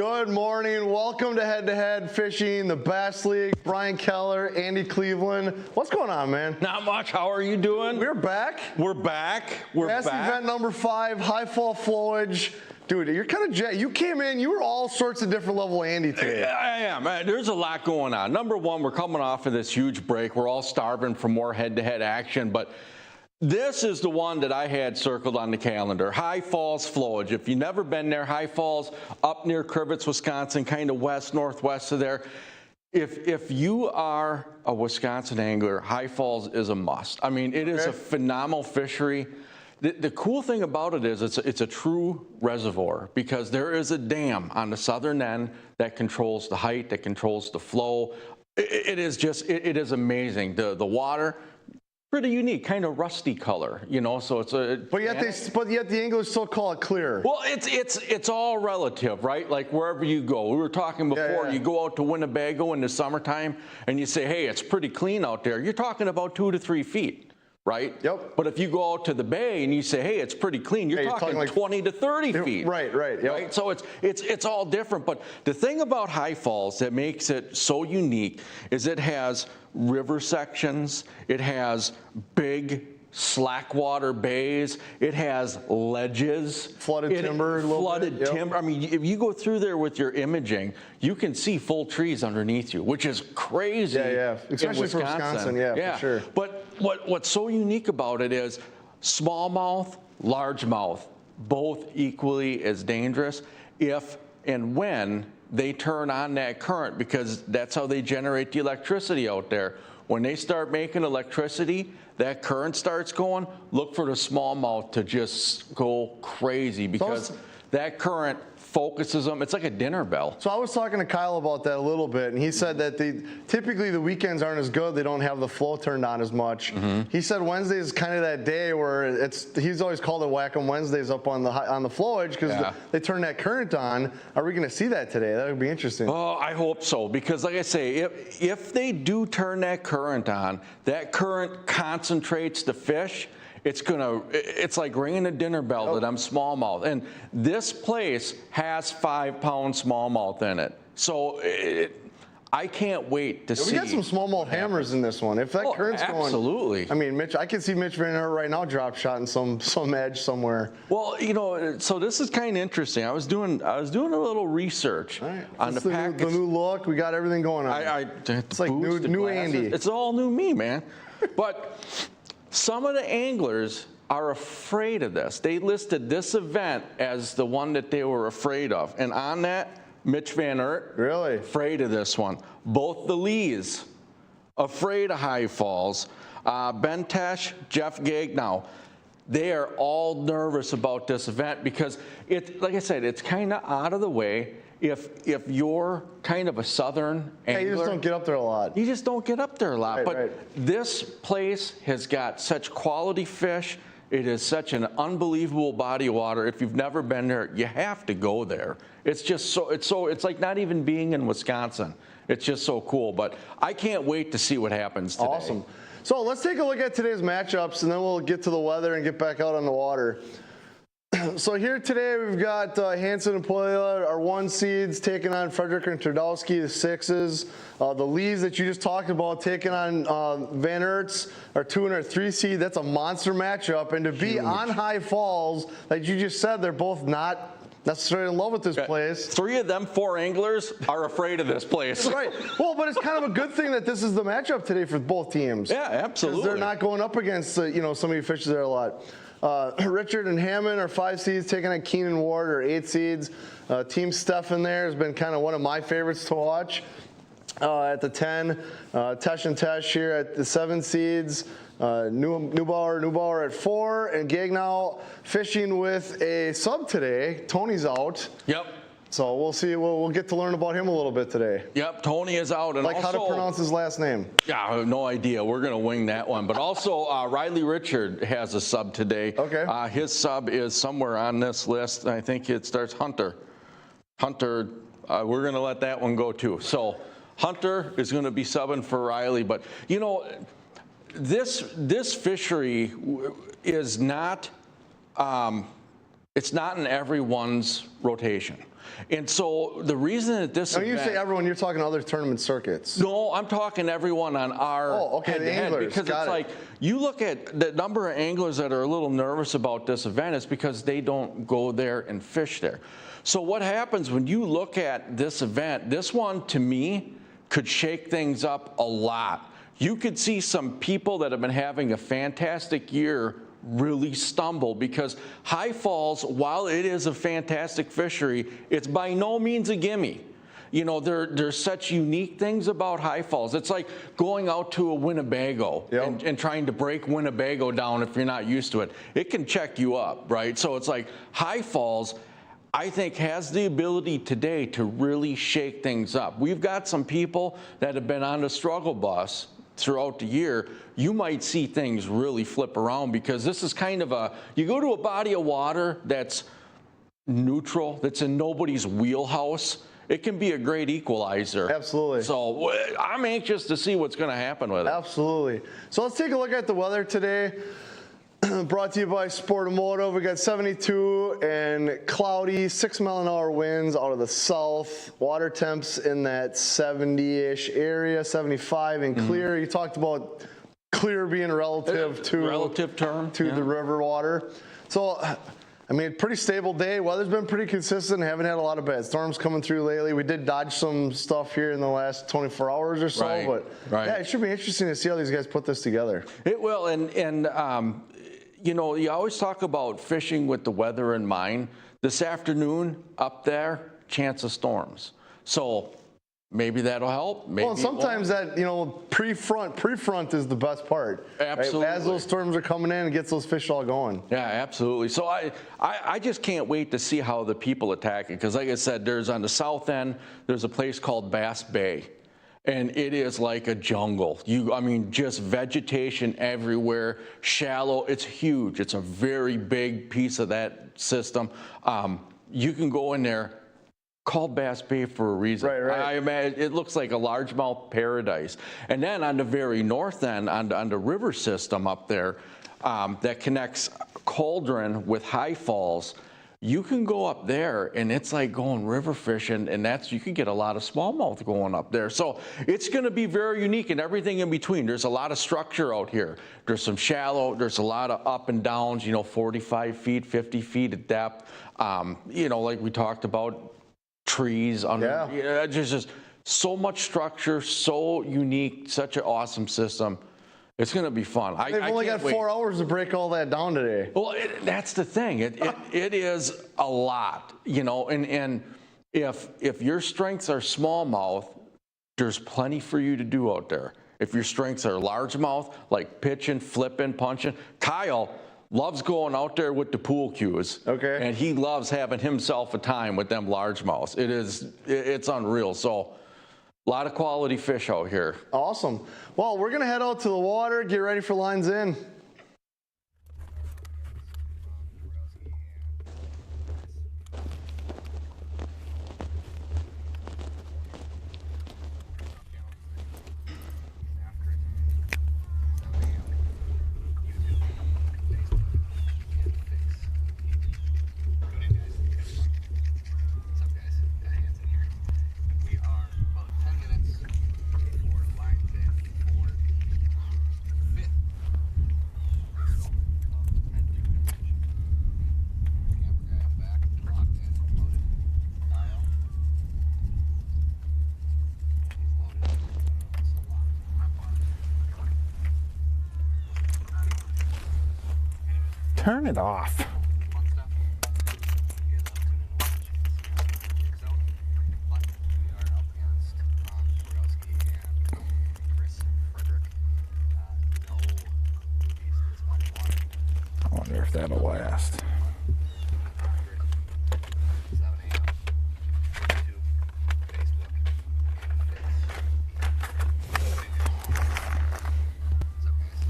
Good morning. Welcome to Head to Head Fishing, the Bass League. Brian Keller, Andy Cleveland. What's going on, man? Not much. How are you doing? We're back. We're back. We're Bass back. event number 5, high fall flowage. Dude, you're kind of jet. You came in, you were all sorts of different level Andy today. I am. There's a lot going on. Number one, we're coming off of this huge break. We're all starving for more head-to-head action, but this is the one that I had circled on the calendar, High Falls Flowage. If you've never been there, High Falls, up near Crivets, Wisconsin, kind of west, northwest of there. If you are a Wisconsin angler, High Falls is a must. I mean, it is a phenomenal fishery. The cool thing about it is it's a true reservoir because there is a dam on the southern end that controls the height, that controls the flow. It is amazing. The water, pretty unique, kind of rusty color, you know. So it's a. But yet the anglers still call it clear. Well, it's all relative, right? Like wherever you go. We were talking before. You go out to Winnebago in the summertime and you say, hey, it's pretty clean out there. You're talking about 2 to 3 feet. Right? Yep. But if you go out to the bay and you say, hey, it's pretty clean, you're talking like 20 to 30 feet. Right. Yep. Right? So it's all different. But the thing about High Falls that makes it so unique is it has river sections, it has big slackwater bays, it has ledges, flooded timber. I mean, if you go through there with your imaging, you can see full trees underneath you, which is crazy. Yeah. Especially for Wisconsin, for sure. But what's so unique about it is smallmouth, largemouth, both equally as dangerous if and when they turn on that current, because that's how they generate the electricity out there. When they start making electricity, that current starts going, look for the smallmouth to just go crazy because that current focuses them. It's like a dinner bell. So I was talking to Kyle about that a little bit, and he said that typically the weekends aren't as good. They don't have the flow turned on as much. He said Wednesday is kind of that day where he's always called it Whack-'em Wednesdays up on the flowage because they turn that current on. Are we going to see that today? That would be interesting. Oh, I hope so, because like I say, if they do turn that current on, that current concentrates the fish. It's like ringing a dinner bell that I'm smallmouth. And this place has 5-pound smallmouth in it. So I can't wait to see. We got some smallmouth hammers in this one. If that current's going. Absolutely. I mean, Mitch, I can see Mitch Van Aert right now drop shot in some edge somewhere. Well, you know, so this is kind of interesting. I was doing a little research on the package. The new look. We got everything going on. It's like new Andy. It's all new me, man. But some of the anglers are afraid of this. They listed this event as the one that they were afraid of. And on that, Mitch Van Aert, really afraid of this one. Both the Lees, afraid of High Falls. Ben Tesh, Jeff Gagnow, they are all nervous about this event because like I said, it's kind of out of the way. If you're kind of a southern angler, you just don't get up there a lot. You just don't get up there a lot. But this place has got such quality fish. It is such an unbelievable body of water. If you've never been there, you have to go there. It's just it's like not even being in Wisconsin. It's just so cool. But I can't wait to see what happens today. Awesome. So let's take a look at today's matchups, and then we'll get to the weather and get back out on the water. So here today we've got Hansen and Poila, our 1 seeds, taking on Frederick and Turdowski, the 6s. The Lees that you just talked about taking on Van Aert's, our 2 and our 3 seed. That's a monster matchup. And to be on High Falls, like you just said, they're both not necessarily in love with this place. 3 of them 4 anglers are afraid of this place. Right. Well, but it's kind of a good thing that this is the matchup today for both teams. Yeah, absolutely. They're not going up against somebody who fishes there a lot. Richard and Hammond are 5 seeds, taking on Keenan Ward are 8 seeds. Team Stefan there has been kind of one of my favorites to watch at the 10. Tesh and Tesh here at the 7 seeds. Neubauer at 4, and Gagnow fishing with a sub today. Tony's out. Yep. So we'll see. We'll get to learn about him a little bit today. Yep, Tony is out. And like also, how to pronounce his last name. Yeah, I have no idea. We're going to wing that one. But also, Riley Richard has a sub today. Okay. His sub is somewhere on this list. I think it starts Hunter. Hunter, we're going to let that one go too. So Hunter is going to be subbing for Riley. But, you know, this fishery is not, it's not in everyone's rotation. And so the reason that this When you event, say everyone, you're talking other tournament circuits. no, I'm talking everyone on our the head-to-head, anglers. because Got it's it. like you look at the number of anglers that are a little nervous about this event is because they don't go there and fish there. So what happens when you look at this event, this one to me could shake things up a lot. You could see some people that have been having a fantastic year really stumble, because High Falls, while it is a fantastic fishery, it's by no means a gimme. You know, there's such unique things about High Falls. It's like going out to a Winnebago and trying to break Winnebago down if you're not used to it. It can check you up, right? So it's like High Falls, I think, has the ability today to really shake things up. We've got some people that have been on the struggle bus throughout the year. You might see things really flip around, because this is kind of you go to a body of water that's neutral, that's in nobody's wheelhouse, it can be a great equalizer. Absolutely. So I'm anxious to see what's going to happen with it. Absolutely. So let's take a look at the weather today. Brought to you by Sportamotive. We got 72 and cloudy, 6-mile-an-hour winds out of the south. Water temps in that 70-ish area, 75 and clear. You talked about clear being relative to the river water. So, I mean, pretty stable day. Weather's been pretty consistent. Haven't had a lot of bad storms coming through lately. We did dodge some stuff here in the last 24 hours or so. Yeah, it should be interesting to see how these guys put this together. It will, and you know, you always talk about fishing with the weather in mind. This afternoon up there, chance of storms. So maybe that'll help. Maybe well, sometimes that, you know, pre-front is the best part. Absolutely. Right? As those storms are coming in, it gets those fish all going. Yeah, absolutely. So I just can't wait to see how the people attack it, because like I said, there's on the south end, there's a place called Bass Bay. And it is like a jungle. I mean, just vegetation everywhere, shallow. It's huge. It's a very big piece of that system. You can go in there, called Bass Bay for a reason. Right. I imagine it looks like a largemouth paradise. And then on the very north end, on the river system up there, that connects Cauldron with High Falls, you can go up there and it's like going river fishing, and you can get a lot of smallmouth going up there. So it's going to be very unique, and everything in between. There's a lot of structure out here. There's some shallow, there's a lot of up and downs, you know, 45 feet, 50 feet of depth. You know, like we talked about, trees under. Yeah, there's just so much structure, so unique, such an awesome system. It's going to be fun. They've only got 4 hours to break all that down today. Well, that's the thing. It is a lot, you know. And if your strengths are smallmouth, there's plenty for you to do out there. If your strengths are largemouth, like pitching, flipping, punching, Kyle loves going out there with the pool cues. Okay. And he loves having himself a time with them largemouths. It's unreal. So a lot of quality fish out here. Awesome. Well, we're going to head out to the water, get ready for lines in. Turn it off. I wonder if that'll last.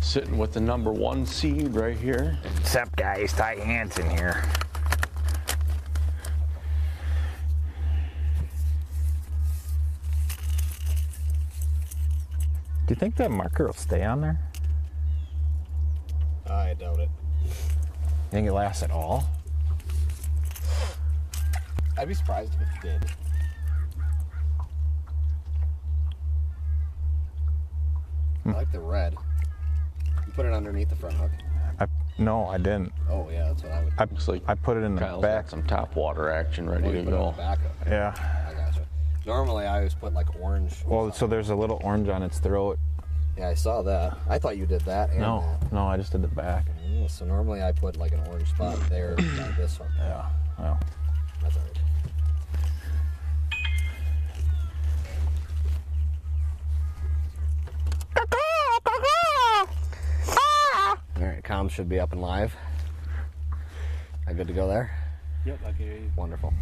Sitting with the #1 seed right here. What's up, guys? Ty Hansen here. Do you think that marker will stay on there? I doubt it. You think it lasts at all? I'd be surprised if it did. I like the red. You put it underneath the front hook. No, I didn't. Oh yeah, that's what I would. Looks like I put it in the Kyle's back. got some Topwater action ready Oh, you to put it on go. the back hook. Yeah. I gotcha. Normally, I always put like orange. Well, so there's a little orange on its throat. Yeah, I saw that. I thought you did that. And No, that. no, I just did the back. So normally I put like an orange spot there by this one. Yeah. Well. That's all right. All right, comms should be up and live. I good to go there? Yep, I can hear you. Wonderful.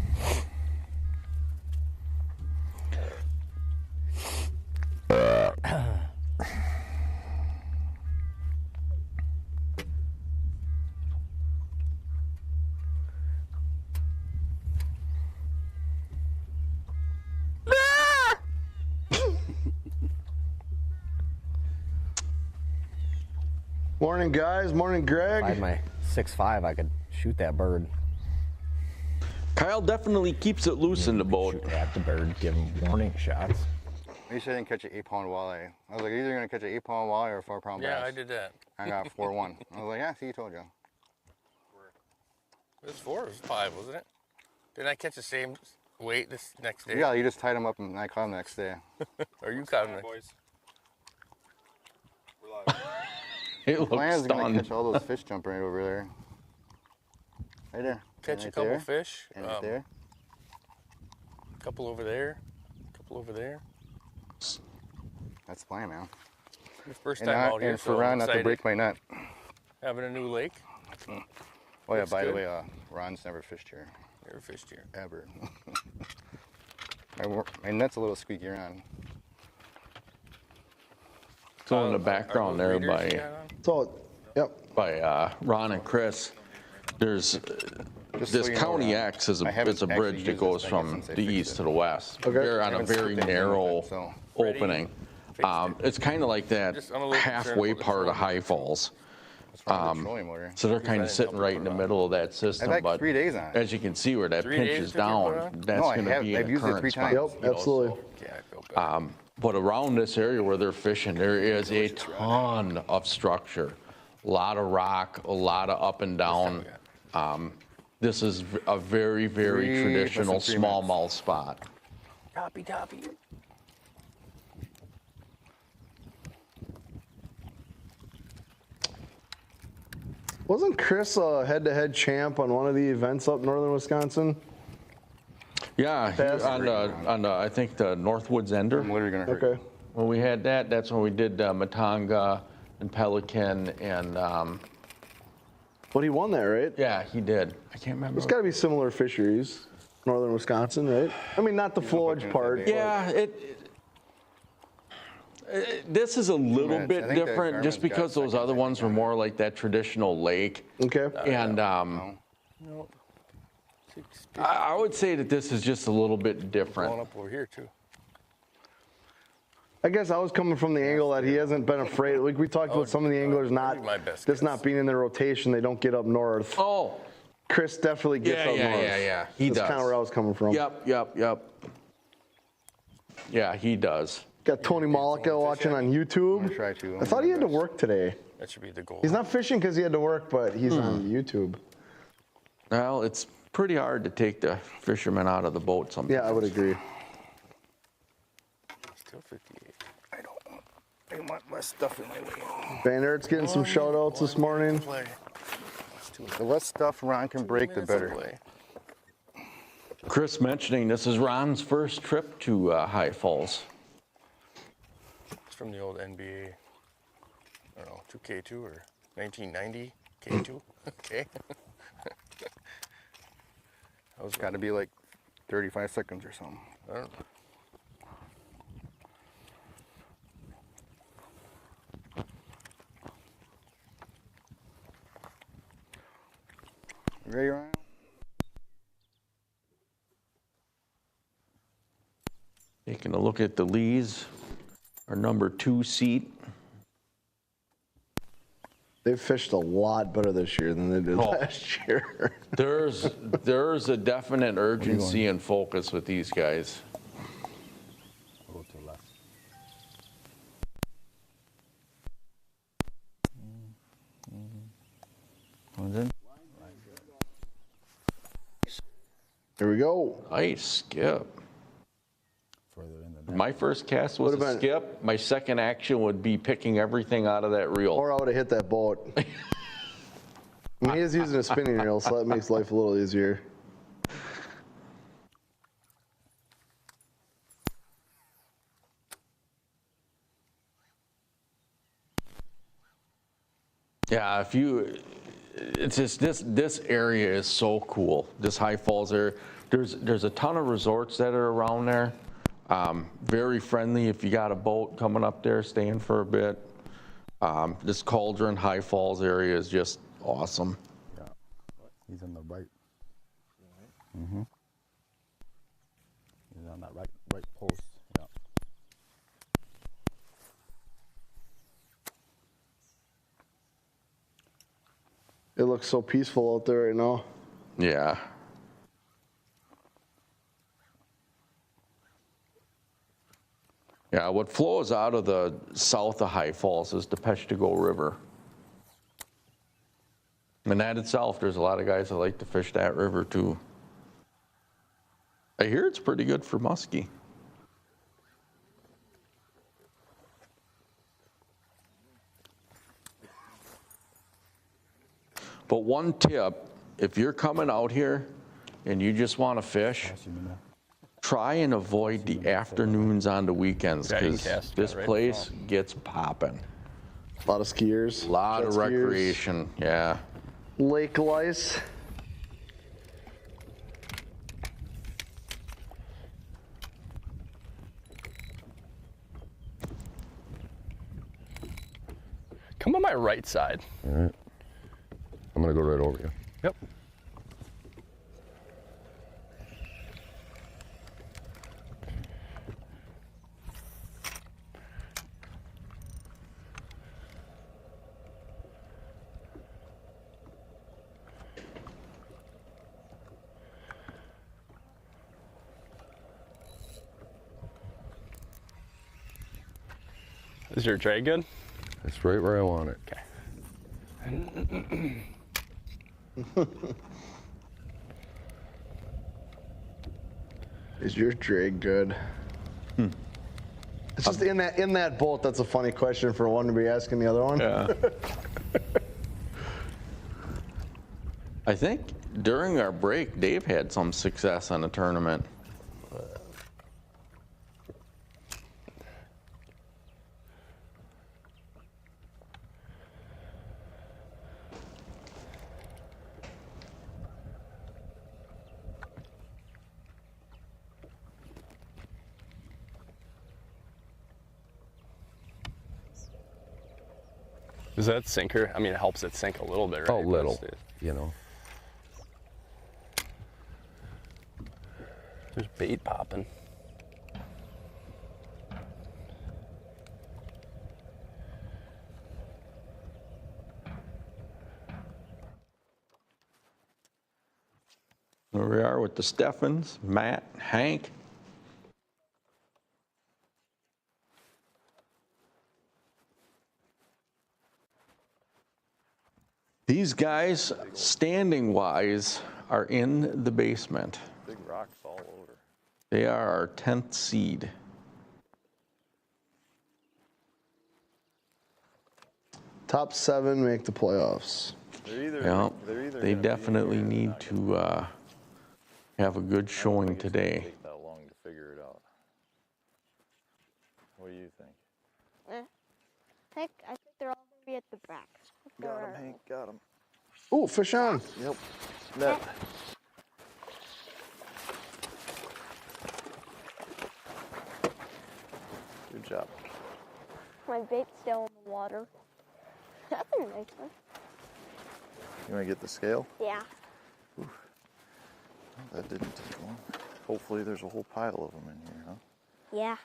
Morning, guys. Morning, Greg. If I had my 6.5, I could shoot that bird. Kyle definitely keeps it loose in the boat. Shoot at the bird, give him warning shots. You said I didn't catch an 8-pound walleye. I was like, you're either gonna catch an 8-pound walleye or a 4-pound bass. Yeah, I did that. I got 4-1. I was like, yeah, see, you told you. It was 4 or it was 5, wasn't it? Didn't I catch the same weight this next day? Yeah, you just tied him up and I caught him the next day. Or you caught him? Boys. We're live. It Plan looks is gonna stunned. catch all those fish jumping right over there. Right there. Catch right a couple there. fish. And right there. Couple over there. Couple over there. That's the plan, man. The first And, time not, out here, and so for Ron I'm not to excited. break my net. Having a new lake. Oh yeah, Looks by the good. way, Ron's never fished here. Never fished here. Ever. my net's a little squeaky around. So in the Are background those there readers you by got on? So, yep. Ron and Chris, there's Just this so you know, County Ron, X is I a haven't it's a actually bridge used that this goes thing from since I the fixed east it. to the west. Okay. They're on a haven't very scooped anything with narrow it, so. opening. Fixed It's kind of like that Just- I'm a little concerned halfway about the part of trolling. High Falls. What's wrong with the trolling motor? So they're kind I of didn't sitting help right you in put the it middle of that system. I've had But 3 days on it. as you can see where that 3 days pinches it took you to put it down, on? that's No, I going to have- be I've in a used it current 3 spot. times. Yep, absolutely. Yeah, I feel bad. But around this area where they're fishing, there is a ton of structure. A lot of rock, a lot of up and down. This is a very, very Less than traditional 3 smallmouth spot. Toppy. Wasn't Chris a head-to-head champ on one of the events up northern Wisconsin? Yeah, Fast. on the I think the Northwoods Ender. I'm literally gonna hurt. Okay. When we had that, that's when we did Matanga and Pelican and But he won that, right? yeah, he did. I can't remember. There's got to be similar fisheries, northern Wisconsin, right? I mean, not the flowage part. but- Yeah, this is a little Garmin's- bit I think the different just Garmin's got because those seconds, other I ones think, were on more like that traditional lake. Okay. And No. I would say that this is just a little bit Blowing different. up over here too. I guess I was coming from the angle that he hasn't been afraid. Like we talked about some of the anglers not, that'd be my best this guess. not being in their rotation, they don't get up north. Oh, Chris definitely gets yeah, up north. yeah. He That's does. kind of where I was coming from. Yep. Yeah, he does. Got Tony Malika watching on I'm gonna YouTube. try to. I thought he had to work today. That should be the goal. He's not fishing because he had to work, but he's on YouTube. Well, it's pretty hard to take the fishermen out of the boat sometimes. Yeah, I would agree. Still 58. I want my stuff in my way. Van Aert's getting some shout outs this morning. Play. The less stuff Ron can break, the better. Play. Chris mentioning this is Ron's first trip to High Falls. It's from the old NBA. I don't know, 2K2 or 1990 K2. Okay. I was Got to be like 35 seconds or something. I don't know. You ready, Ryan? Taking a look at the Lees, our number 2 seat. They've fished a lot better this year than they did last year. There's a definite urgency and focus with these guys. Go to the left. One's in. Here we go. Nice skip. Further in the My first cast was Would've a been- skip. My second action would be picking everything out of that reel. Or I would have hit that boat. I mean, he is using a spinning reel, so that makes life a little easier. Yeah, it's just this area is so cool. This High Falls area. There's a ton of resorts that are around there. Very friendly if you got a boat coming up there, staying for a bit. This Cauldron High Falls area is just awesome. Yeah. He's on the right. Mm-hmm. He's on that right post. Yeah. It looks so peaceful out there right now. Yeah. Yeah, what flows out of the south of High Falls is the Peshtigo River. And that itself, there's a lot of guys that like to fish that river too. I hear it's pretty good for muskie. But one tip, if you're coming out here and you just want to fish, try and avoid the afternoons on the weekends Yeah, you can because cast this right place gets popping. A lot of skiers. A lot jet of skiers, recreation, yeah. Lake lice. Come on my right side. All right. I'm gonna go right over you. Yep. Is your drag good? It's right where I want it. Okay. Is your drag good? It's just in that boat. That's a funny question for one to be asking the other one. Yeah. I think during our break, Dave had some success on the tournament. Is that sinker? I mean, it helps it sink a little bit, right? Oh, But little, it's- you know. There's bait popping. Here we are with the Steffens, Matt, Hank. These guys, standing wise, are in the basement. Big rocks all over. They are our 10th seed. Top 7 make the playoffs. Yeah, they definitely need to have a good showing today. Take that long to figure it out. What do you think? I think they're all going to be at the back. Got him, Hank. Got him. Ooh, fish on. Yep. Net. Good job. My bait's still in the water. That's a nice one. You want to get the scale? Yeah. That didn't take long. Hopefully there's a whole pile of them in here, huh? Yeah.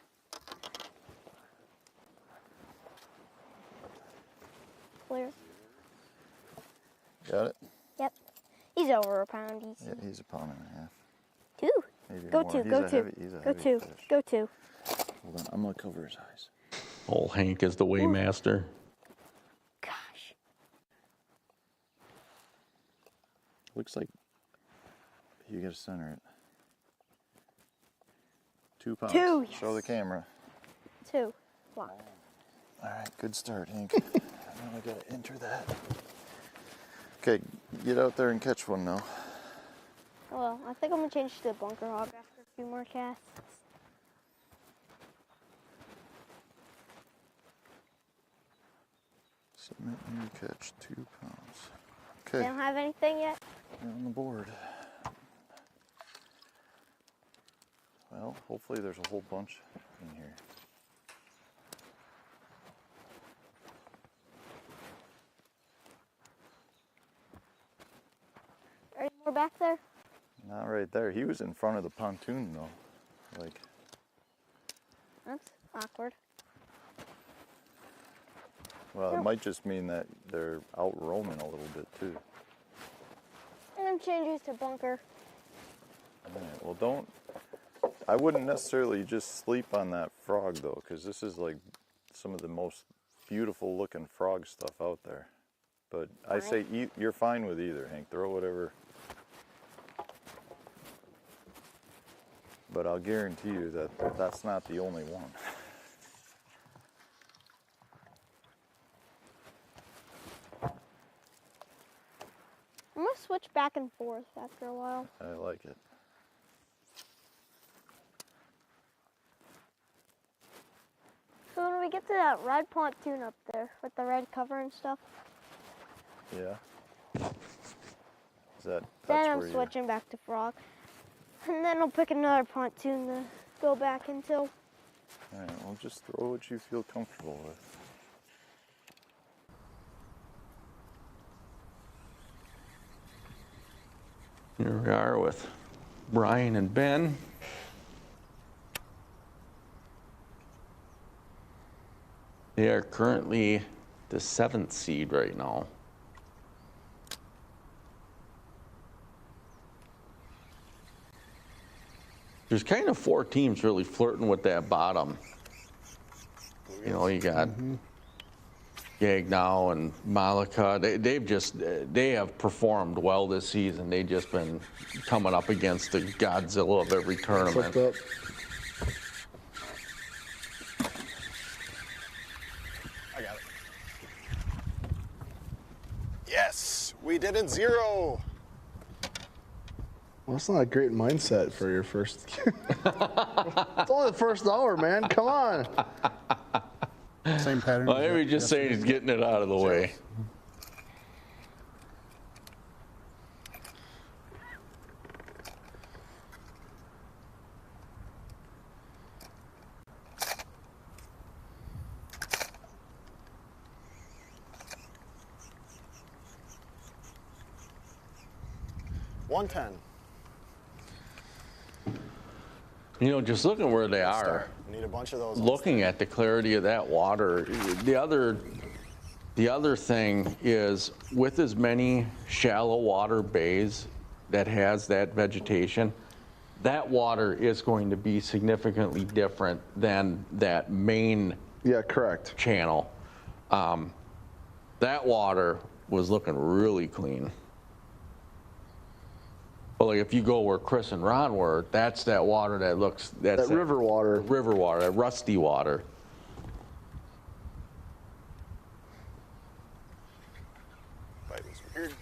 Clear. over a pound easy. Yeah, he's a pound and a half. 2. Maybe Go more. 2, He's go a 2. heavy- he's a Go heavy 2. fish. Go 2. Hold on, I'm gonna cover his eyes. Old Hank is the weighmaster. Gosh. Looks like you gotta center it. 2 pounds. 2, Show the yes. camera. 2. Wow. All right, good start, Hank. Now I gotta enter that. Okay, get out there and catch one now. Well, I think I'm going to change to the bunker hog after a few more casts. Submit new catch, 2 pounds. They Okay, don't have anything yet? you're on the board. Well, hopefully there's a whole bunch in here. Any more back there? Not right there. He was in front of the pontoon though. Like, That's awkward. well, it might just mean that they're out roaming a little bit too. And I'm changing to bunker. All right, well, don't. I wouldn't necessarily just sleep on that frog though, because this is like some of the most beautiful looking frog stuff out there. But I say you're fine with either, Hank. Throw whatever. But I'll guarantee you that that's not the only one. I'm going to switch back and forth after a while. I like it. So when we get to that red pontoon up there with the red cover and stuff, Yeah. Is that? then That's I'm where you- switching back to frog. And then I'll pick another pontoon to go back until. All right. Well, just throw what you feel comfortable with. Here we are with Brian and Ben. They are currently the 7th seed right now. There's kind of 4 teams really flirting with that bottom. You know, you got Gagnow and Malika. They have performed well this season. They've just been coming up against the Godzilla of every tournament. Flipped up. I got it. Yes, we did it 0. Well, that's not a great mindset for your first. It's only the first hour, man. Come on. Same pattern. Well, maybe just saying he's getting it out of the way. $110. You know, just looking where they are, Start. Need a bunch of those. looking at the clarity of that water, the other thing is with as many shallow water bays that has that vegetation, that water is going to be significantly different than that main Yeah, correct. channel. That water was looking really clean. But like if you go where Chris and Ron were, that's that water that looks, that's That river water. river water, that rusty water. Bite was weird.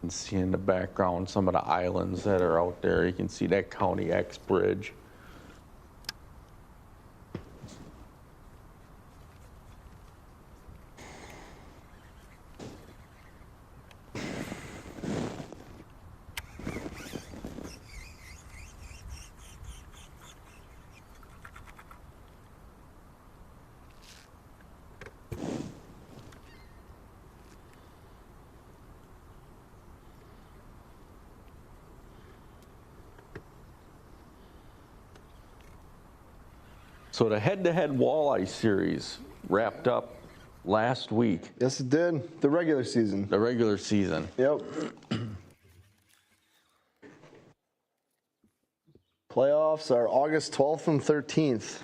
And see in the background some of the islands that are out there. You can see that County X bridge. So the head-to-head walleye series wrapped up last week, Yes, it did. The regular season. the regular season. Yep. Playoffs are August 12th and 13th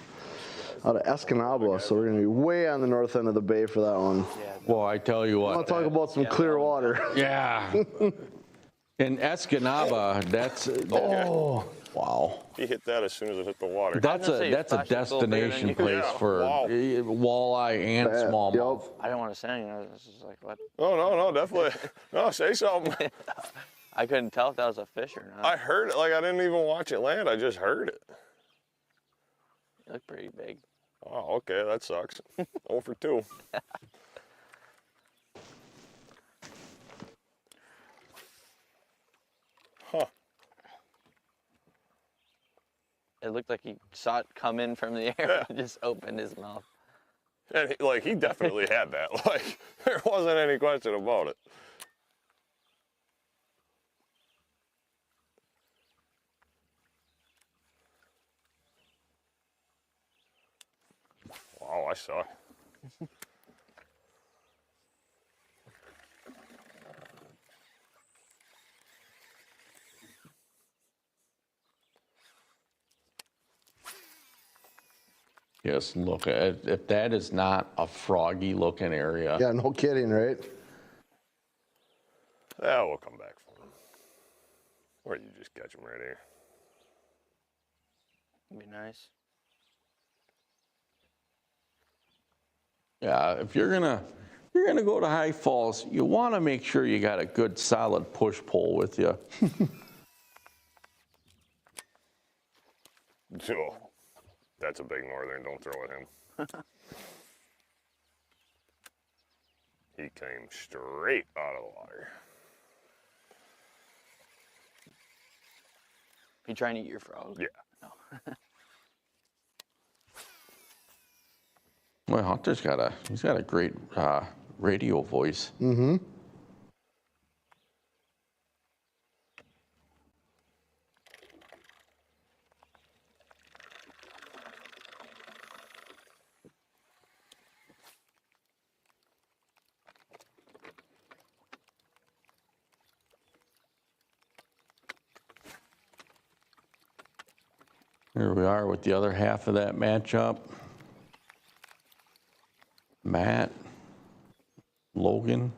out of Escanaba, so we're going to be way on the north end of the bay for that one. Well, I tell you I want what. to talk about some clear water. Yeah. In Escanaba, that's Oh, wow. He hit that as soon as it hit the water. That's a destination place Yeah, for wow. walleye and Yeah, smallmouth. I didn't want to say anything. I was just like, what? Oh, no, definitely. No, say something. I couldn't tell if that was a fish or not. I heard it, like I didn't even watch it land. I just heard it. It looked pretty big. Oh, okay, that sucks. 0 for 2. Huh. It looked like he saw it come in from the air and just opened his mouth. And he definitely had that. Like, there wasn't any question about it. Wow, I suck. Yes, look, if that is not a froggy looking area. yeah, no kidding, right? Yeah, we'll come back for him. Or you just catch him right here. It'd be nice. Yeah, if you're gonna go to High Falls, you want to make sure you got a good solid push pole with you. Oh, that's a big northern. Don't throw at him. He came straight out of the water. You trying to eat your frog? Yeah. No. Well, Hunter's got a great radio voice. Mm-hmm. Here we are with the other half of that matchup. Matt, Logan.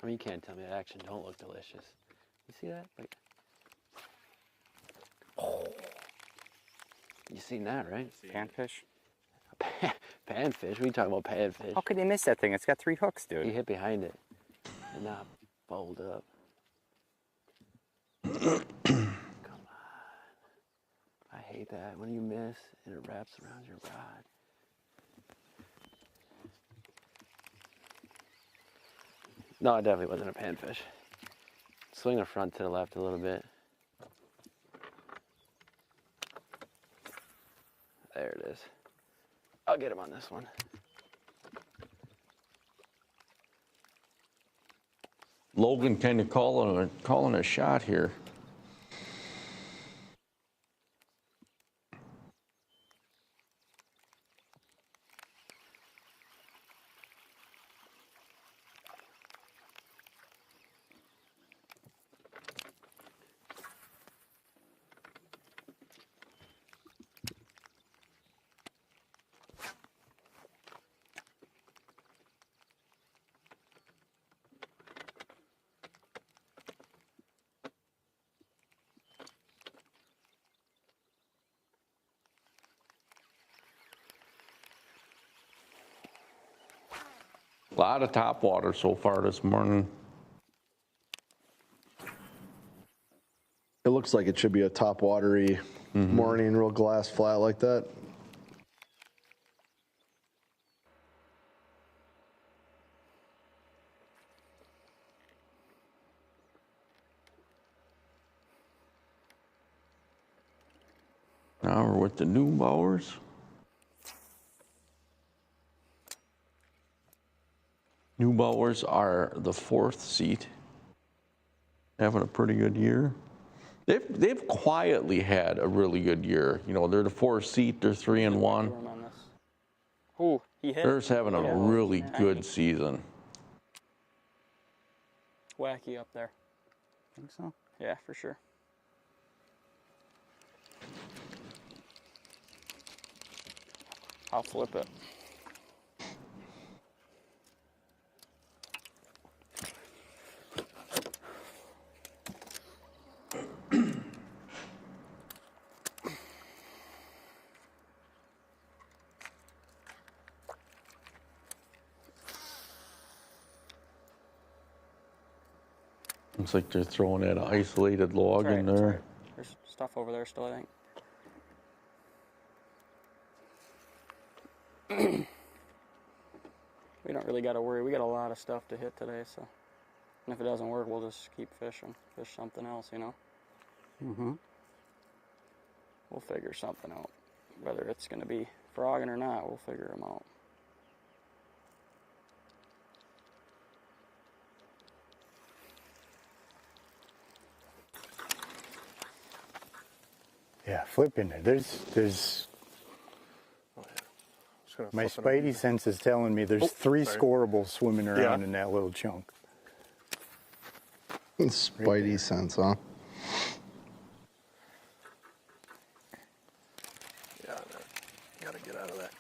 I mean, you can't tell me that action don't look delicious. You see that? Like, oh. You seen that, right? Panfish? Panfish? What are you talking about, panfish? How could they miss that thing? It's got 3 hooks, dude. He hit behind it and not bowled up. Come on. I hate that when you miss and it wraps around your rod. No, it definitely wasn't a panfish. Swing the front to the left a little bit. There it is. I'll get him on this one. Logan kind of calling a shot here. A lot of top water so far this morning. It looks like it should be a top watery morning, real glass flat like that. Now we're with the new bowers. Neubauers are the 4th seat, having a pretty good year. They've quietly had a really good year. You know, they're the 4th seat, they're 3-1. Ooh, he hit. They're just having a really good season. Wacky up there. Think so? Yeah, for sure. I'll flip it. Looks like they're throwing that isolated log in there. Right. There's stuff over there still, I think. We don't really got to worry. We got a lot of stuff to hit today, so. And if it doesn't work, we'll just keep fishing. Fish something else, you know? Mm-hmm. We'll figure something out. Whether it's going to be frogging or not, we'll figure them out. Yeah, flipping it. There's. My spidey sense is telling me there's 3 scorables swimming around in that little chunk. Spidey sense, huh? Yeah, gotta get out of that.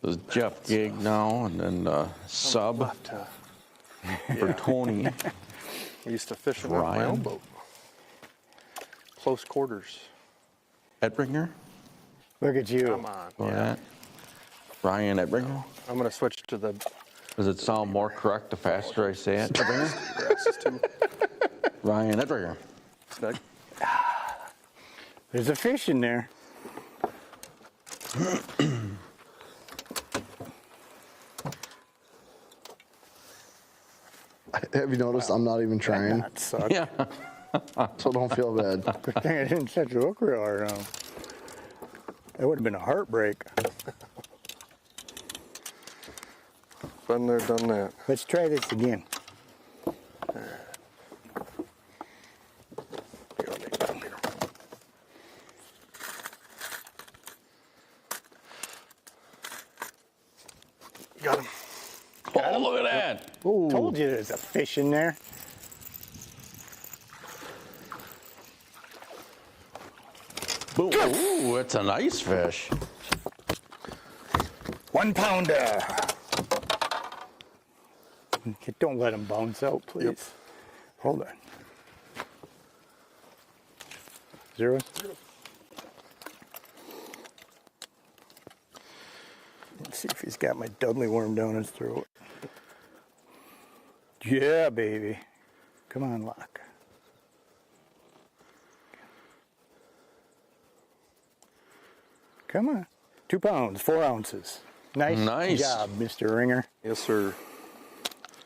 There's Jeff Gig now, and then sub for Tony. We used to fish in my own boat. Close quarters. Edbringer. Look at you. Come on. Yeah. Ryan Edbringer. I'm gonna switch to the. Does it sound more correct the faster I say it? Edbringer? grasses too. Ryan Edbringer. Snug. There's a fish in there. Have you noticed I'm not even trying? That sucked. Yeah. So don't feel bad. Good thing I didn't set the hook real hard on. That would have been a heartbreak. Been there, done that. Let's try this again. Got him. Oh, look at that. Ooh. Told you there's a fish in there. Boom. Ooh, it's a nice fish. 1 pounder. Okay, don't let him bounce out, please. Yep. Hold on. Zeros? Let's see if he's got my Dudley worm down his throat. Yeah, baby. Come on, Locke. Come on. 2 pounds, 4 ounces. Nice job, Mr. Ringer. Yes, sir.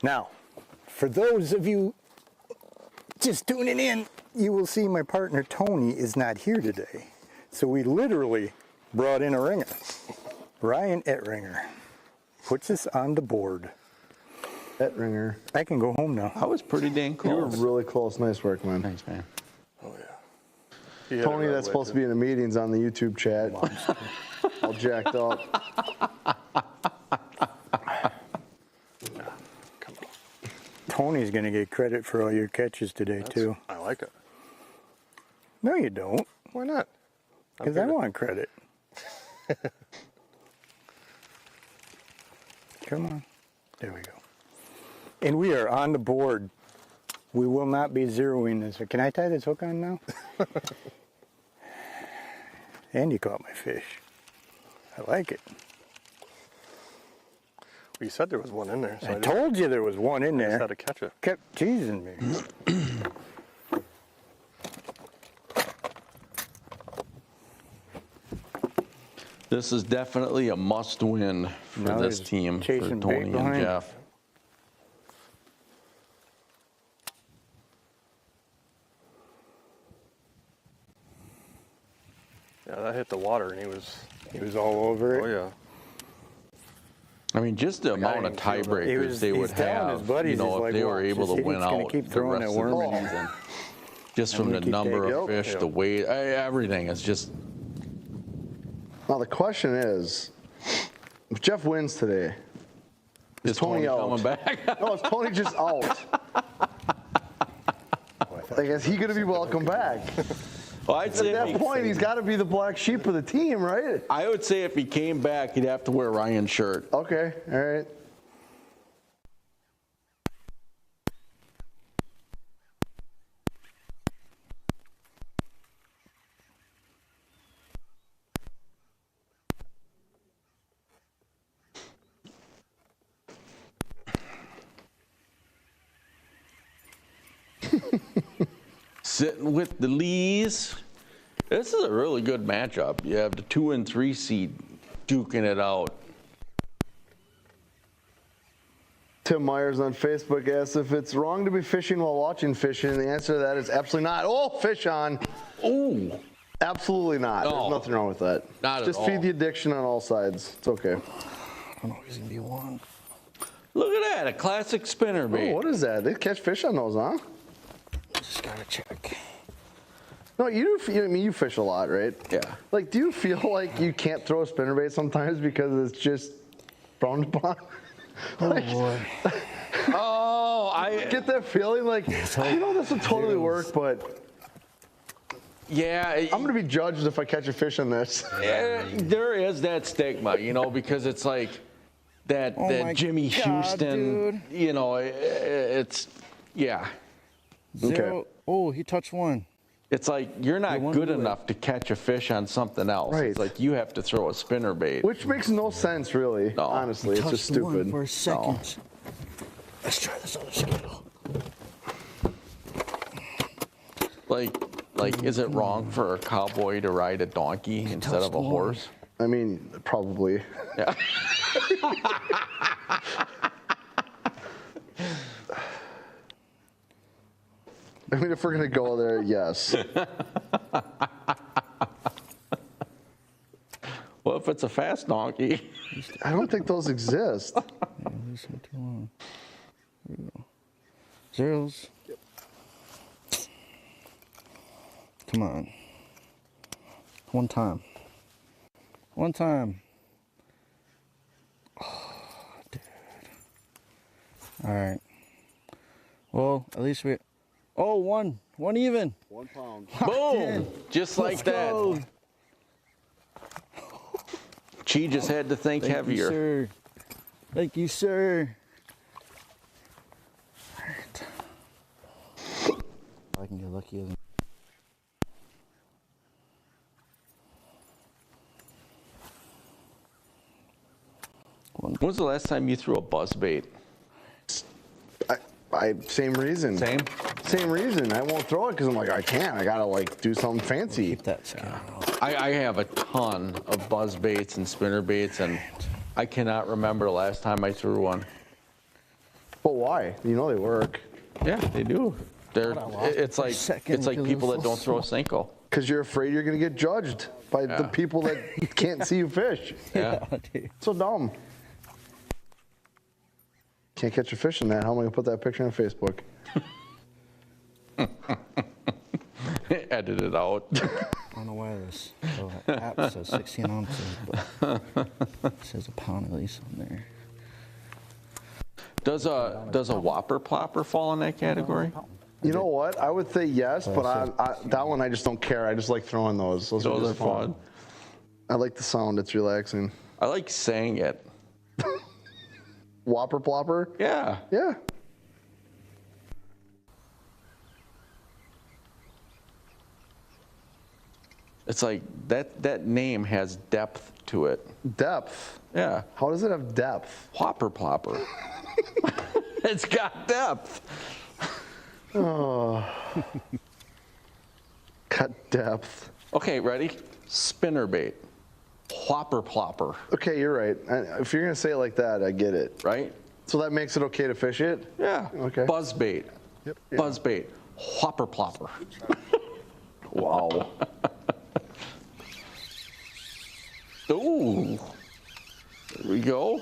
Now, for those of you just tuning in, you will see my partner Tony is not here today. So we literally brought in a ringer. Ryan Ettringer puts us on the board. Ettringer. I can go home now. I was pretty dang You were close. really close. Nice work, man. Thanks, man. Oh yeah. Tony, that's supposed to be in the meetings on the YouTube chat. All jacked up. Tony's going to get credit for all your catches today, too. I like it. No, you don't. Why not? Because I want credit. Come on. There we go. And we are on the board. We will not be zeroing this. Can I tie this hook on now? And you caught my fish. I like it. Well, you said there was one in there. So I told you there was one in I just there. had to catch it. Kept teasing me. This is definitely a must-win for Now this he's team, for chasing bait Tony and behind. Jeff. Yeah, that hit the water and he was all over it. Oh yeah. I mean, just the amount of tiebreakers they would he's telling have, his buddies, you know, he's if like, they were "Watch, able just to win gonna out keep the throwing rest that of the worm in. season. Just from the keep number taking- of fish, the weight, everything is just. Now the question is, if Jeff wins today, is Tony out? coming back? No, is Tony just out? Like, is he going to be welcome back? Well, I'd At say that point, he's got to be the black sheep of the team, right? I would say if he came back, he'd have to wear Ryan's shirt. Okay, all right. Sitting with the Lees. This is a really good matchup. You have the 2 and 3 seed duking it out. Tim Myers on Facebook asks if it's wrong to be fishing while watching fishing. The answer to that is absolutely not. Oh, fish on. Ooh. Absolutely not. No. There's nothing wrong with that. Not at Just all. feed the addiction on all sides. It's okay. I don't know if he's gonna be one. Look at that, a classic spinnerbait. Oh, what is that? They catch fish on those, huh? Just gotta check. No, you do. I mean, you fish a lot, right? Yeah. Like, do you feel like you can't throw a spinnerbait sometimes because it's just frowned upon? Oh boy. Oh, I Get that feeling like, you know, this would totally work, but yeah. I'm going to be judged if I catch a fish on this. There is that stigma, you know, because it's like that Oh my Jimmy God, Houston, dude. you know, it's yeah. Zero. Oh, he touched one. It's like you're not one good do it. enough to catch a fish on something else. Right. It's like you have to throw a spinnerbait. Which makes no sense, really. No. Honestly, it's just Touched one stupid. for a second. Let's try this other scale. Like, is it wrong for a cowboy to ride a donkey instead of a one. horse? I mean, probably. Yeah. I mean, if we're going to go there, yes. Well, if it's a fast donkey. I don't think those exist. Yeah, listen too long. Here we go. Zeros. Yep. Come on. One time. One time. Oh, dude. All right. Well, at least we. Oh, one. One even. 1 pound. Boom! Just like Let's that. go. She just had to think Thank heavier. you, sir. Thank you, sir. All right. I can get lucky. When was the last time you threw a buzzbait? Same reason. Same? Same reason. I won't throw it because I'm like, I can't. I got to, like, do something fancy. Keep that scale. I have a ton of buzz baits and spinner baits, and I cannot remember the last time I threw one. But why? You know they work. Yeah, they do. It's like second it's like because people it that was don't so throw a Senko. Because you're afraid you're going to get judged by the people that can't see you fish. Yeah. Dude. So dumb. Can't catch a fish in that. How am I going to put that picture on Facebook? I Edit it out. don't know why this app says 16 ounces, but it says a pound at least on there. Does a whopper plopper fall in that category? You know what? I would say yes, but that one I just don't care. I just like throwing those. Those are Those just are fun. I like the sound. It's relaxing. I like saying it. Whopper plopper? Yeah. Yeah. It's like that name has depth to it. Depth. Yeah. How does it have depth? Whopper plopper. It's got depth. Oh. Got depth. Okay, ready? Spinnerbait. Whopper plopper, Okay, you're right. If you're going to say it like that, I get it. right? So that makes it okay to fish it? Yeah. Okay. Buzzbait. Yep. Buzzbait. Whopper plopper. Wow. Ooh. There we go.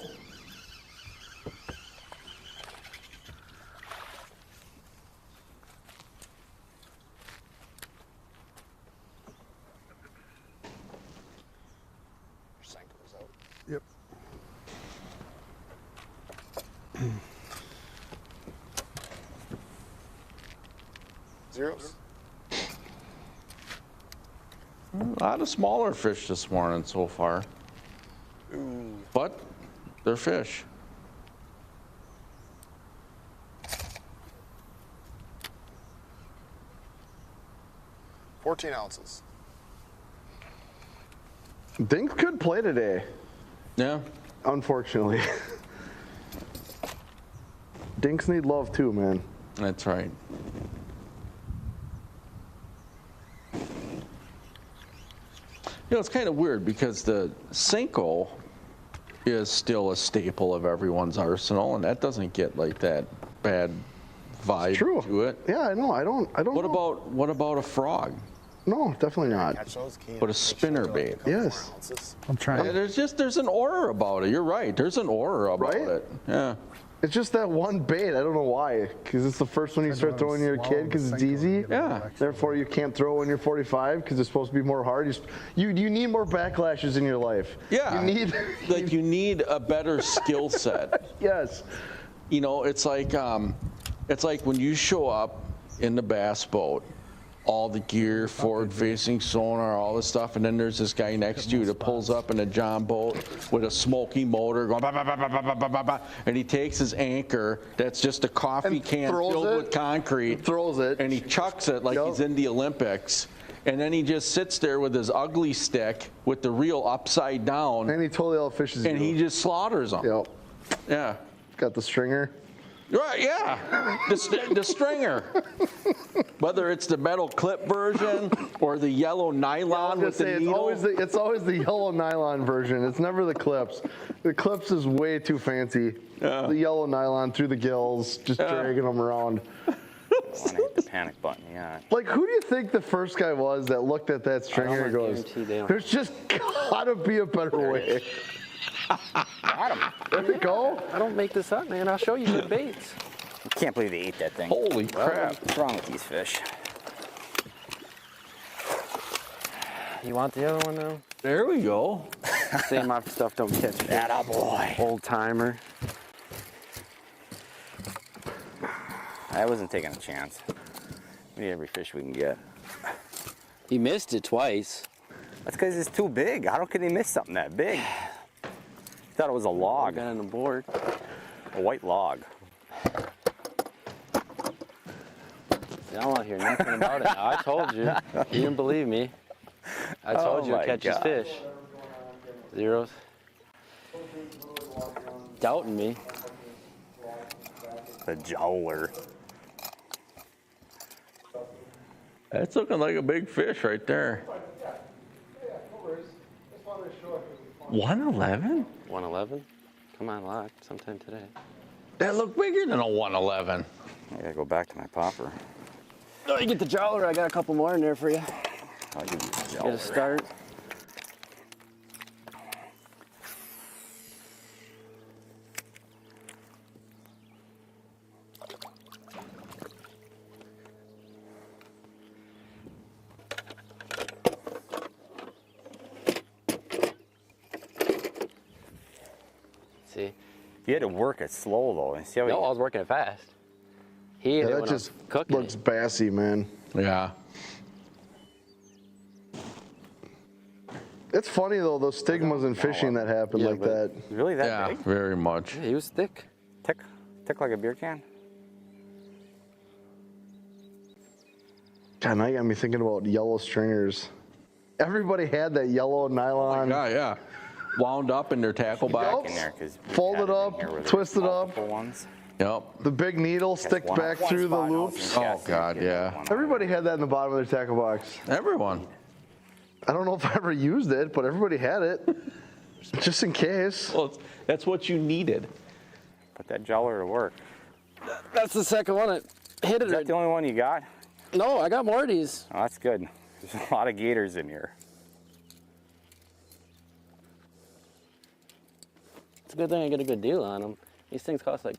Zeros? A lot of smaller fish this morning so far. Ooh. But they're fish. $14 ounces. Dinks could play today, Yeah. unfortunately. Dinks need love too, man. That's right. You know, it's kind of weird because the Cinco is still a staple of everyone's arsenal, and that doesn't get like that bad vibe to it. Yeah, I know. I don't What about a frog? No, definitely not. Catch those, can you But a make sure spinner they'll bait. come Yes. 4 ounces? I'm trying. Yeah, there's an aura about it. You're right. There's an aura about Right? it. Yeah. It's just that one bait. I don't know why. Because it's the first one you start throwing when you're a kid because it's easy. Yeah. Therefore, you can't throw when you're 45 because it's supposed to be more hard. You need more backlashes in your life. Yeah. You need. Like you need a better skill set. Yes. You know, it's like when you show up in the bass boat, all the gear, forward-facing sonar, all this stuff, and then there's this guy next to you that pulls up in a John boat with a smoky motor going, bah, bah, bah, bah, bah, bah, bah, bah, and he takes his anchor that's just a coffee And can throws filled it. with concrete, Throws it. and he chucks it like Yep. he's in the Olympics, and then he just sits there with his ugly stick with the reel upside down, And he totally outfishes and you. he just slaughters them. Yep. Yeah. Got the stringer. Right, yeah, the stringer. Whether it's the metal clip version or the yellow nylon with the needle. It's always the yellow nylon version. It's never the clips. The clips is way too fancy. Yeah. The yellow nylon through the gills, just dragging them around. I want to hit the panic button, yeah. Like, who do you think the first guy was that looked at that stringer and goes, guarantee they don't. there's just gotta be a better way. Got him. There we go. I don't make this up, man. I'll show you the baits. I can't believe they ate that thing. Holy crap. What's wrong with these fish? You want the other one now? There we go. Say my stuff don't catch fish. Atta boy. Old timer. I wasn't taking a chance. We need every fish we can get. He missed it twice. That's because it's too big. How could he miss something that big? Thought it was a log, Got on the board. a white log. I don't want to hear nothing about it. I told you. You didn't believe me. I told you Oh it catches my God. fish. Zeros. Doubting me. The jowler. That's looking like a big fish right there. 111? 111? Come on, lock. Sometime today. That looked bigger than a 111. I gotta go back to my popper. Oh, you get the jowler. I got a couple more in there for you. I'll give you the Get jowler. a start. See? You had to work it slow though. And see how No, I he, was working it fast. He ate it Yeah, when that I was just cooking looks it. bassy, man. Yeah. It's funny though, those stigmas in fishing that happen Yeah, like but- that. really that Yeah, big? very much. Yeah, he was thick. Tick like a beer can? God, now you got me thinking about yellow stringers. Everybody had that yellow nylon. Yeah, yeah. Wound up in their tackle box. In there, 'cause we Fold had it in up, here where there twist was it up. multiple ones. Yep. The big needle Catch sticked one- back one through the spot and all loops. of a Oh, sudden you God, get yeah. one. Everybody had that in the bottom of their tackle box. Everyone. I don't know if I ever used it, but everybody had it. Just in case. Well, that's what you needed. Put that jowler to work. That's the second one. It hit Is that it. the only one you got? No, I got more of these. Oh, that's good. There's a lot of gators in here. It's a good thing I get a good deal on them. These things cost like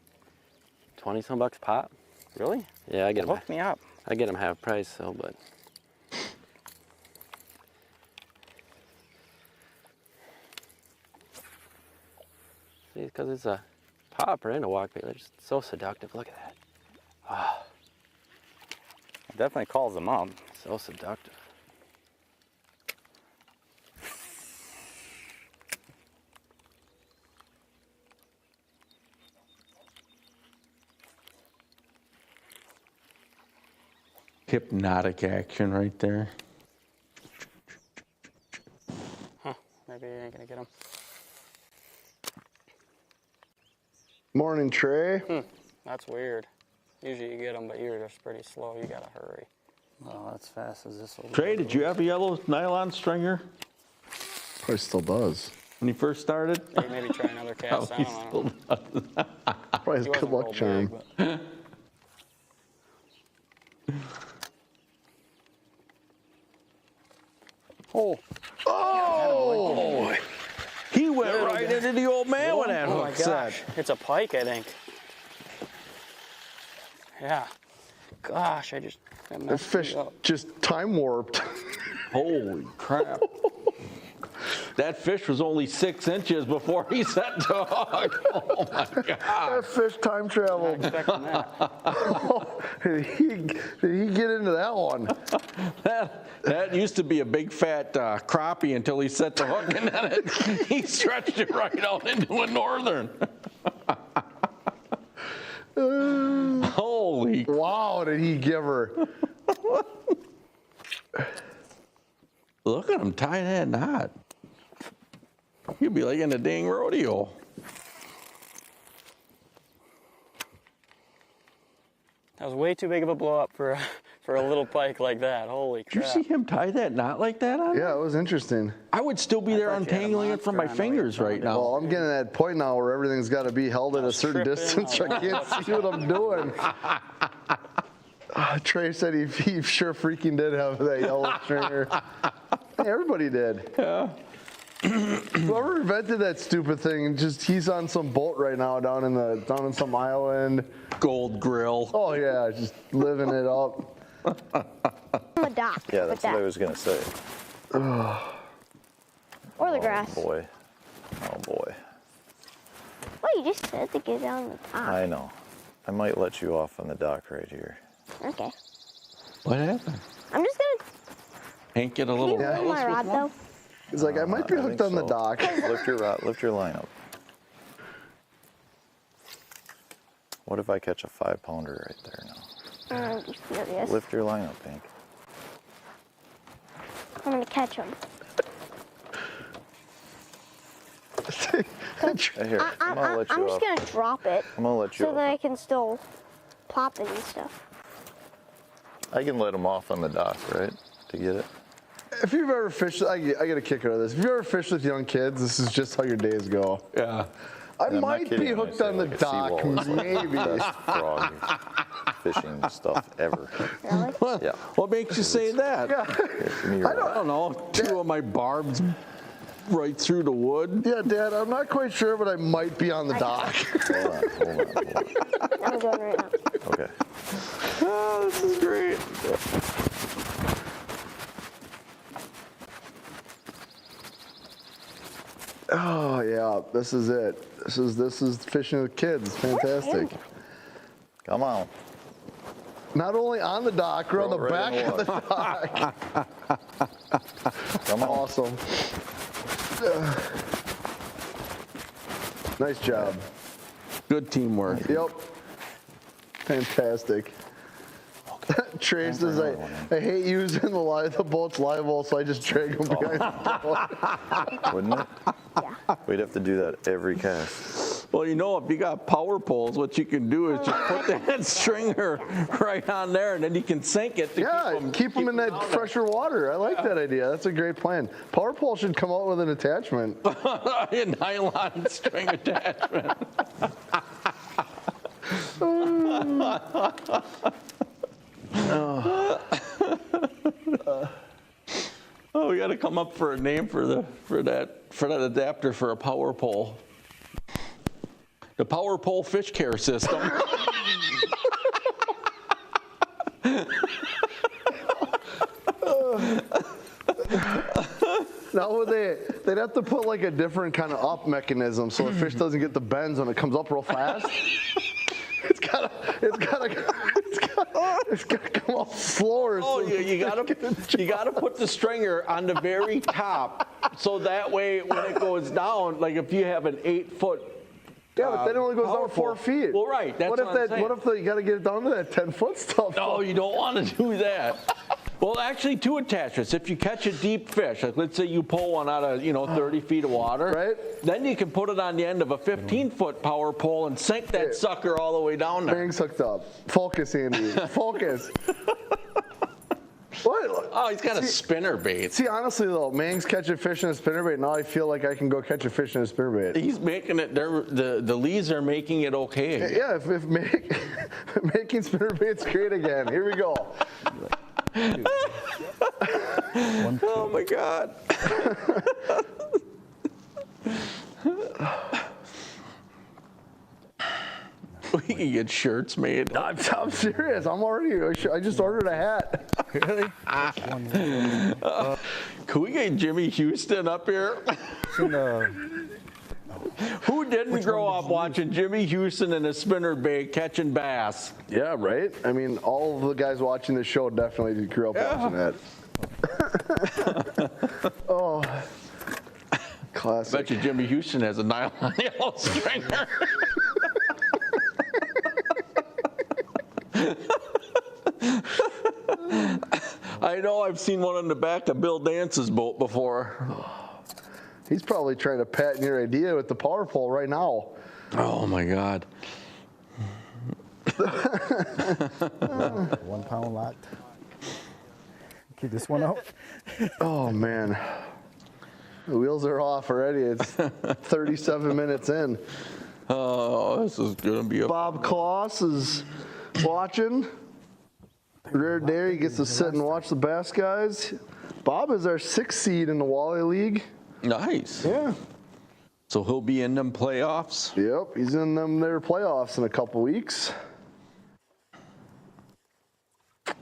20 some bucks a pop. Really? Yeah, I get them. Hook me up. I get them half price, so but. See, because it's a popper and a walk bait. They're just so seductive. Look at that. Definitely calls them up. So seductive. Hypnotic action right there. Huh, maybe he ain't gonna get him. Morning, Trey. That's weird. Usually you get them, but you're just pretty slow. You gotta hurry. Oh, that's fast as this will Trey, did you have a yellow nylon stringer Probably still does. when you first started? Hey, maybe try another cast Oh, on. he I don't still know. does. Probably his He good wasn't luck real charm. big, but- Oh, Oh! He went right into the old man with that oh my hook set. gosh. It's a pike, I think. Yeah. Gosh, I just that That messed fish me up. just time warped. Holy crap. That fish was only 6 inches before he set the hook. Oh my God. That fish time traveled. Expecting that. Did he get into that one? That used to be a big fat crappie until he set the hook, and then he stretched it right out into a northern. Holy. Wow, did he give her? Look at him tie that knot. You'd be like in a dang rodeo. That was way too big of a blow up for a little pike like that. Holy Did you crap. see him tie that knot like that on? Yeah, it was interesting. I would still be there thought you had a untangling it from my monster. I know fingers you right found it. now. Well, I'm getting to that point now where everything's got to be held at a certain tripping, distance. I I can't see what I'm doing. Trey said he sure freaking did have that yellow stringer. Everybody did. Yeah. Whoever invented that stupid thing, he's on some boat right now down in some island. Gold grill. Oh yeah, just living it up. On the dock. Yeah, with that's what I that. was gonna say. Or the grass. Boy. Oh boy. Well, you just said to get down the top. I know. I might let you off on the dock right here. Okay. What happened? I'm just gonna. Hank get a Can little you hold jealous my with rod one? though? He's like, I might be I hooked think on the so. dock. Lift your rod, lift your line up. What if I catch a 5-pounder right there now? I'm just furious. Lift your line up, Hank. I'm gonna catch him. Here, I'm gonna let you I'm just off. gonna drop it I'm gonna let you so that I off. can still pop it and stuff. I can let him off on the dock, right? To get it. If you've ever fished, I get a kick out of this. If you've ever fished with young kids, this is just how your days go. Yeah. I And I'm not might kidding be when I hooked say, on the like, a dock, seawall is like maybe. the best frog fishing stuff ever. Really? What, Yeah. what makes you say that? Yeah. Give me your I don't know. 2 of my barbs right through the wood. Yeah, Dad, I'm not quite sure, but I might be on the dock. Hold on. I'm going right now. Okay. Oh, this is great. Oh yeah, this is it. This is fishing with kids. It's fantastic. Come on. Not only on the dock, we're on the Throw it right back in of the the dock. Come on. Awesome. Nice job. Good teamwork. Yep. Fantastic. Trey says, I hate using the boat's live well, so I just drag them behind the boat. Wouldn't it? Yeah. We'd have to do that every cast. Well, you know, if you got power poles, what you can do is just put that stringer right on there, and then you can sink it to Yeah, keep them in that fresher water. I like that idea. That's a great plan. Power pole should come out with an attachment. A nylon string attachment. Oh, we got to come up for a name for that adapter for a power pole. The power pole fish care system. Now they'd have to put like a different kind of up mechanism so the fish doesn't get the bends when it comes up real fast. It's gotta It's gotta come off slower. Oh, so you gotta put the stringer on the very top, so that way when it goes down, like if you have an 8-foot. Yeah, but then it only goes down 4 feet. Well, right. That's what if I'm saying. What if you got to get it down to that 10-foot stuff? No, you don't want to do that. Well, actually, 2 attachments. If you catch a deep fish, like let's say you pull one out of 30 feet of water, right? Then you can put it on the end of a 15-foot power pole and sink that sucker all the way down there. Bang's hooked up. Focus, Andy. Focus. What? Oh, he's got a spinner bait. See, honestly though, Mang's catching fish in a spinnerbait. Now I feel like I can go catch a fish in a spinnerbait. He's making it. The leads are making it okay again. Yeah, if making spinnerbait's great again. Here we go. Oh my God. We can get shirts made. I'm serious. I just ordered a hat. Really? Can we get Jimmy Houston up here? Who didn't grow up watching Jimmy Houston in a spinnerbait catching bass? Yeah, right? I mean, all of the guys watching the show definitely grew up watching that. Oh, classic. I bet you Jimmy Houston has a nylon yellow stringer. I know I've seen one on the back of Bill Dance's boat before. He's probably trying to patent your idea with the power pole right now. Oh my God. 1 pound locked. Keep this one out. Oh man. The wheels are off already. It's 37 minutes in. Oh, this is gonna be a Bob Kloss is watching. Rare day, he gets to sit and watch the bass guys. Bob is our 6th seed in the Walleye League. nice. Yeah. So he'll be in them playoffs. Yep, he's in their playoffs in a couple weeks.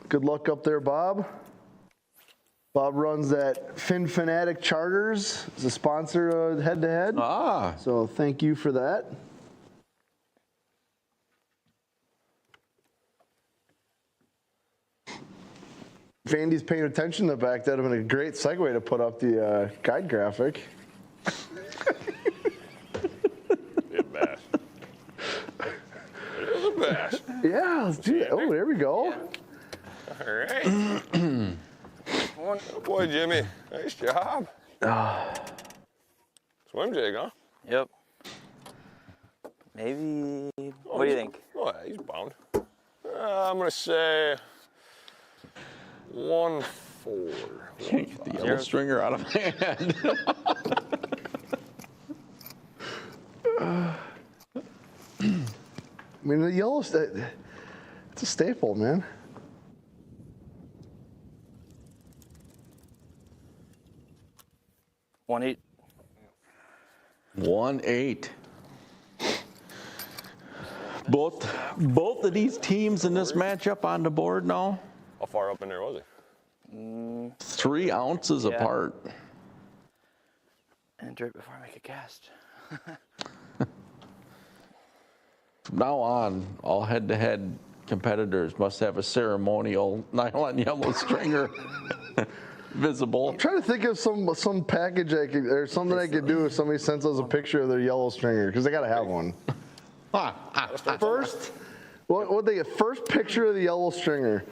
Good luck up there, Bob. Bob runs that Fin Fanatic Charters. He's a sponsor of Head to Head. Ah. So thank you for that. If Andy's paying attention in the back, that would have been a great segue to put up the guide graphic. Bass. There's a bass. Yeah, let's do it. Oh, there we go. All right. Good boy, Jimmy. Nice job. Swim jig, huh? Yep. Maybe. What do you think? Oh, yeah, he's bound. I'm gonna say 1-4. Can't get the yellow stringer out of my hand. I mean, the yellow, it's a staple, man. $1.8. 1-8. Both of these teams in this matchup on the board now. How far up in there was he? 3 ounces apart. And right before I make a cast. From now on, all head-to-head competitors must have a ceremonial nylon yellow stringer visible. I'm trying to think of some package I could, or something I could do if somebody sends us a picture of their yellow stringer, because they got to have one. First, what they get? First picture of the yellow stringer.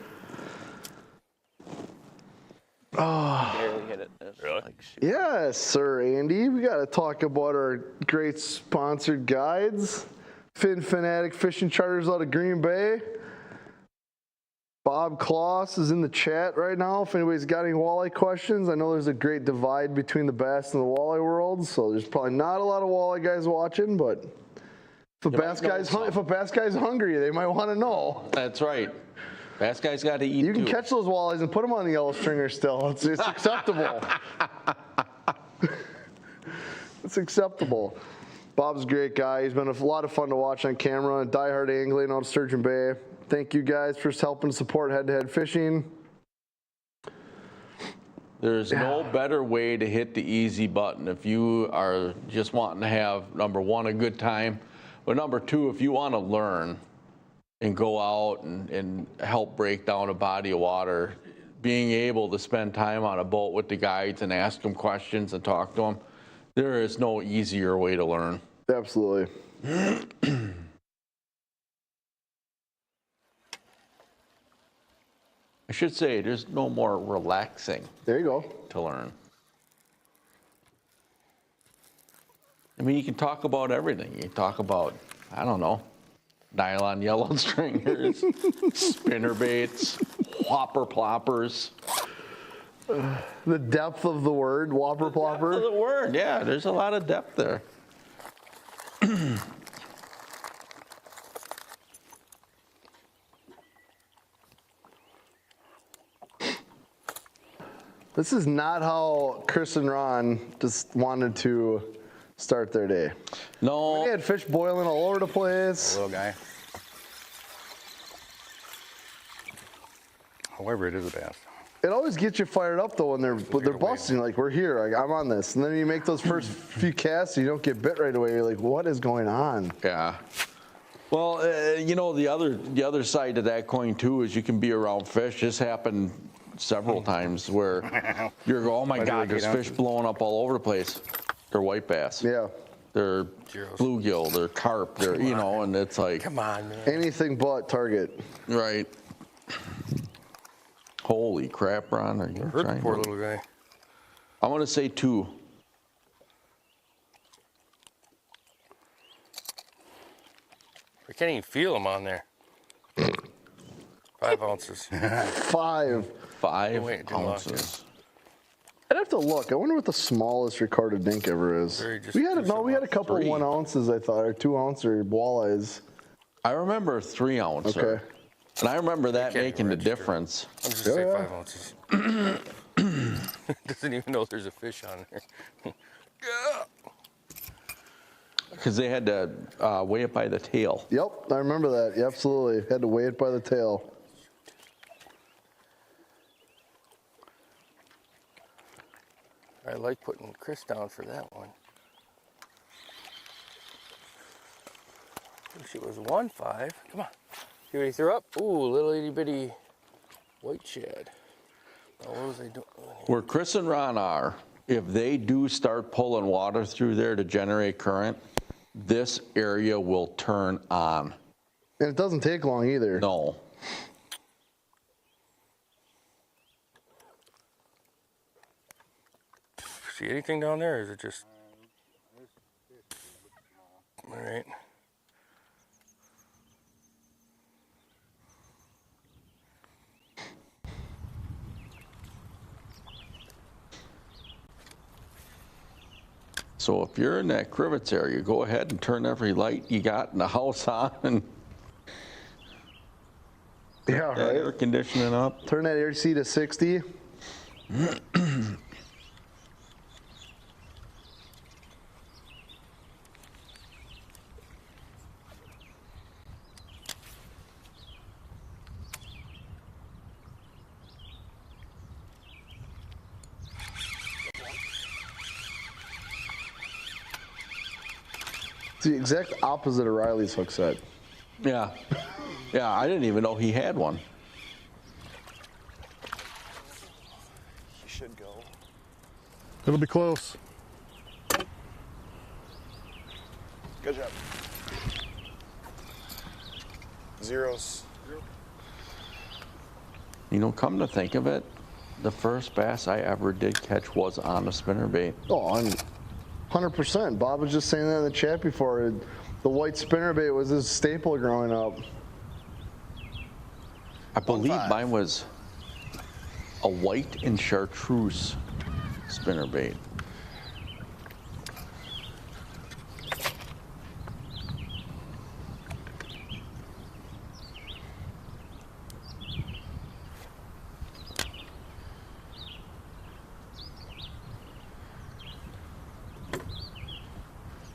Barely hit it. Really? Yes, sir, Andy. We got to talk about our great sponsored guides. Fin Fanatic Fishing Charters out of Green Bay. Bob Kloss is in the chat right now. If anybody's got any walleye questions, I know there's a great divide between the bass and the walleye world, so there's probably not a lot of walleye guys watching, but if a bass guy's hungry, they might want to know. That's right. Bass guy's got to eat. You can too. catch those walleyes and put them on the yellow stringer still. It's acceptable. It's acceptable. Bob's a great guy. He's been a lot of fun to watch on camera. Diehard angling out of Sturgeon Bay. Thank you guys for helping support head-to-head fishing. There's no better way to hit the easy button if you are just wanting to have, number one, a good time, but number two, if you want to learn. and go out and help break down a body of water, being able to spend time on a boat with the guides and ask them questions and talk to them, there is no easier way to learn. Absolutely. I should say there's no more relaxing. There you go. To learn. I mean, you can talk about everything. You can talk about, I don't know, nylon yellow stringers, spinner baits, whopper ploppers. The depth of the word, whopper plopper. The word, yeah, there's a lot of depth there. This is not how Chris and Ron just wanted to start their day. No. They had fish boiling all over the place. Little guy. However, it is a bass. It always gets you fired up though when they're busting. Like, we're here, like, I'm on this, and then you make those first few casts, and you don't get bit right away. You're like, what is going on? Yeah. Well, you know, the other side of that coin too is you can be around fish. This happened several times where you're going, oh my God, there's fish blowing up all over the place. They're white bass. Yeah. They're bluegill. They're carp. They're, you know, and it's like, Come on, man. Anything but target. right. Holy crap, Ron! Are you Hurt the trying? poor little guy. I want to say 2. We can't even feel him on there. 5 ounces. 5. 5 wait, didn't lock ounces. I'd have to look. I wonder what the smallest recorded dink ever is. We had a couple 3. 1 ounces, I thought, or 2 ounce or walleyes. I remember 3 ounce. Okay. And I remember that making the difference. I'm just gonna say 5 ounces. Doesn't even know there's a fish on there. Because they had to weigh it by the tail. Yep, I remember that. Yeah, absolutely. Had to weigh it by the tail. I like putting Chris down for that one. Wish it was 1.5. Come on. See what he threw up? Ooh, little itty bitty white shad. Now, what was I doing? Where Chris and Ron are, if they do start pulling water through there to generate current, this area will turn on. And it doesn't take long either. No. See anything down there, or is it just... All right. So if you're in that crivets area, go ahead and turn every light you got in the house on and Yeah, that air conditioning up. Turn that AC to 60. It's the exact opposite of Riley's hook set. Yeah. Yeah, I didn't even know he had one. He should go. It'll be close. Good job. Zeros. You know, come to think of it, the first bass I ever did catch was on a spinnerbait. Oh, I'm 100%. Bob was just saying that in the chat before. The white spinnerbait was his staple growing up. I believe mine was a white and chartreuse spinnerbait.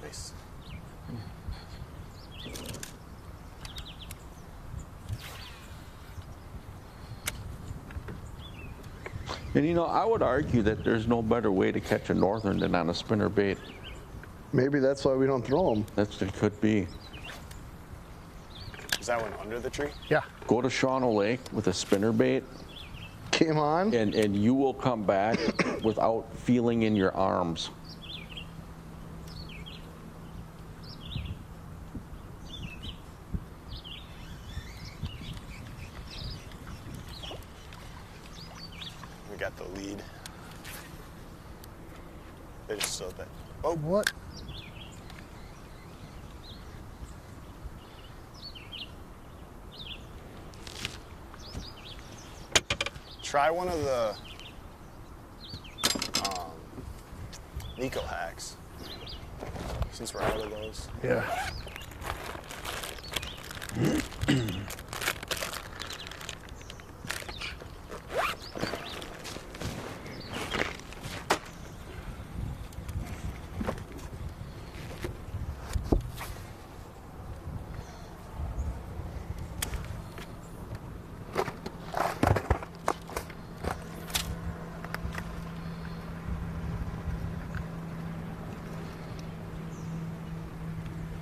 Nice. And you know, I would argue that there's no better way to catch a northern than on a spinnerbait. Maybe that's why we don't throw them. It could be. Is that one under the tree? Yeah. Go to Shawano Lake with a spinnerbait, Came on. and you will come back without feeling in your arms. We got the lead. They just stood there. Oh, What? try one of the Nico hacks. Since we're out of those. Yeah.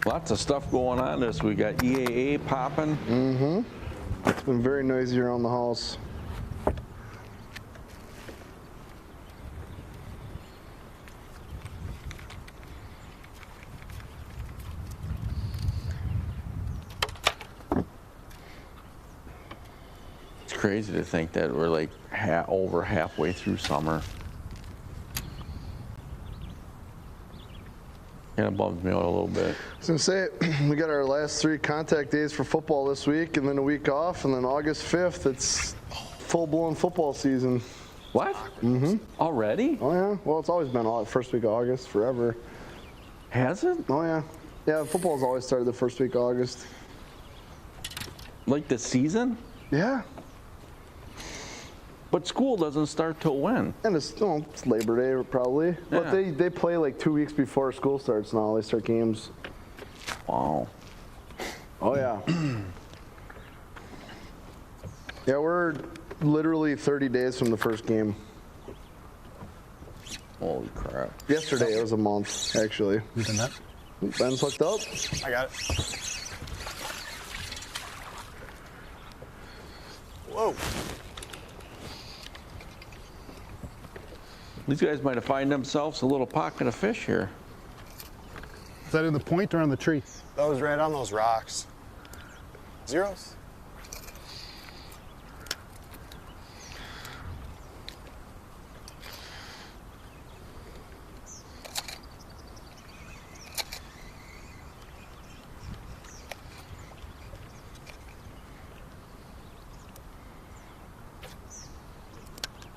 Lots of stuff going on this. We got EAA popping. Mm-hmm. It's been very noisy around the house. It's crazy to think that we're like over halfway through summer. Kind of bums me out a little bit. I was gonna say, we got our last 3 contact days for football this week, and then a week off, and then August 5th, it's full-blown football season. What? Mm-hmm. Already? Oh yeah. Well, it's always been all first week of August forever. Has it? Oh yeah. Yeah, football's always started the first week of August. Like the season? Yeah. But school doesn't start till when? And it's Labor Day probably. But Yeah. they play like 2 weeks before school starts now. They start games. Wow. Oh yeah. Yeah, we're literally 30 days from the first game. Holy crap. Yesterday it was a month, actually. You done that? Ben's hooked up. I got it. Whoa. These guys might have found themselves a little pocket of fish here. Is that in the point or on the tree? That was right on those rocks. Zeros?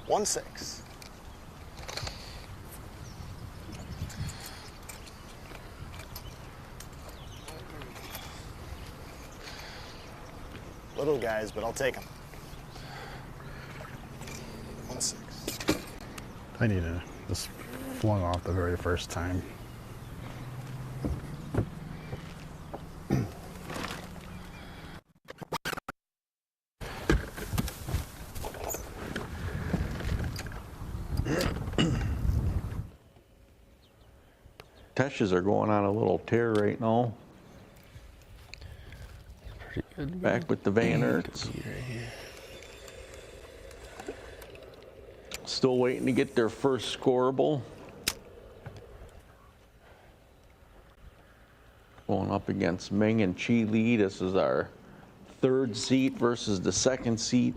One 6. Little guys, but I'll take them. 1 6. I need to just flung off the very first time. Teshes are going on a little tear right now. Pretty good. Back with the Van Erts. Still waiting to get their first scorable. Going up against Ming and Chi Lee. This is our 3rd seat versus the 2nd seat.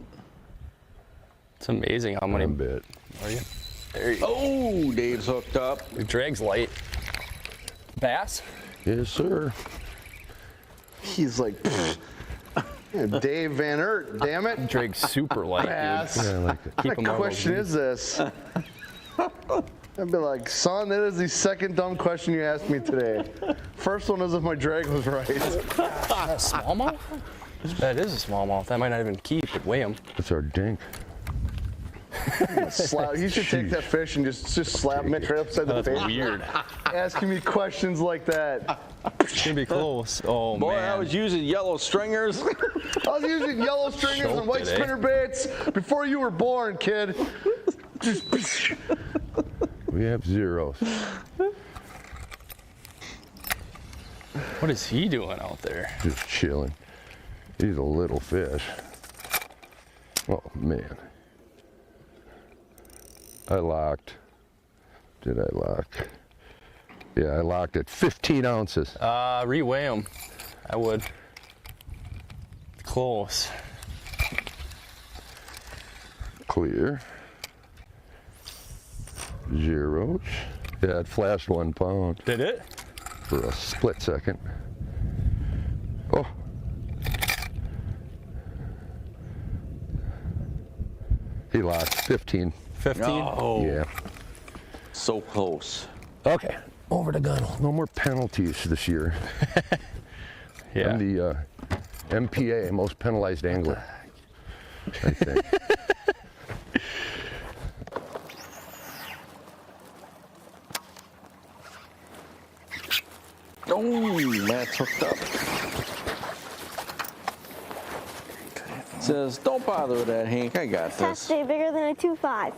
It's amazing how many bit. are you? There you go. Oh, Dave's hooked up. The drag's light. Bass? Yes, sir. He's like, yeah, Dave Van Ert, damn it. Drag's super light, Bass. dude. Yeah, I like it. What kind of question is this? I'd be like, son, that is the 2nd dumb question you asked me today. First one is if my drag was right. Smallmouth? That is a smallmouth. That might not even keep, but weigh him. That's our dink. Slap. He should take that fish and just slap Mitch right upside the face. Weird. Asking me questions like that. It's gonna be close. Oh, Boy, man. I was using yellow stringers. I was using yellow stringers and white today. spinner baits before you were born, kid. Just We have zeros. What is he doing out there? Just chilling. He's a little fish. Oh man. I locked. Did I lock? Yeah, I locked at 15 ounces. Reweigh them. I would. Close. Clear. Zeros. Yeah, it flashed 1 pound. Did it? For a split second. Oh. He lost 15. 15? Oh. Yeah. So close. Okay. Over to gunnel. No more penalties this year. Yeah. I'm the MPA, most penalized angler, I think. Oh, Matt's hooked up. Says, don't bother with that, Hank. I got This has this. to be bigger than a 2.5.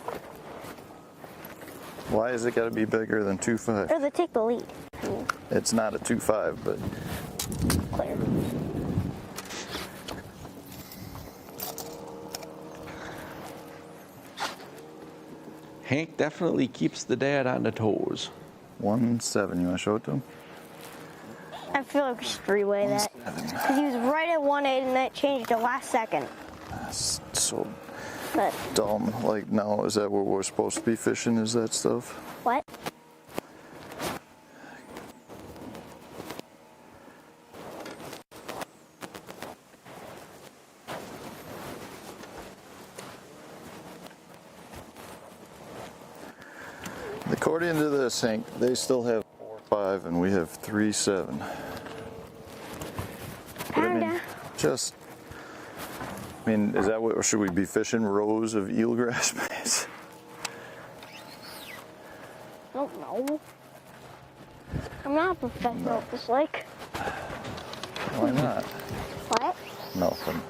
Why has it got to be bigger than 2.5? Or they take the lead. It's not a 2.5, but Clear. Hank definitely keeps the dad on the toes. 1.7. You want to show it to him? I feel like we should reweigh that. Because he was right at 1.8 and that changed the last second. That's so But dumb. Like, now, is that what we're supposed to be fishing? Is that stuff? what? According to this, Hank, they still have 4.5 and we have 3.7. But I mean, just, I mean, is that what, or should we be fishing rows of eelgrass baits? I don't know. I'm not a professional at this lake. Why not? What? Nothing.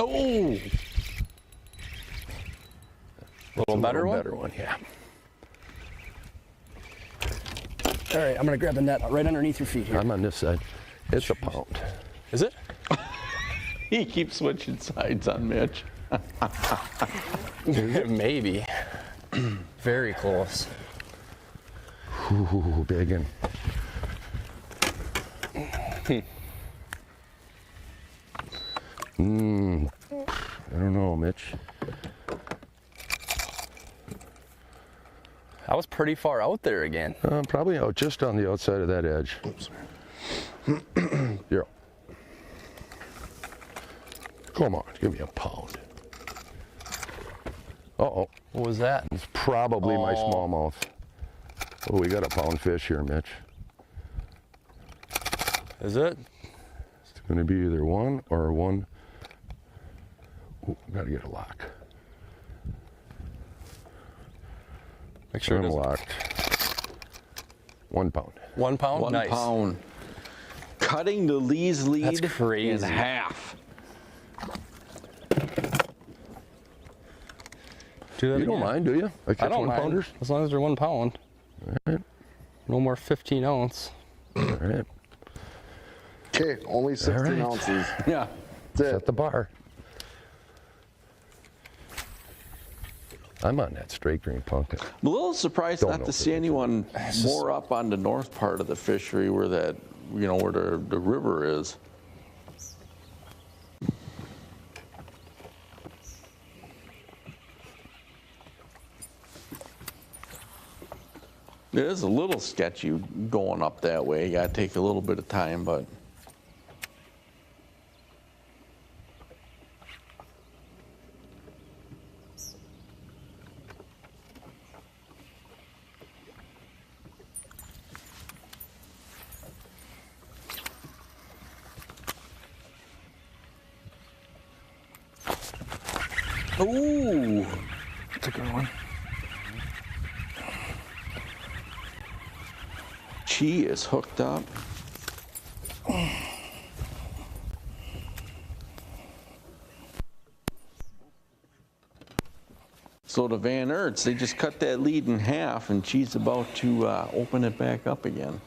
Oh! Little better one? Better one, yeah. All right, I'm gonna grab the net right underneath your feet here. I'm on this side. It's a pound. Is it? He keeps switching sides on Mitch. Maybe. Very close. Ooh, big one. I don't know, Mitch. I was pretty far out there again. Probably out just on the outside of that edge. Oops. Here. Come on, give me a pound. Uh-oh. What was that? It's probably my smallmouth. Oh, we got a pound fish here, Mitch. Is it? It's going to be either one or one. Ooh, gotta get a lock. Make sure I'm it doesn't. locked. 1 pound. 1 pound? 1 Nice. pound. Cutting the Lee's lead That's crazy. in half. Do that You don't again. mind, do you? I catch I don't 1 mind. pounders? As long as they're 1 pound. All right. No more 15 ounce. All right. Okay, only 16 ounces. Yeah. That's Set it. the bar. I'm on that straight green pumpkin. I'm a little surprised Don't not know to if see it is. anyone more up on the north part of the fishery where that, you know, where the river is. It is a little sketchy going up that way. You gotta take a little bit of time, but. Ooh. That's a good one. She is hooked up. So the Van Erts, they just cut that lead in half, and she's about to open it back up again.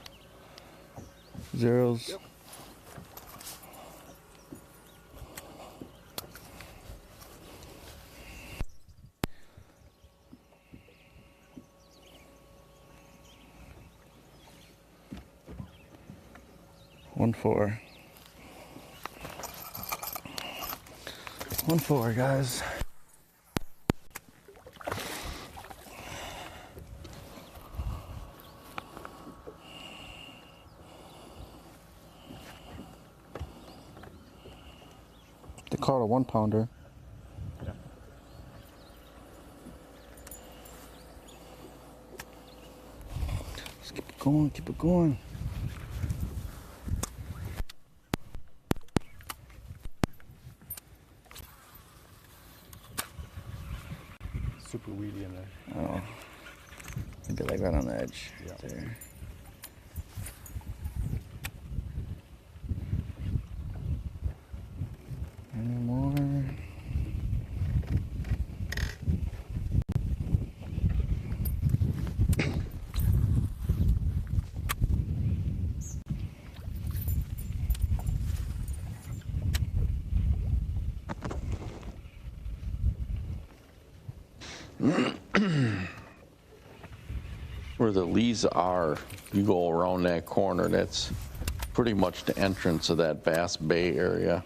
Zeros. Yep. One four. 1-4, guys. They call it a 1-pounder. Yeah. Let's keep it going, keep it going. Super weedy in there. Oh, I get like that on the edge. Yeah. There. Any more? Where the leaves are, you go around that corner, that's pretty much the entrance of that Bass Bay area.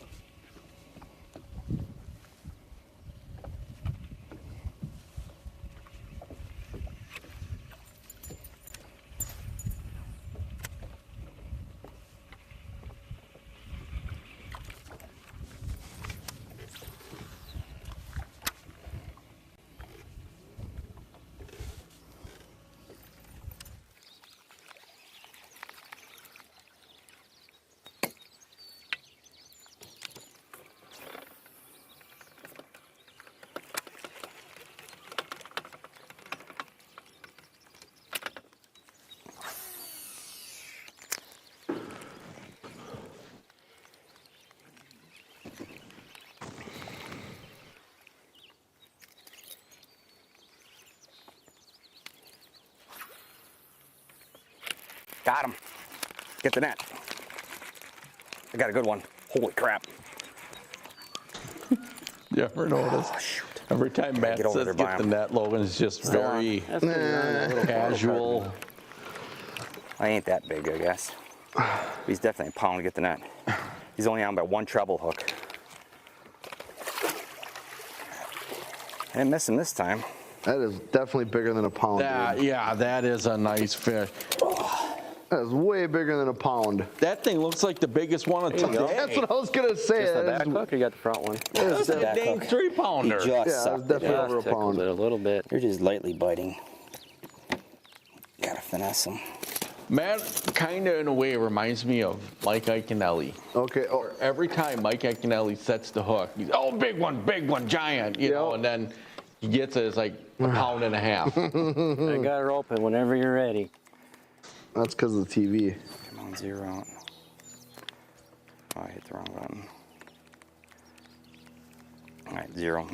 Got him. Get the net. I got a good one. Holy crap. You ever notice? Every time Matt says get the net, Logan is just very casual. I ain't that big, I guess. He's definitely a pound to get the net. He's only on by one treble hook. I didn't miss him this time. That is definitely bigger than a pound. Yeah, that is a nice fish. That is way bigger than a pound. That thing looks like the biggest one of today. That's what I was going to say. Just the back hook, or you got the front one? That's a dang 3-pounder. He just it's definitely over a pound. A little bit. You're just lightly biting. Gotta finesse him. Matt kind of in a way reminds me of Mike Iaconelli. Okay. Oh. Every time Mike Iaconelli sets the hook, he's, oh, big one, giant, you know, and then he gets it, it's like a pound and a half. I got her open whenever you're ready. That's because of the TV. Come on, zero out. Oh, I hit the wrong button. All right, zero.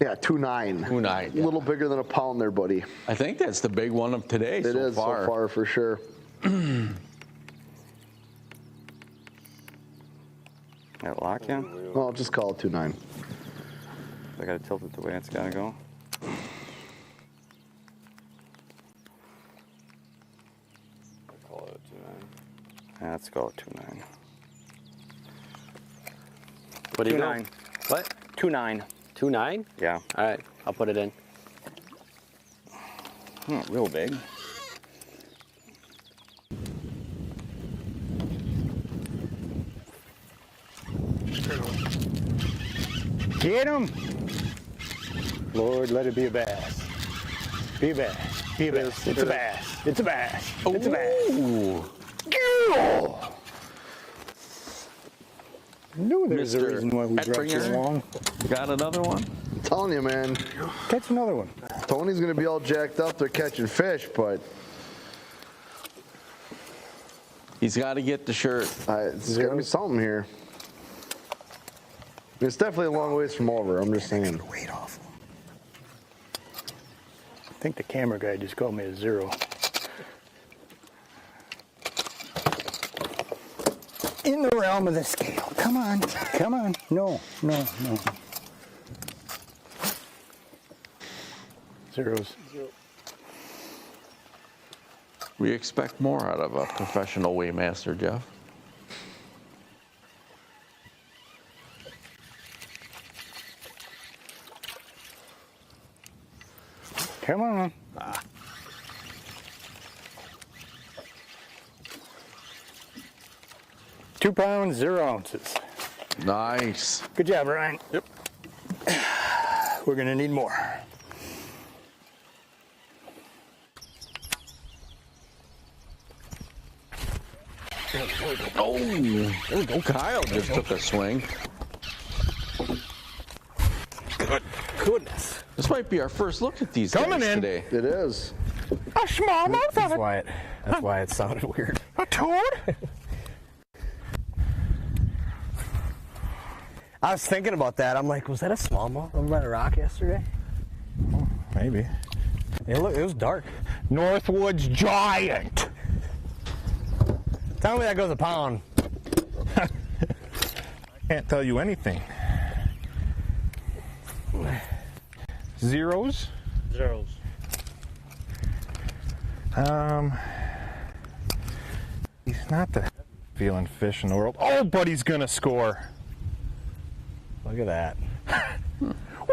Yeah, 2.9. 2.9. A little bigger than a pound there, buddy. I think that's the big one of today so far. It is so far for sure. Got it locked in? Well, just call it 2.9. I gotta tilt it the way it's gotta go. Call it a 2.9. Yeah, let's go 2.9. What do you 2.9. What? 2.9. 2.9? Yeah. All right, I'll put it in. Not real big. Get him! Lord, let it be a bass. Be a bass. Be a bass. It's a bass. It's a bass. It's a bass. Ooh. I knew there was a Mr. reason why we brought you Ettringer. along. Got another one? I'm telling you, man. Catch another one. Tony's gonna be all jacked up there catching fish, but He's got to get the shirt. there's gotta be something here. It's definitely a long ways from over. I'm just saying. Weight off. I think the camera guy just called me a 0. In the realm of the scale. Come on. Come on. No, no, no. Zeros. We expect more out of a professional weighmaster, Jeff. Come on. 2 pounds, 0 ounces. Nice. Good job, Ryan. Yep. We're gonna need more. Oh, there we go. Kyle just took a swing. Good goodness. This might be our first look at these Coming guys in. today. It is. A smallmouth. That's why it sounded weird. A toad? I was thinking about that. I'm like, was that a smallmouth over by the rock yesterday? Maybe. It was dark. Northwoods giant. Tell me that goes a pound. I can't tell you anything. Zeros? Zeros. He's not the feeling fish in the world. Oh, but he's gonna score. Look at that.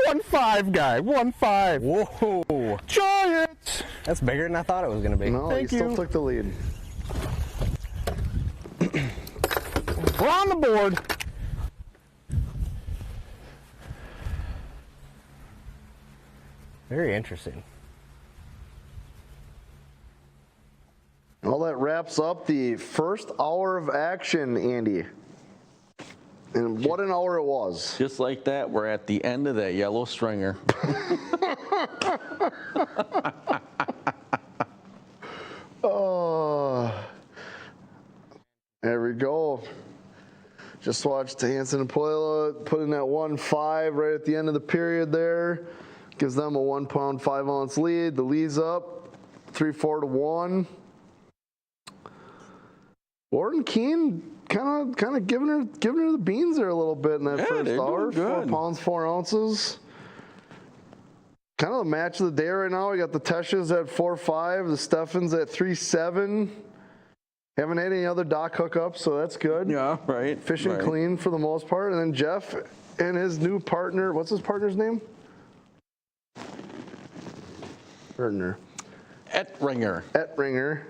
1-5 guy. 1-5. Whoa. Giants. That's bigger than I thought it was going to be. No, Thank he still you. took the lead. We're on the board. Very interesting. Well, that wraps up the first hour of action, Andy. And what an hour it was. Just like that, we're at the end of that yellow stringer. Oh, there we go. Just watched Hansen and Puella put in that 1-5 right at the end of the period there. Gives them a 1 pound, 5 ounce lead. The lead's up 3-4 to 1. Warden Keene kind of giving her the beans there a little bit in that first hour. 4 pounds, 4 ounces. Kind of the match of the day right now. We got the Teshes at 4.5, the Steffens at 3.7. Haven't had any other dock hookups, so that's good. Yeah, right. Fishing clean for the most part. And then Jeff and his new partner, what's his partner's name? Partner. Ettringer. Ettringer.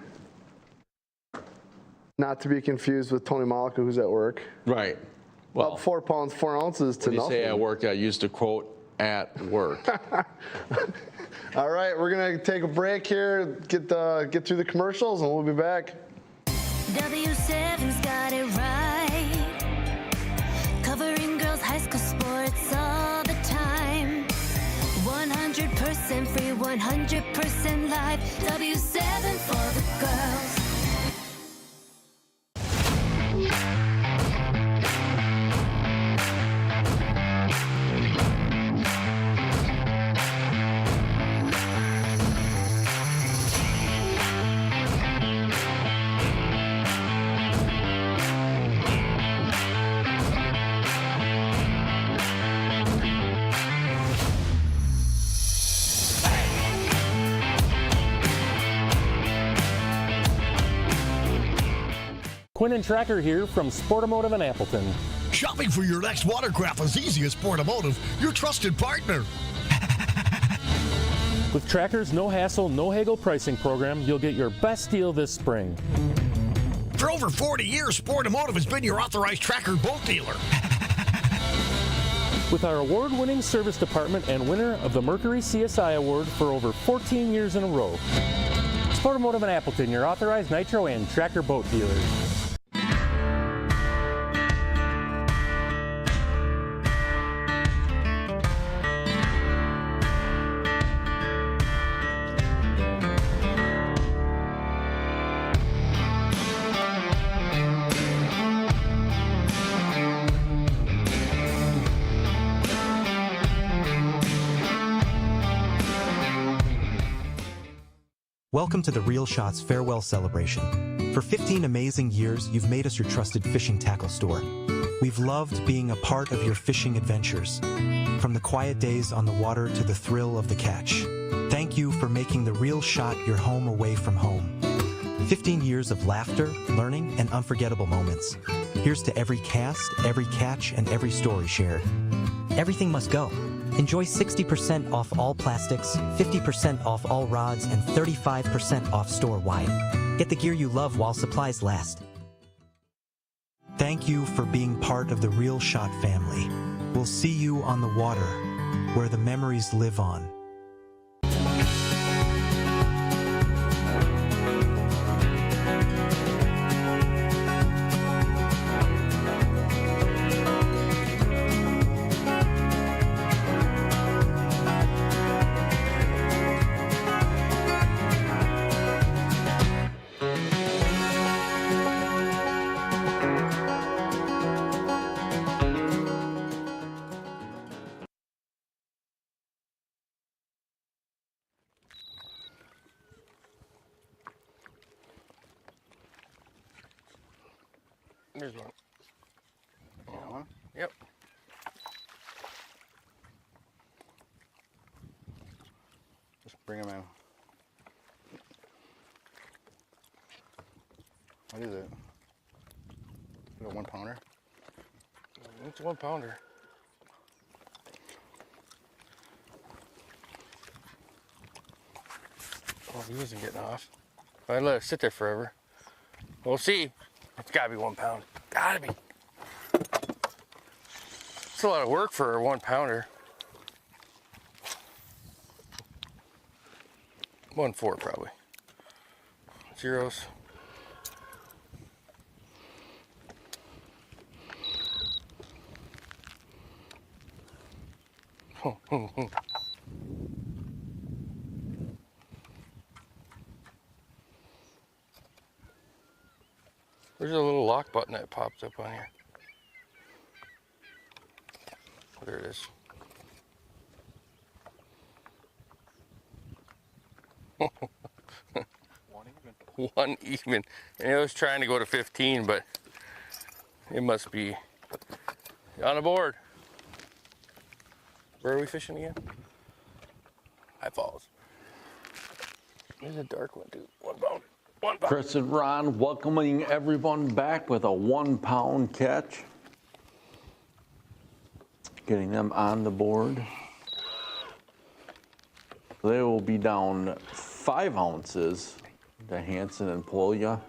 Not to be confused with Tony Malika, who's at work. Right. Well, up 4 pounds, 4 ounces to when you nothing. say at work, I used to quote at work. All right, we're gonna take a break here, get through the commercials, and we'll be back. W7's got it right, covering girls' high school sports all the time. 100% free, 100% live. W7 for the girls. Quinn and Tracker here from Sportomotive in Appleton. Shopping for your next watercraft is easy as Sportomotive, your trusted partner. With Tracker's no hassle, no haggle pricing program, you'll get your best deal this spring. For over 40 years, Sportomotive has been your authorized Tracker boat dealer. With our award-winning service department and winner of the Mercury CSI Award for over 14 years in a row. Sport Automotive in Appleton, your authorized Nitro and Tracker boat dealer. Welcome to the Reel Shots Farewell Celebration. For 15 amazing years, you've made us your trusted fishing tackle store. We've loved being a part of your fishing adventures, from the quiet days on the water to the thrill of the catch. Thank you for making the Reel Shot your home away from home. 15 years of laughter, learning, and unforgettable moments. Here's to every cast, every catch, and every story shared. Everything must go. Enjoy 60% off all plastics, 50% off all rods, and 35% off store-wide. Get the gear you love while supplies last. Thank you for being part of the Reel Shot family. We'll see you on the water, where the memories live on. There's one. Got one? Yep. Just bring him in. What is it? Is it a 1 pounder? It's a 1 pounder. Oh, he isn't getting off. I let it sit there forever. We'll see. It's gotta be 1 pound. Gotta be. It's a lot of work for a 1 pounder. 1.4 probably. Zeros. There's a little lock button that pops up on here. There it is. One even. And it was trying to go to 15, but it must be on the board. Where are we fishing again? High Falls. There's a dark one too. 1 pound. 1 pound. Chris and Ron welcoming everyone back with a 1 pound catch. Getting them on the board. They will be down 5 ounces to Hanson and Polya.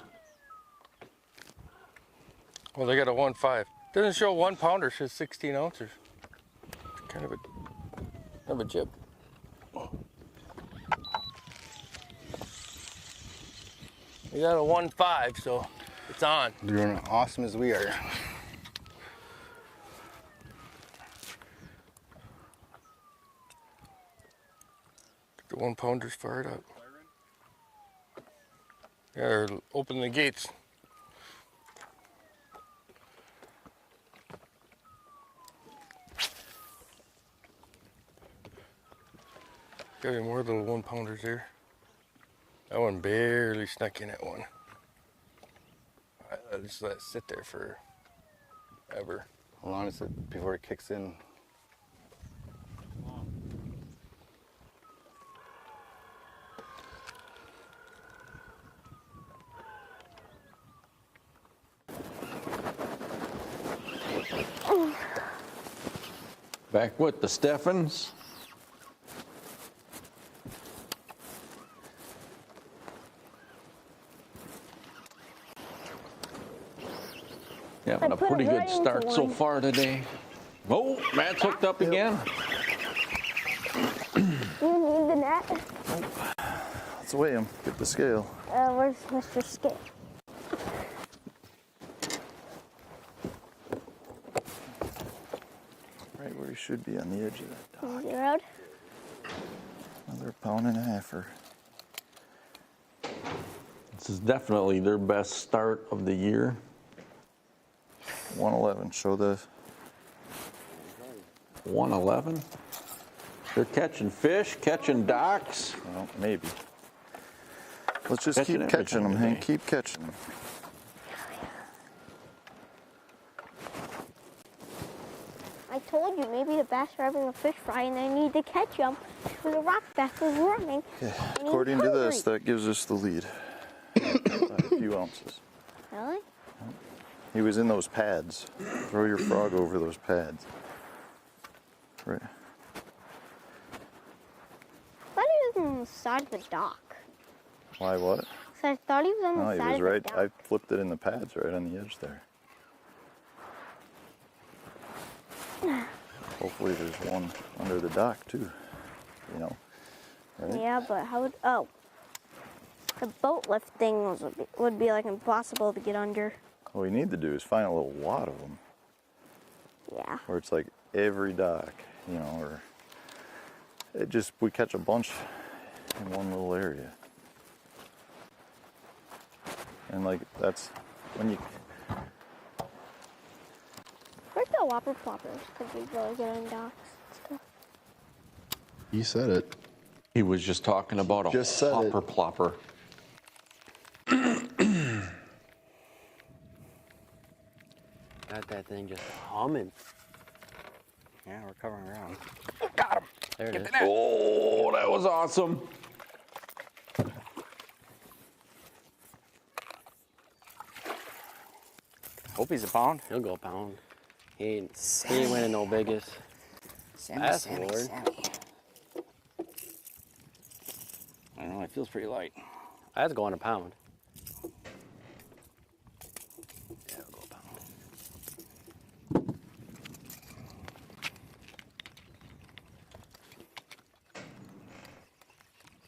Well, they got a 1.5. Doesn't show 1 pounder, it says 16 ounces. Kind of a jib. We got a 1.5, so it's on. You're doing awesome as we are. The 1 pounder's fired up. Yeah, they're opening the gates. Got any more little 1 pounders here? That one barely snuck in at one. I just let it sit there forever. How long is it before it kicks in? Back with the Steffens. Having a pretty good start so far today. Oh, Matt's hooked up again. You need the net? Let's weigh him. Get the scale. Where's Mr. Scale? Right where he should be on the edge of that dock. Zeroed? Another pound and a halfer. This is definitely their best start of the year. 111. Show the 111. They're catching fish, catching docks. Well, maybe. Let's just Catching keep catching them, everything Hank. Keep catching them. I told you, maybe the bass are having a fish fry and I need to catch them when the rock bass is running. Okay. And he's According to this, hungry. that gives us the lead. By a few ounces. Really? He was in those pads. Throw your frog over those pads. Right. I thought he was on the side of the dock. Why, what? So I thought he was on No, the he side was of right. the dock. I flipped it in the pads right on the edge there. Hopefully there's one under the dock too. You know. Right? Yeah, but how would, oh. The boat lift thing would be like impossible to get under. What we need to do is find a little wad of them. Yeah. Where it's like every dock, you know, or it just, we catch a bunch in one little area. And like, that's when you, Where's the whopper ploppers? Could be really good on docks and stuff. He said it. He was just talking about a Just said it. hopper plopper. Got that thing just humming. Yeah, we're covering around. Got him. There it is. Oh, that was awesome. Hope he's a pound. He'll go a pound. He ain't winning no biggest bass award. I don't know, it feels pretty light. That's going a pound. Yeah, it'll go a pound.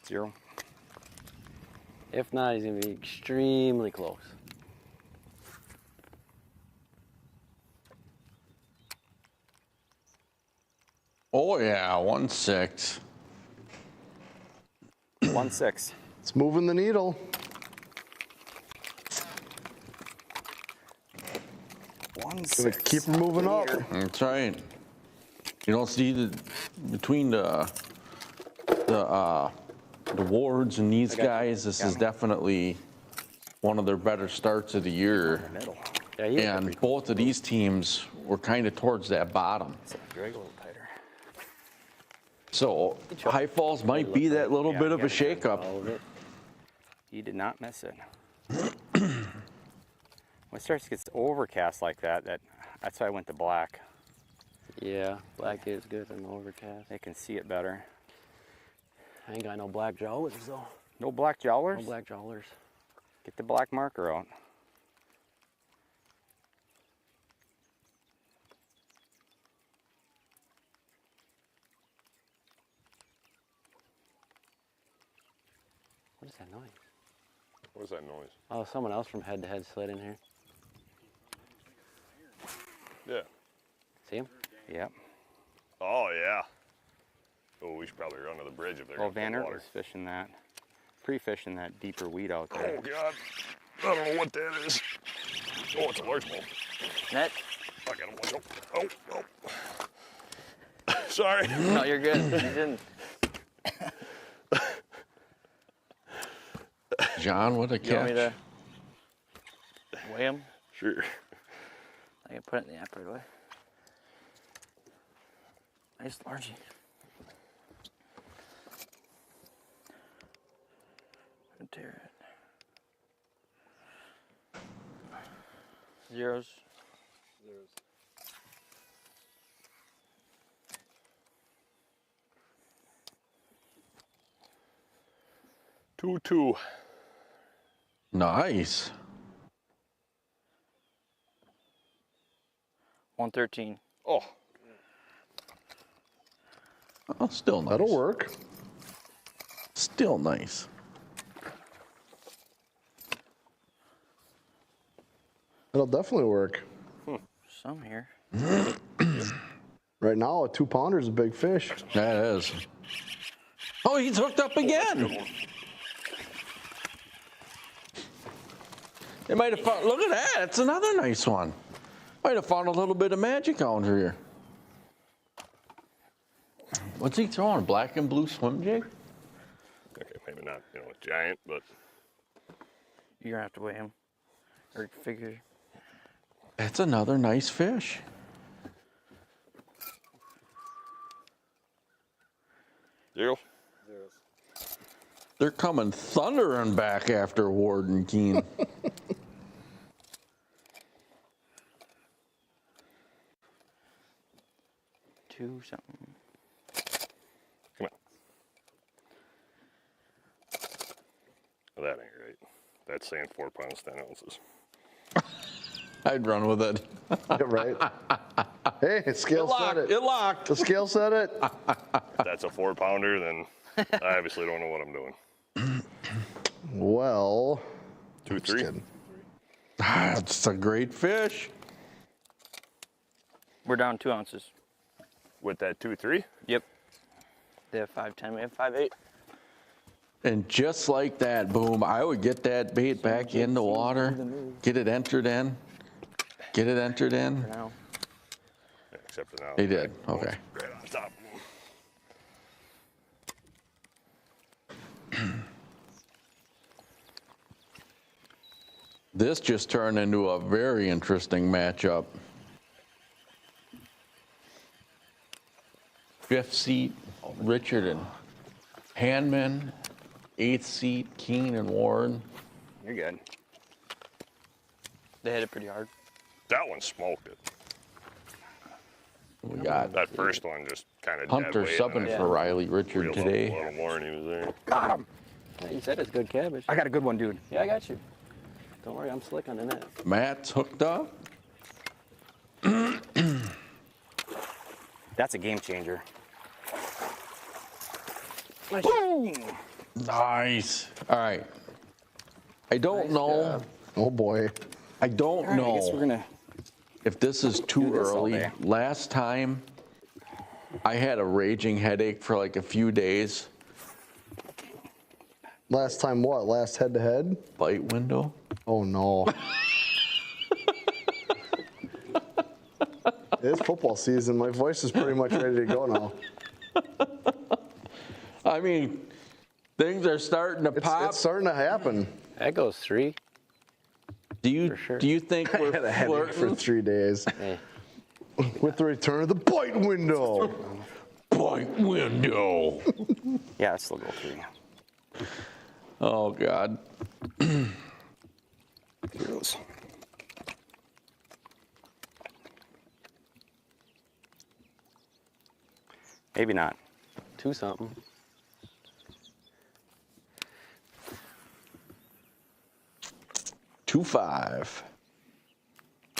0. If not, he's going to be extremely close. Oh yeah, 1.6. 1.6. It's moving the needle. Gonna keep moving up. That's right. You don't see the between the Wards and these guys. This is definitely one of their better starts of the year. And both of these teams were kind of towards that bottom. Drag a little tighter. So High Falls might be that little bit of a shakeup. He did not miss it. When it starts to get overcast like that, that's why I went to black. Yeah, black is good in the overcast. They can see it better. I ain't got no black jowlers though. No black jowlers? No black jowlers. Get the black marker out. What is that noise? What is that noise? Oh, someone else from Head to Head slid in here. Yeah. See him? Yep. Oh, yeah. Oh, we should probably run to the bridge if they're Well, going to Vanner water. was fishing that, pre-fishing that deeper weed out there. Oh, God. I don't know what that is. Oh, it's a largemouth. Net? I got him. Oh. Sorry. No, you're good. You didn't. John, what a You want me catch. to weigh him? Sure. I can put it in the app right away. Nice largie. Tear it. Zeros. Zeros. Two. Nice. 113. Oh. Oh, still nice. That'll work. Still nice. It'll definitely work. Some here. Right now, a 2-pounder is a big fish. That is. Oh, he's hooked up again. They might have found, look at that, it's another nice one. Might have found a little bit of magic out here. What's he throwing, black and blue swim jig? Okay, maybe not, you know, a giant, but. You're gonna have to weigh him. Or figure. That's another nice fish. Zero. They're coming thundering back after Ward and Keene. Two something. Come on. Well, that ain't right. That's saying 4 pounds, 10 ounces. I'd run with it. Yeah, right. Hey, scale said it. It locked. The scale said it. If that's a 4-pounder, then I obviously don't know what I'm doing. Well. 2, 3. It's a great fish. We're down 2 ounces. With that 2, 3? Yep. They have 5.10. We have 5.8. And just like that, boom, I would get that bait back in the water, get it entered in, get it entered in. Now. Yeah, except for now. He did, okay. Right on top. This just turned into a very interesting matchup. 5th seat, Richard and Handman. 8th seat, Keene and Warren. You're good. They hit it pretty hard. That one smoked it. We got that first one just kind of Hunter subbing for Riley Richard today. A little more and he was there. Got him. Yeah, you said it's good cabbage. I got a good one, dude. Yeah, I got you. Don't worry, I'm slick on the net. Matt's hooked up. That's a game changer. Boom! Nice. All right. I don't know. Oh boy. I don't know I guess we're gonna if this is too do this all early. day. Last time I had a raging headache for like a few days. Last time what? Last head-to-head? Bite window. Oh no. It's football season. My voice is pretty much ready to go now. I mean, things are starting to pop. It's starting to happen. That goes 3. Do you think we're I had a headache for 3 days. Hey. With the return of the bite window. Bite window. Yeah, it's still go 3. Oh God. Heroes. Maybe not. 2 something. 2.5.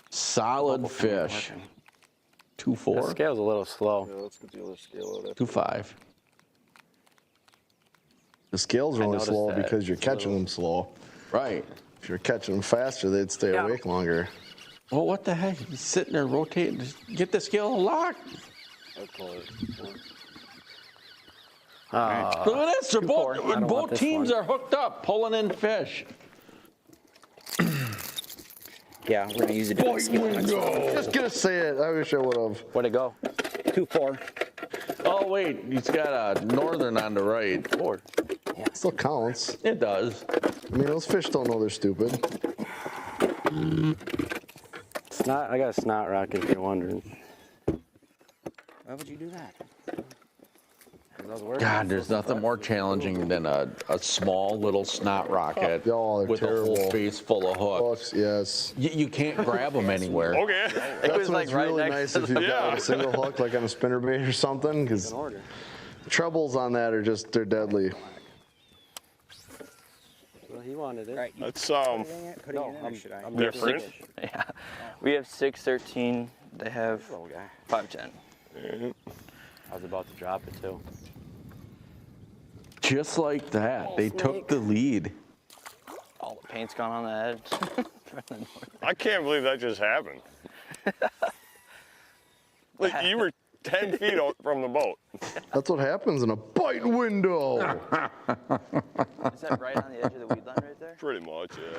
Solid fish. 2.4. The scale's a little slow. Yeah, let's get the other scale out. 2.5. The scale's I really noticed slow that. because you're It's a catching little- them slow. Right. If you're catching them faster, they'd stay awake longer. Well, what the heck? He's sitting there rotating. Just get the scale locked. Look at this. They're both, I don't want both this teams one. are hooked up, pulling in fish. Yeah, we're gonna use a different scale next time. Just gonna say it. I wish I would have. Where'd it go? 2-4. Oh, wait. He's got a northern on the right. 4. Still counts. It does. I mean, those fish don't know they're stupid. Snot. I got a snot rocket if you're wondering. Why would you do that? God, there's nothing more challenging than a small little snot rocket Oh, they're with a terrible. whole face full of hooks. Hooks, yes. You can't grab them anywhere. Okay. That's was when like it's right really next nice to if the- you've got a single hook, like on a spinnerbait or something, because trebles on that are just, they're deadly. Well, he wanted it. Right. That's Put No, it in, or I'm- should I? I'm We have Different. 6. Yeah. We have 6.13. They have Little guy. 5.10. I was about to drop it too. Just like that, they took the lead. All the paint's gone on the edge. I can't believe that just happened. Like, you were 10 feet from the boat. That's what happens in a bite window. Is that right on the edge of the weed line right there? Pretty much, yeah.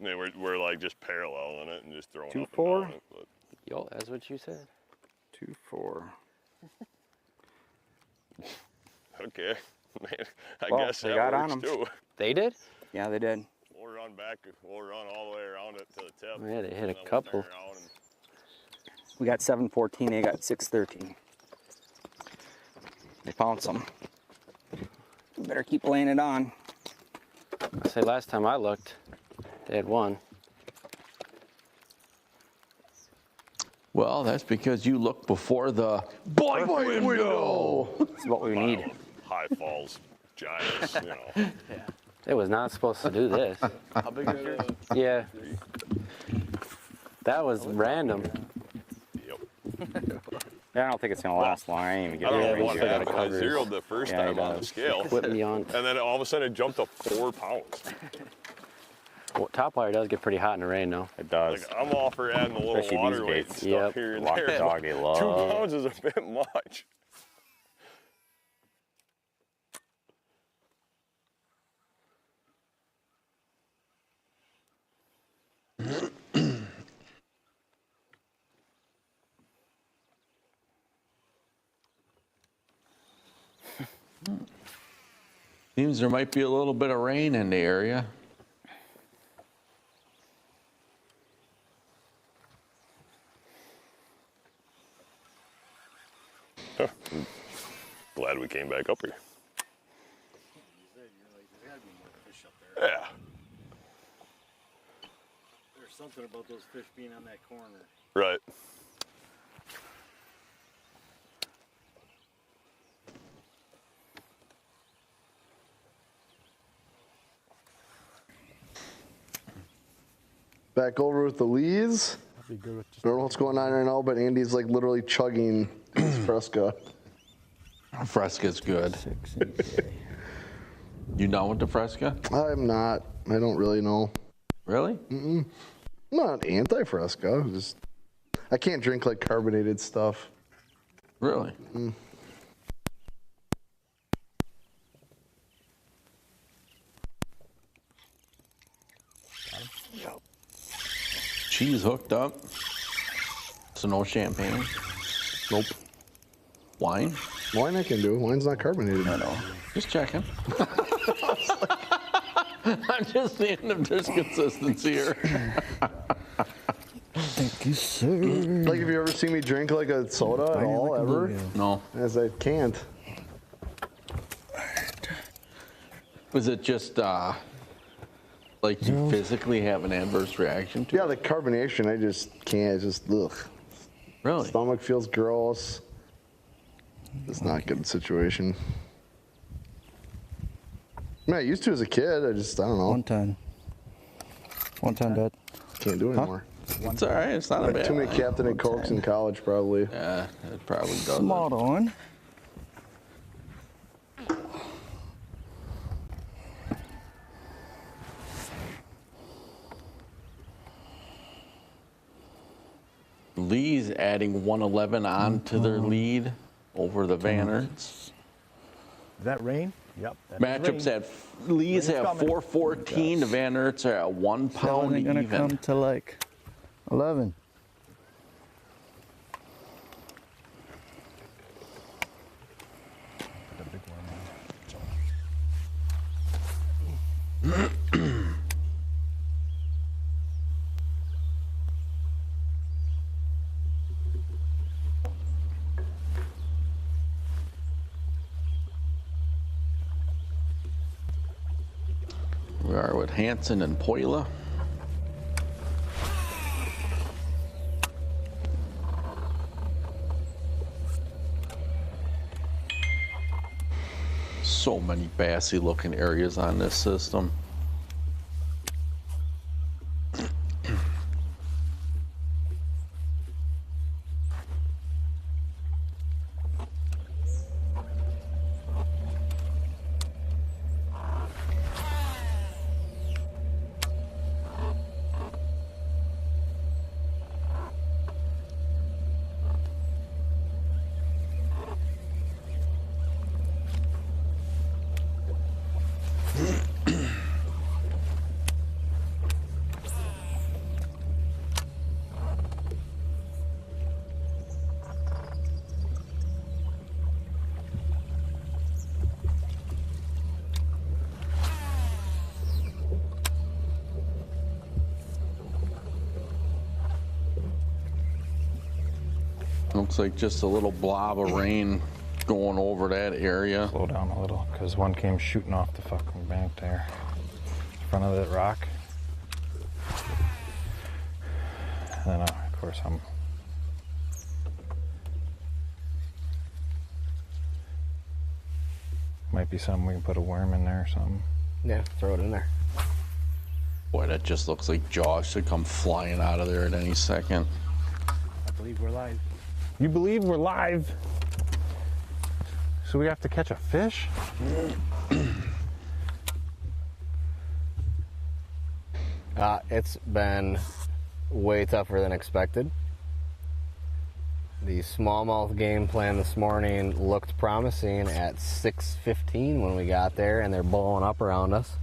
I mean, we're like just paralleling it and just throwing up 2-4? and down it. But. Yo, that's what you said. 2-4. Okay. Man, I Well, guess they that got on works them. too. They did? Yeah, they did. We'll run back, we'll run all the way around it to the tip. Oh, yeah, they hit and a then we'll couple. turn around and- We got 7-14, they got 6-13. They found some. We better keep laying it on. I say last time I looked, they had one. Well, that's because you looked before the bite window. This is what we need. High Falls Giants, you know. It was not supposed to do this. How big is yours? Yeah. That was random. Yeah, I don't think it's gonna last long. I ain't even I don't getting know what happened. I zeroed the first time on the scale. Put me on. And then all of a sudden it jumped up 4 pounds. Well, Topwater does get pretty hot in the rain, though. It does. Like, I'm all for adding a little Especially water these weight and baits. stuff Yep. here and Walk there. the dog, they love 2 it. pounds is a bit much. Seems there might be a little bit of rain in the area. Glad we came back up here. Yeah. There's something about those fish being on that corner. Right. Back over with the Lees. Be good with I don't know what's going on right now, but Andy's like literally chugging his Fresca. Fresca's good. You done with the Fresca? I'm not. I don't really know. Really? I'm not anti-Fresca. Just I can't drink like carbonated stuff. Really? Cheese hooked up. So no champagne. Nope. Wine? Wine I can do. Wine's not carbonated. I know. Just checking. I'm just seeing if there's consistency here. Thank you, sir. Like, have you ever seen me drink like a soda at all, ever? No. As I can't. Was it just like you physically have an adverse reaction to? Yeah, the carbonation, I just can't. It's just, ugh. Really? Stomach feels gross. It's not a good situation. I mean, I used to as a kid. I don't know. One time, Dad. Can't do it anymore. It's all right. It's not a bad. Too many Captain and Cokes in college, probably. Yeah, it probably does. Small on. Lee's adding 111 on to their lead over the Van Aerts. Is that rain? Yep. Matchups at Lee's Rain's have coming. 414. The Van Aerts are at 1 pound Only gonna even. come to like 11. We are with Hansen and Poila. So many bassy looking areas on this system. Looks like just a little blob of rain going over that area. Slow down a little, because one came shooting off the fucking bank there. In front of that rock. And then, of course, might be something we can put a worm in there or something. Yeah, throw it in there. Boy, that just looks like Jaws should come flying out of there at any second. I believe we're live. You believe we're live? So we have to catch a fish? It's been way tougher than expected. The smallmouth game plan this morning looked promising at 6:15 when we got there, and they're blowing up around us.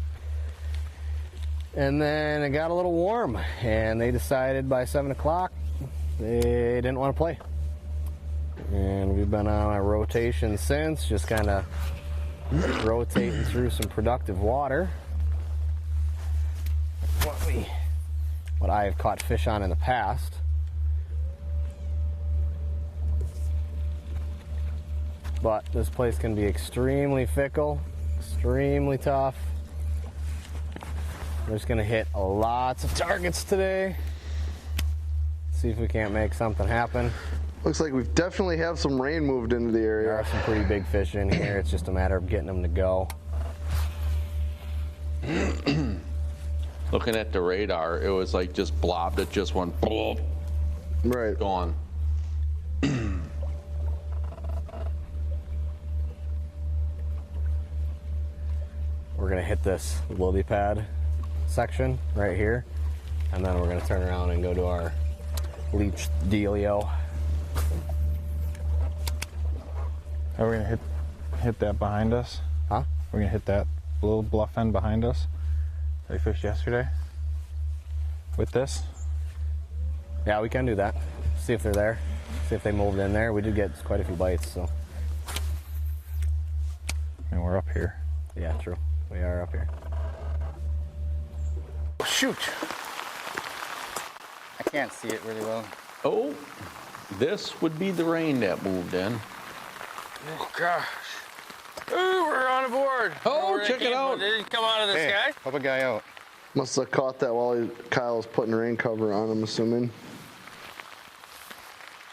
And then it got a little warm, and they decided by 7 o'clock they didn't want to play. And we've been on a rotation since, just kind of rotating through some productive water. What I have caught fish on in the past. But this place can be extremely fickle, extremely tough. We're just gonna hit lots of targets today. See if we can't make something happen. Looks like we definitely have some rain moved into the area. There are some pretty big fish in here. It's just a matter of getting them to go. Looking at the radar, it was like just blobbed. It just went blob. Right. Gone. We're gonna hit this lily pad section right here, and then we're gonna turn around and go to our leech dealio. Are we gonna hit that behind us? Huh? We're gonna hit that little bluff end behind us that we fished yesterday with this? Yeah, we can do that. See if they're there. See if they moved in there. We did get quite a few bites, so. I mean, we're up here. Yeah, true. We are up here. Shoot! I can't see it really well. Oh, this would be the rain that moved in. Oh gosh. Ooh, we're on a board. Oh, check it out. Did it come out of the sky? Help a guy out. Must have caught that while Kyle was putting rain cover on, I'm assuming.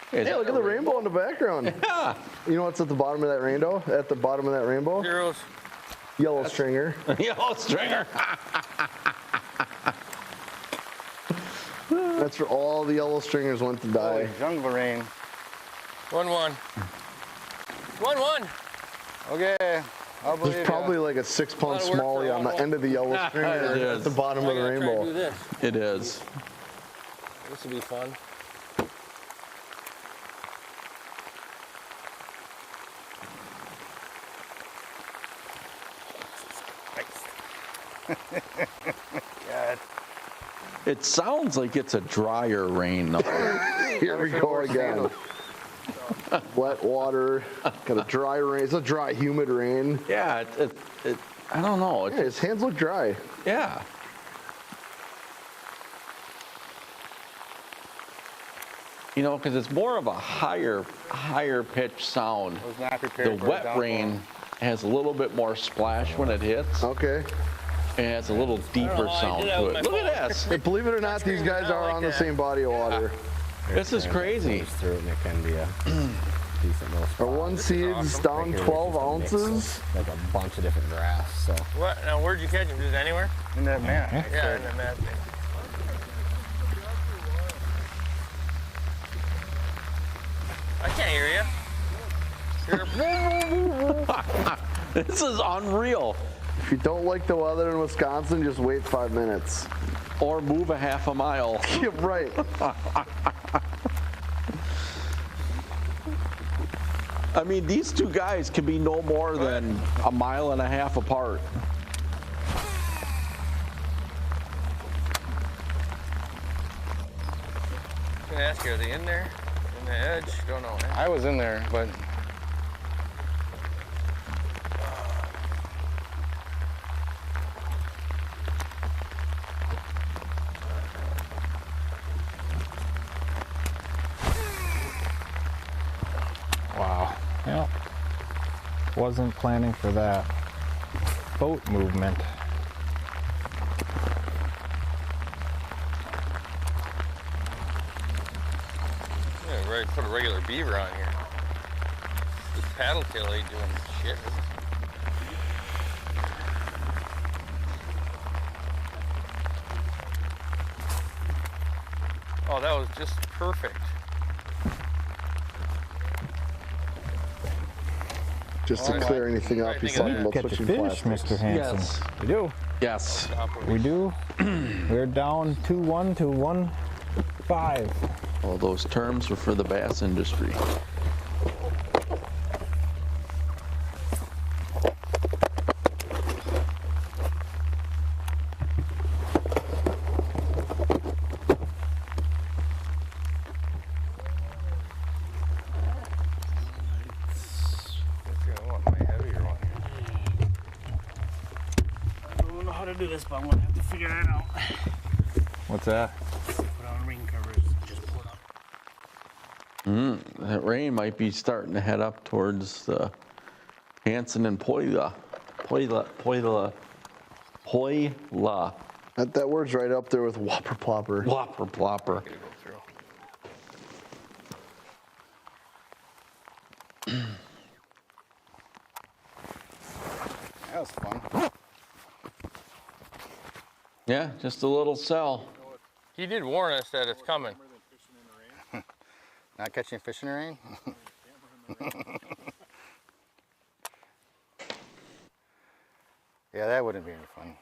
Hey, look at the rainbow in the background. Yeah. You know what's at the bottom of that rainbow? At the bottom of that rainbow? Zeros. Yellow stringer. Yellow stringer. That's where all the yellow stringers went to die. Holy jungle rain. 1-1. 1-1. Okay, I'll believe There's probably like a 6-pound smallie on the end of the yellow stringer at the bottom of the rainbow. Do this. It is. This will be fun. God. It sounds like it's a drier rain though. Here we go again. Wet water, got a dry rain. It's a dry, humid rain. Yeah, I don't know. Yeah, his hands look dry. Yeah. You know, because it's more of a higher pitch sound. I was not prepared The for wet rain has a little bit more splash when it hits. Okay. And it has a little deeper sound to it. Look at this. Hey, believe it or not, these guys are on the same body of water. This is crazy. Through it, and it can be a decent little spot. Our one seed's down 12 ounces. Like a bunch of different grass. So. What? Now, where'd you catch him? Just anywhere? In that mat. Yeah, in that mat. I can't hear you. This is unreal. If you don't like the weather in Wisconsin, just wait 5 minutes. Or move a half a mile. Yeah, right. I mean, these two guys can be no more than a mile and a half apart. I was gonna ask you, are they in there? In the edge? Don't know. Eh? I was in there, but Wasn't planning for that boat movement. Yeah, ready to put a regular beaver on here. This paddle tail ain't doing shit, is it? Oh, that was just perfect. Just to clear anything up, he's talking about Catch a switching fish, plastics. Mr. Hansen. Yes. We do. Yes. We do. We're down 2-1 to 1-5. All those terms are for the bass industry. I don't know how to do this, but I'm gonna have to figure that out. What's that? Put on ring covers and just pull it up. That rain might be starting to head up towards the Hansen and Poila. That word's right up there with whopper plopper. Whopper plopper. That was fun. Yeah, just a little cell. He did warn us that it's coming. Not catching fish in the rain? Yeah, that wouldn't be any fun.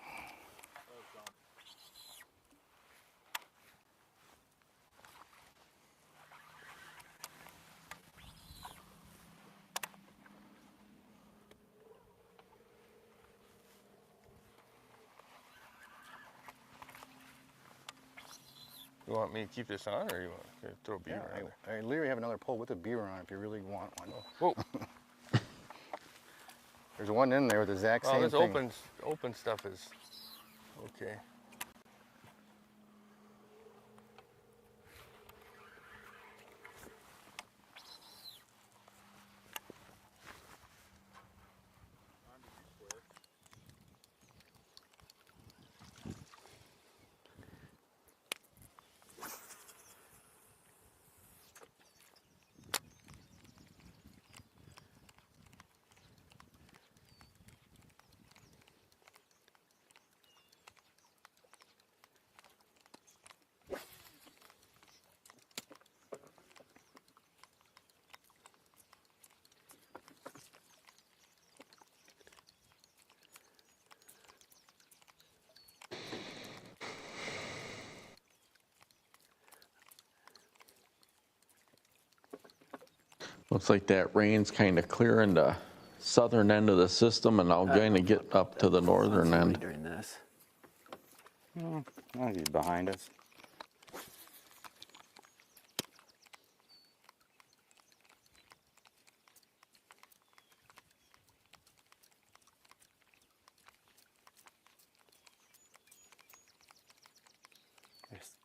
You want me to keep this on, or you want to throw a beaver on there? I literally have another pole with a beaver on it if you really want one. Whoa. There's one in there with the exact same This thing. open stuff is okay. Looks like that rain's kind of clearing the southern end of the system, and now going to get up to the northern end. During this. He's behind us.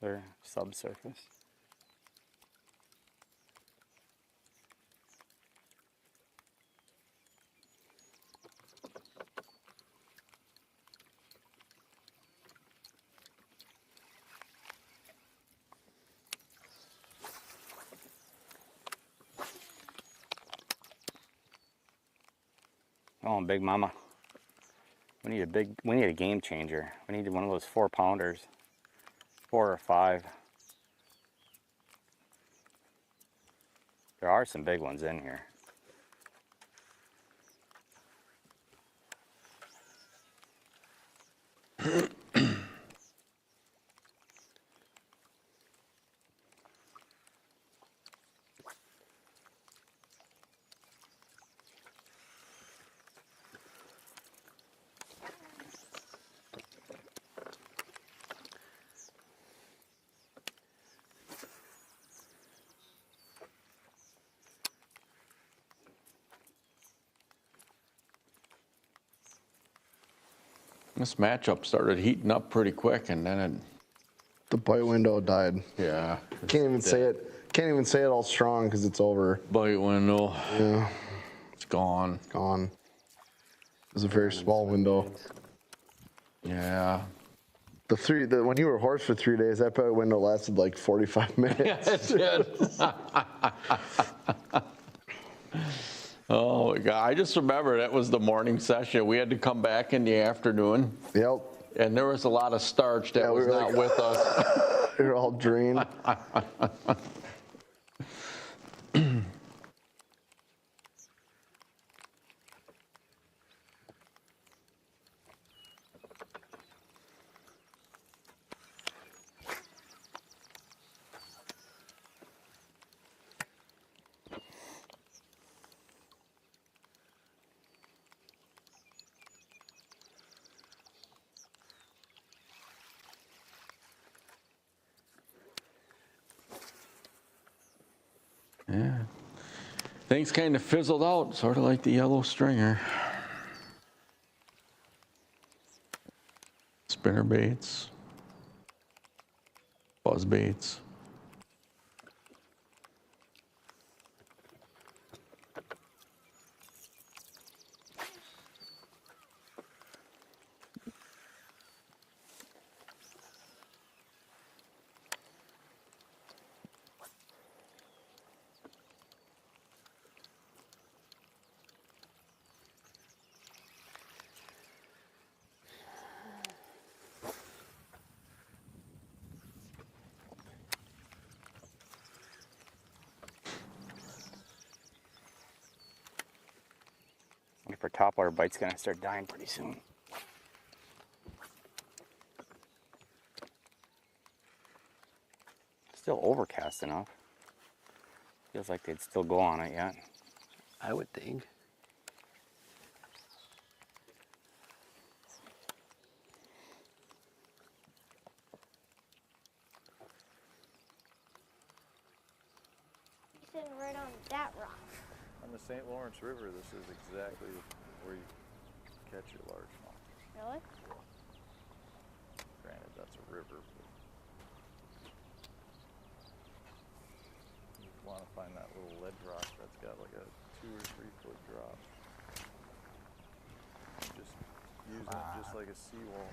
They're subsurface. Oh, Big Mama. We need a game changer. We need one of those 4-pounders. 4 or 5. There are some big ones in here. This matchup started heating up pretty quick, and then the bite window died. Yeah. Can't even say it. Can't even say it all strong because it's over. Bite window. Yeah. It's gone. Gone. was a very small window. Yeah. When you were hoarse for 3 days, that probably window lasted like 45 minutes. Yeah, it did. Oh my God! I just remember that was the morning session. We had to come back in the afternoon. Yep. And there was a lot of starch that was not with us. We were all drained. Yeah. Things kind of fizzled out, sort of like the yellow stringer. Spinner baits, buzz baits. If our topwater bite's gonna start dying pretty soon. Still overcast enough. Feels like they'd still go on it yet. I would think. Sitting right on that rock. On the St. Lawrence River, this is exactly where you catch your largemouth. Really? Granted, that's a river, but you want to find that little ledge rock that's got like a 2 or 3 foot drop. Just using it just like a seawall.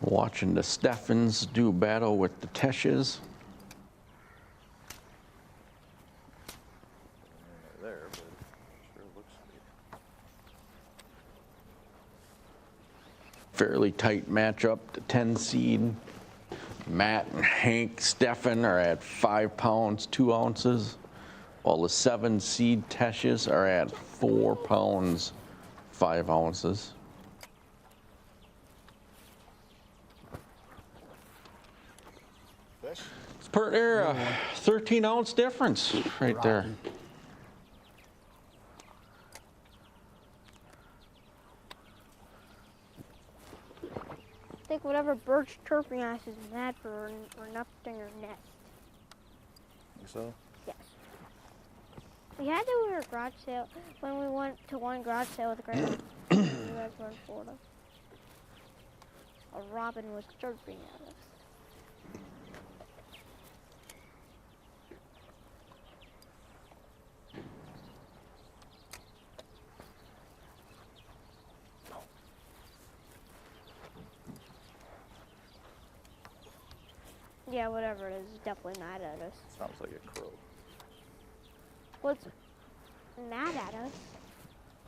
Watching the Steffens do battle with the Teshes. There, but it sure looks sweet. Fairly tight matchup. The 10 seed, Matt and Hank Steffen are at 5 pounds, 2 ounces, while the 7 seed Teshes are at 4 pounds, 5 ounces. Fish? It's per there, a 13-ounce difference right there. I think whatever birch chirping ass is mad for or nothing or nest. Think so? Yes. We had to do a garage sale when we went to one garage sale with Grandma. You guys were in Florida. A robin was chirping at us. Yeah, whatever it is, it's definitely mad at us. Sounds like a crow. What's mad at us?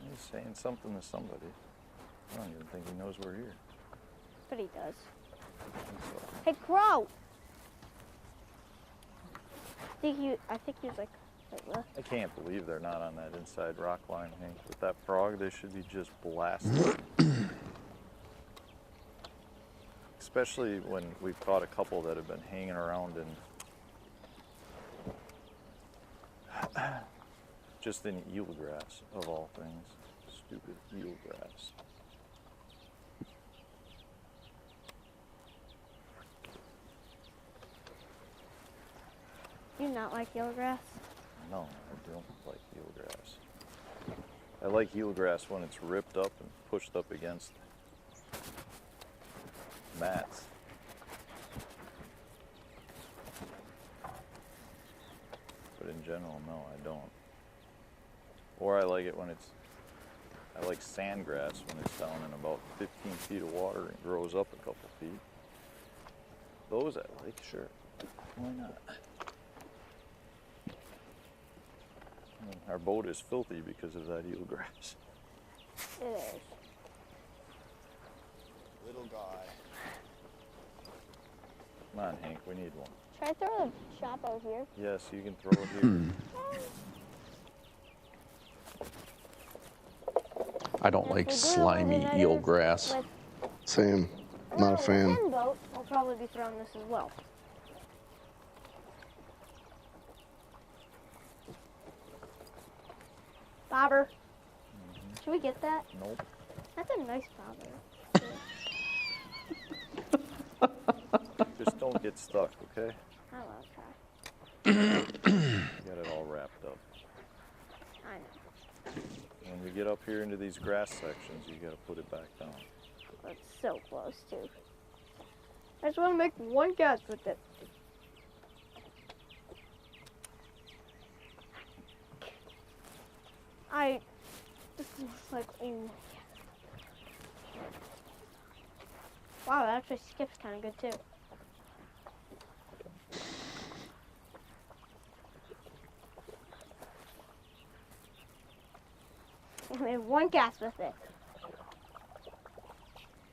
He's saying something to somebody. I don't even think he knows we're here. But he does. I think so. Hey, crow! I think he was like what? I can't believe they're not on that inside rock line, Hank. With that frog, they should be just blasted. Especially when we've caught a couple that have been hanging around in just in eelgrass, of all things. Stupid eelgrass. Do you not like eelgrass? No, I don't like eelgrass. I like eelgrass when it's ripped up and pushed up against mats. But in general, no, I don't. Or I like it when it's I like sandgrass when it's down in about 15 feet of water and grows up a couple feet. Those I like, sure. Why not? Our boat is filthy because of that eelgrass. It is. Little guy. Come on, Hank, we need one. Should I throw the shop out here? Yes, you can throw it here. I don't like slimy eelgrass. Same. Not a fan. The boat will probably be throwing this as well. Bobber. Should we get that? Nope. That's a nice bobber. Just don't get stuck, okay? I will try. You got it all wrapped up. I know. When we get up here into these grass sections, you gotta put it back down. That's so close too. I just want to make one cast with it. This looks like, oh my God. Wow, that actually skips kind of good too. I made one cast with it.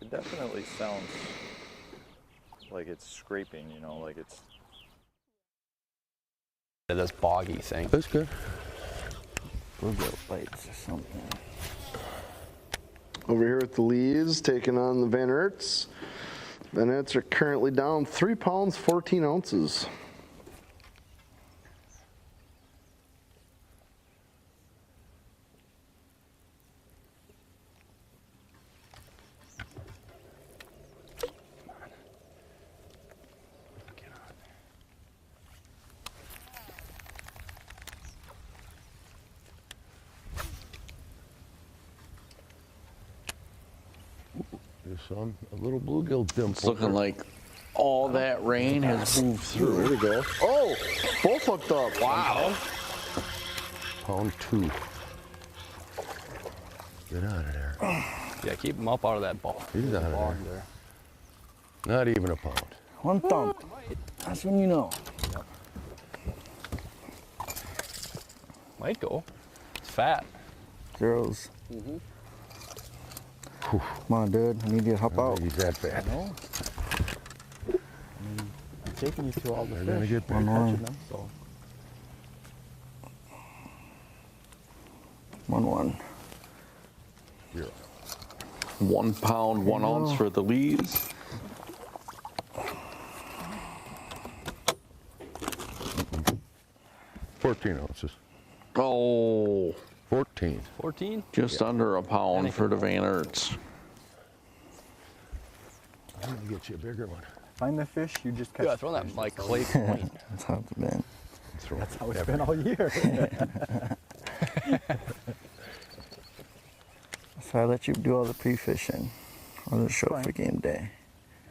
It definitely sounds like it's scraping, you know, like it's... This boggy thing. That's good. Bluegill bites or something. Over here at the Lees, taking on the Van Aerts. Van Aerts are currently down 3 pounds, 14 ounces. There's a little bluegill dimple. It's looking like all that rain has moved through. There we go. Oh, both hooked up. Wow. Pound 2. Get out of there. Yeah, keep him up out of that ball. He's out of there. Not even a pound. 1 thump. That's when you know. Yep. Might go. It's fat. Zeros. Mm-hmm. Come on, dude. I need you to hop out. He's that bad. No. I'm taking you through all the They're fish. gonna get I'm back. catching them, so. 1-1. 0. 1 pound, 1 ounce for the Lees. Mm-mm. 14 ounces. Oh. 14. 14? Just under a pound for the Van Aerts. I'm gonna get you a bigger one. Find the fish, you just catch Yeah, the throw that fish. like That's clay all- point. That's how it's been. That's how it's been all year. So I let you do all the pre-fishing. I'll just show up for game day.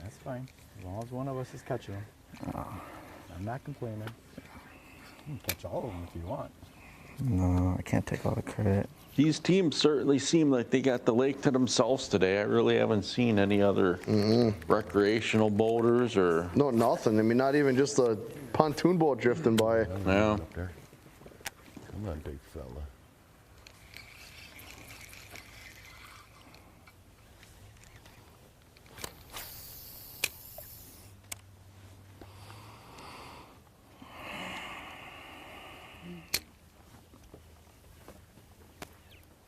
That's fine. As long as one of us is catching them. I'm not complaining. You can catch all of them if you want. No, I can't take all the credit. These teams certainly seem like they got the lake to themselves today. I really haven't seen any other recreational boaters or... No, nothing. I mean, not even just a pontoon boat drifting by. Yeah. Come on, big fella.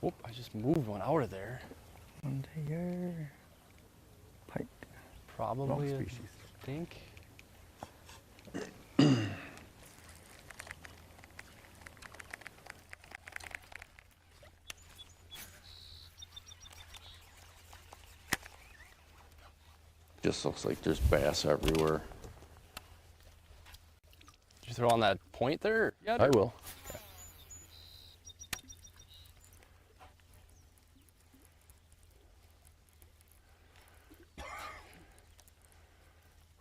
Whoop, I just moved one out of there. Under your pike. Probably a species. dink. Just looks like there's bass everywhere. Did you throw on that point there? Yeah, I will. Okay.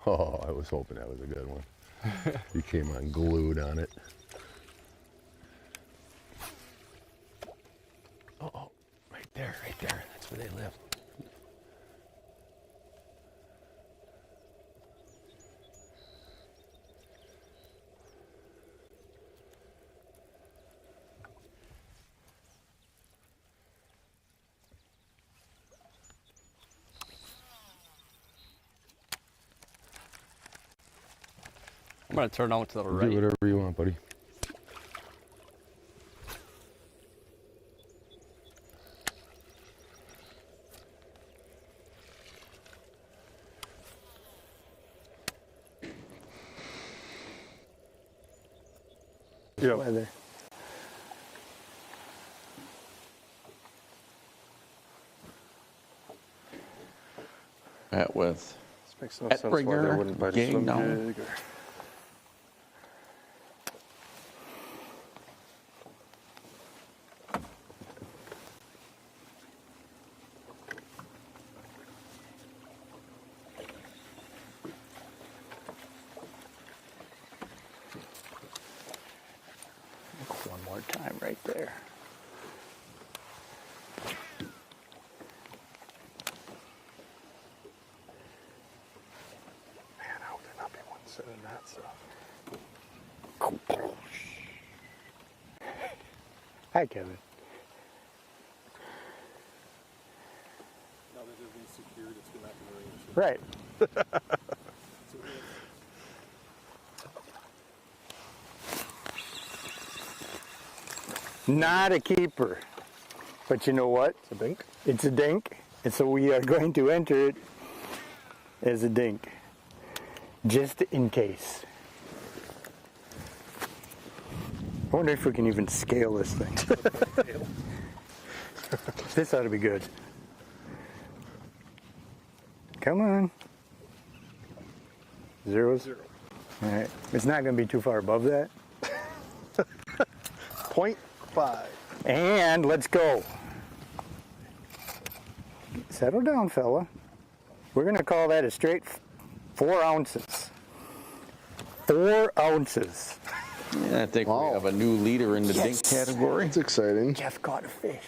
Oh, I was hoping that was a good one. He came on glued on it. Oh, right there. they live. I'm gonna turn out to the right. Do whatever you want, buddy. Yeah. Weather. That with This makes no sense why they wouldn't bite a swim jig. One more time right there. Man, how would there not be one set in that stuff? Hi, Kevin. Now that everything's secured, it's gonna have to rain. Right. Not a keeper. But you know what? It's a dink? It's a dink. And so we are going to enter it as a dink. Just in case. I wonder if we can even scale this thing. This ought to be good. Come on. Zeros? Zero. All right. It's not going to be too far above that. 0.5. And let's go. Settle down, fella. We're going to call that a straight 4 ounces. 4 ounces. Yeah, I think we have a new leader in the dink category. It's exciting. Jeff caught a fish.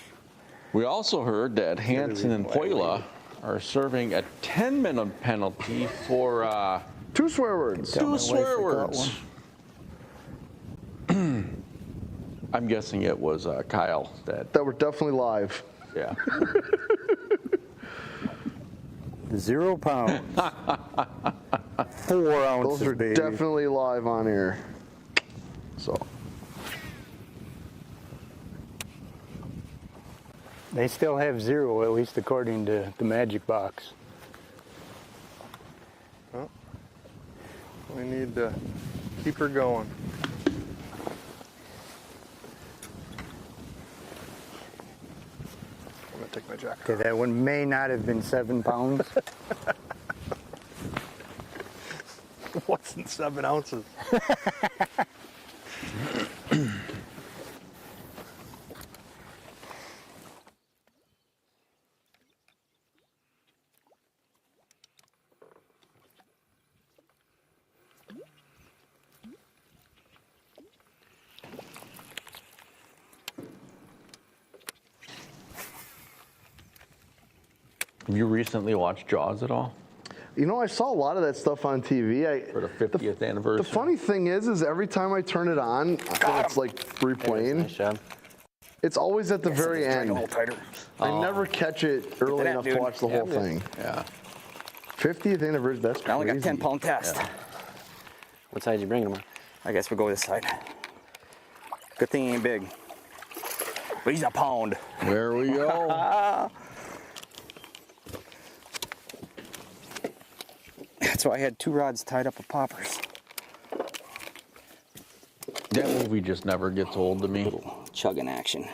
We also heard that Hansen and Poila are serving a 10-minute penalty for 2 swear words. 2 swear words. I'm guessing it was Kyle that were definitely live. Yeah. 0 pounds. 4 ounces, Those are baby. definitely live on air. So. They still have 0, at least according to the magic box. Well, we need to keep her going. I'm gonna take my jacket. Okay, that one may not have been 7 pounds. What's in 7 ounces? Have you recently watched Jaws at all? You know, I saw a lot of that stuff on TV. For the 50th anniversary. The funny thing is every time I turn it on, and it's like replaying. Nice job. It's always at the very end. A little tighter. I never catch it early that, enough dude. to watch the whole thing. Yeah. 50th anniversary, that's crazy. I only got 10-pound test. Yeah. What side you bringing them on? I guess we'll go this side. Good thing he ain't big. But he's a pound. There we go. That's why I had 2 rods tied up with poppers. That movie just never gets old to me. Little chugging action.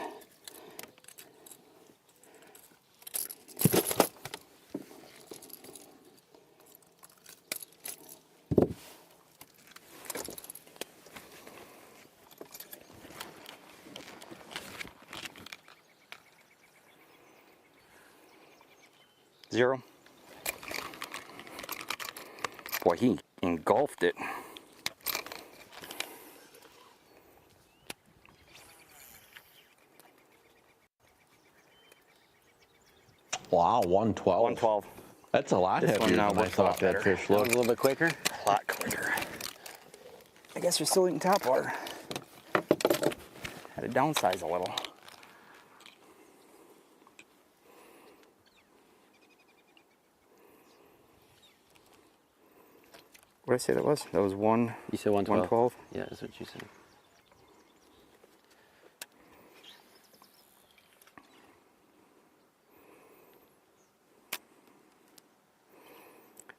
Zero. Boy, he engulfed it. Wow, 112. 112. That's a lot This heavier one now than I works a lot thought that better. fish A looked. little bit quicker. A lot quicker. I guess you're still eating topwater. Had to downsize a little. What did I say that was? That was one. You said 112. 112? Yeah, that's what you said.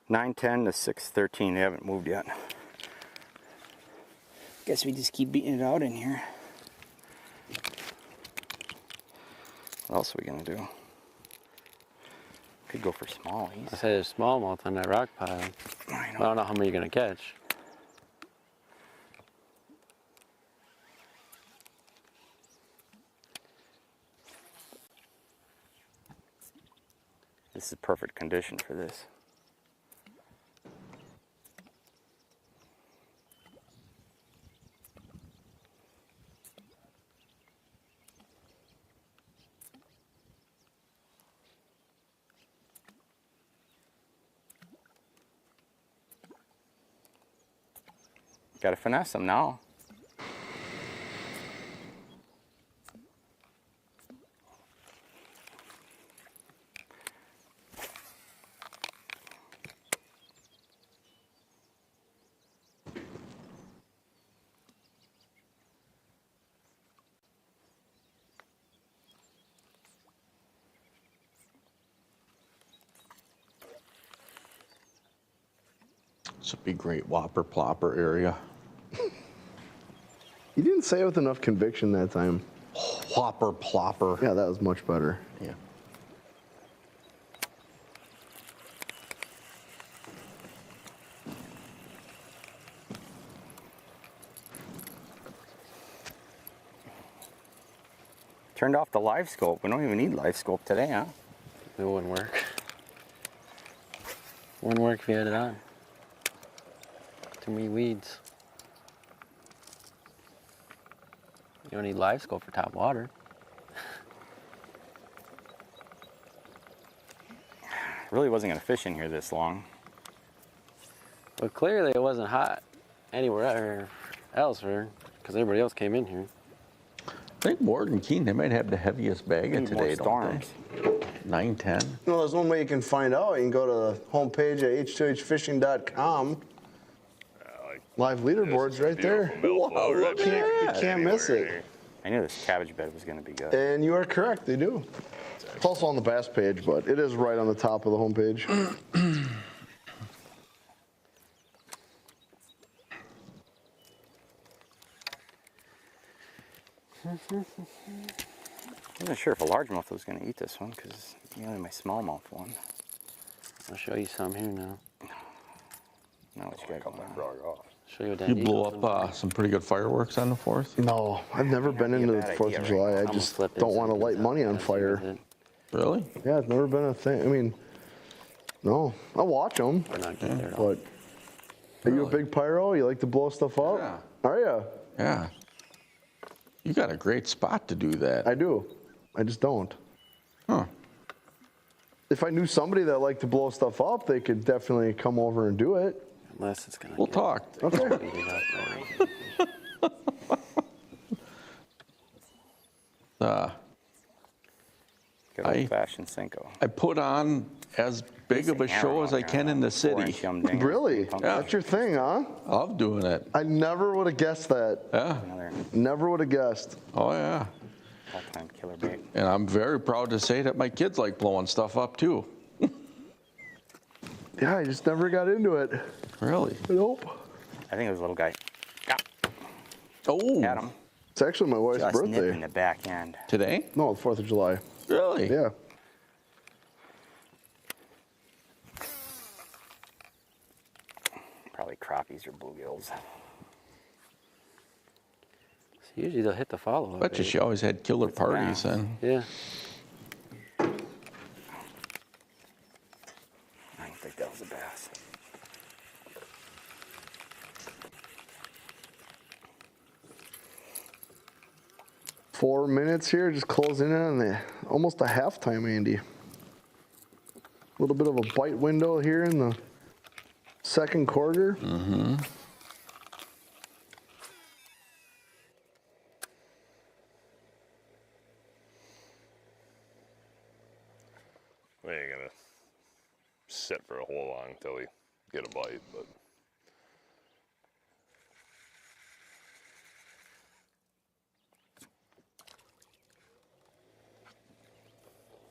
$9.10 to $6.13. They haven't moved yet. Guess we just keep beating it out in here. What else are we gonna do? Could go for smallies. I say there's smallmouth on that rock pile. I don't know how many you're gonna catch. This is perfect condition for this. Got to finesse them now. This would be great whopper plopper area. You didn't say it with enough conviction that time. Whopper plopper. Yeah, that was much better. Yeah. Turned off the live scope. We don't even need live scope today, huh? It wouldn't work. Wouldn't work if you had it on. Too many weeds. You don't need live scope for top water. Really wasn't gonna fish in here this long. But clearly it wasn't hot anywhere else, because everybody else came in here. I think Ward and Keene, they might have the heaviest bag of Need today, more don't they? 910. No, there's one way you can find out. You can go to the homepage at h2hfishing.com. Live leaderboards right there. Wow, look at that. You can't miss it. I knew this cabbage bed was gonna be good. And you are correct, they do. It's also on the bass page, but it is right on the top of the homepage. I wasn't sure if a largemouth was gonna eat this one because it's only my smallmouth one. I'll show you some here now. Now what you got going on? Show you what that You needle blew up some pretty good fireworks on the 4th? No, I've never been into the 4th of July. I just don't want to light money on fire. Really? Yeah, it's never been a thing. I mean, no, I watch them. But are you a big pyro? You like to blow stuff up? Yeah. Are you? Yeah. You got a great spot to do that. I do. I just don't. Huh. If I knew somebody that liked to blow stuff up, they could definitely come over and do it. Unless it's gonna. We'll talk. Okay. Good old-fashioned Cinco. I put on as big of a show as I can in the city. Really? That's your thing, huh? I love doing it. I never would have guessed that. Yeah. Never would have guessed. Oh, yeah. All-time killer bait. And I'm very proud to say that my kids like blowing stuff up, too. Yeah, I just never got into it. Really? Nope. I think it was a little guy. Oh. Got him. It's actually my wife's Just birthday. nipping the back end. Today? No, the 4th of July. Really? Yeah. Probably crappies or bluegills. So usually they'll hit the follow-up. Bet you she always had killer parties then. Yeah. I don't think that was a bass. .4 minutes here, just closing in on the almost a halftime, Andy. A little bit of a bite window here in the second quarter. Mm-hmm. We ain't gonna sit for a whole long until we get a bite, but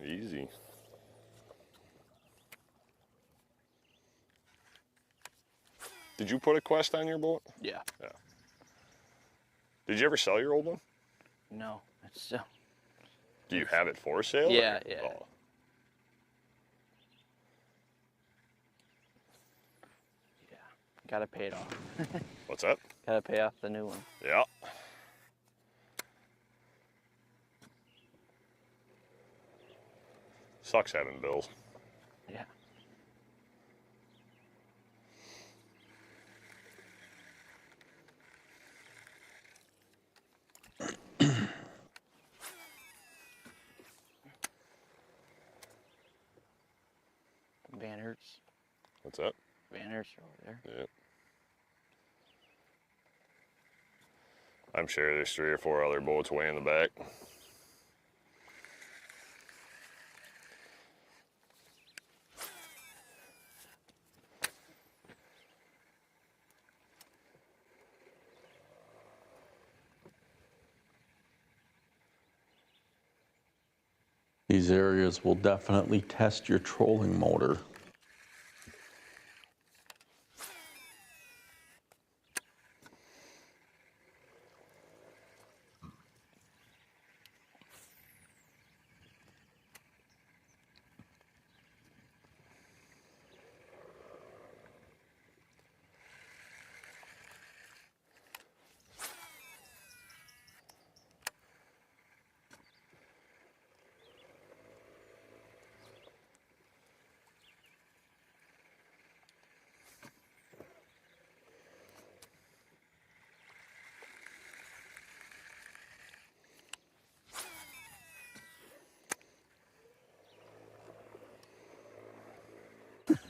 easy. Did you put a Quest on your boat? Yeah. Yeah. Did you ever sell your old one? No, it's still. Do you have it for sale? Yeah, or? yeah. Oh. Gotta pay it off. What's that? Gotta pay off the new one. Yeah. Sucks having bills. Yeah. Van Hertz. What's that? Van Hertz over there. Yep. I'm sure there's 3 or 4 other boats way in the back. These areas will definitely test your trolling motor.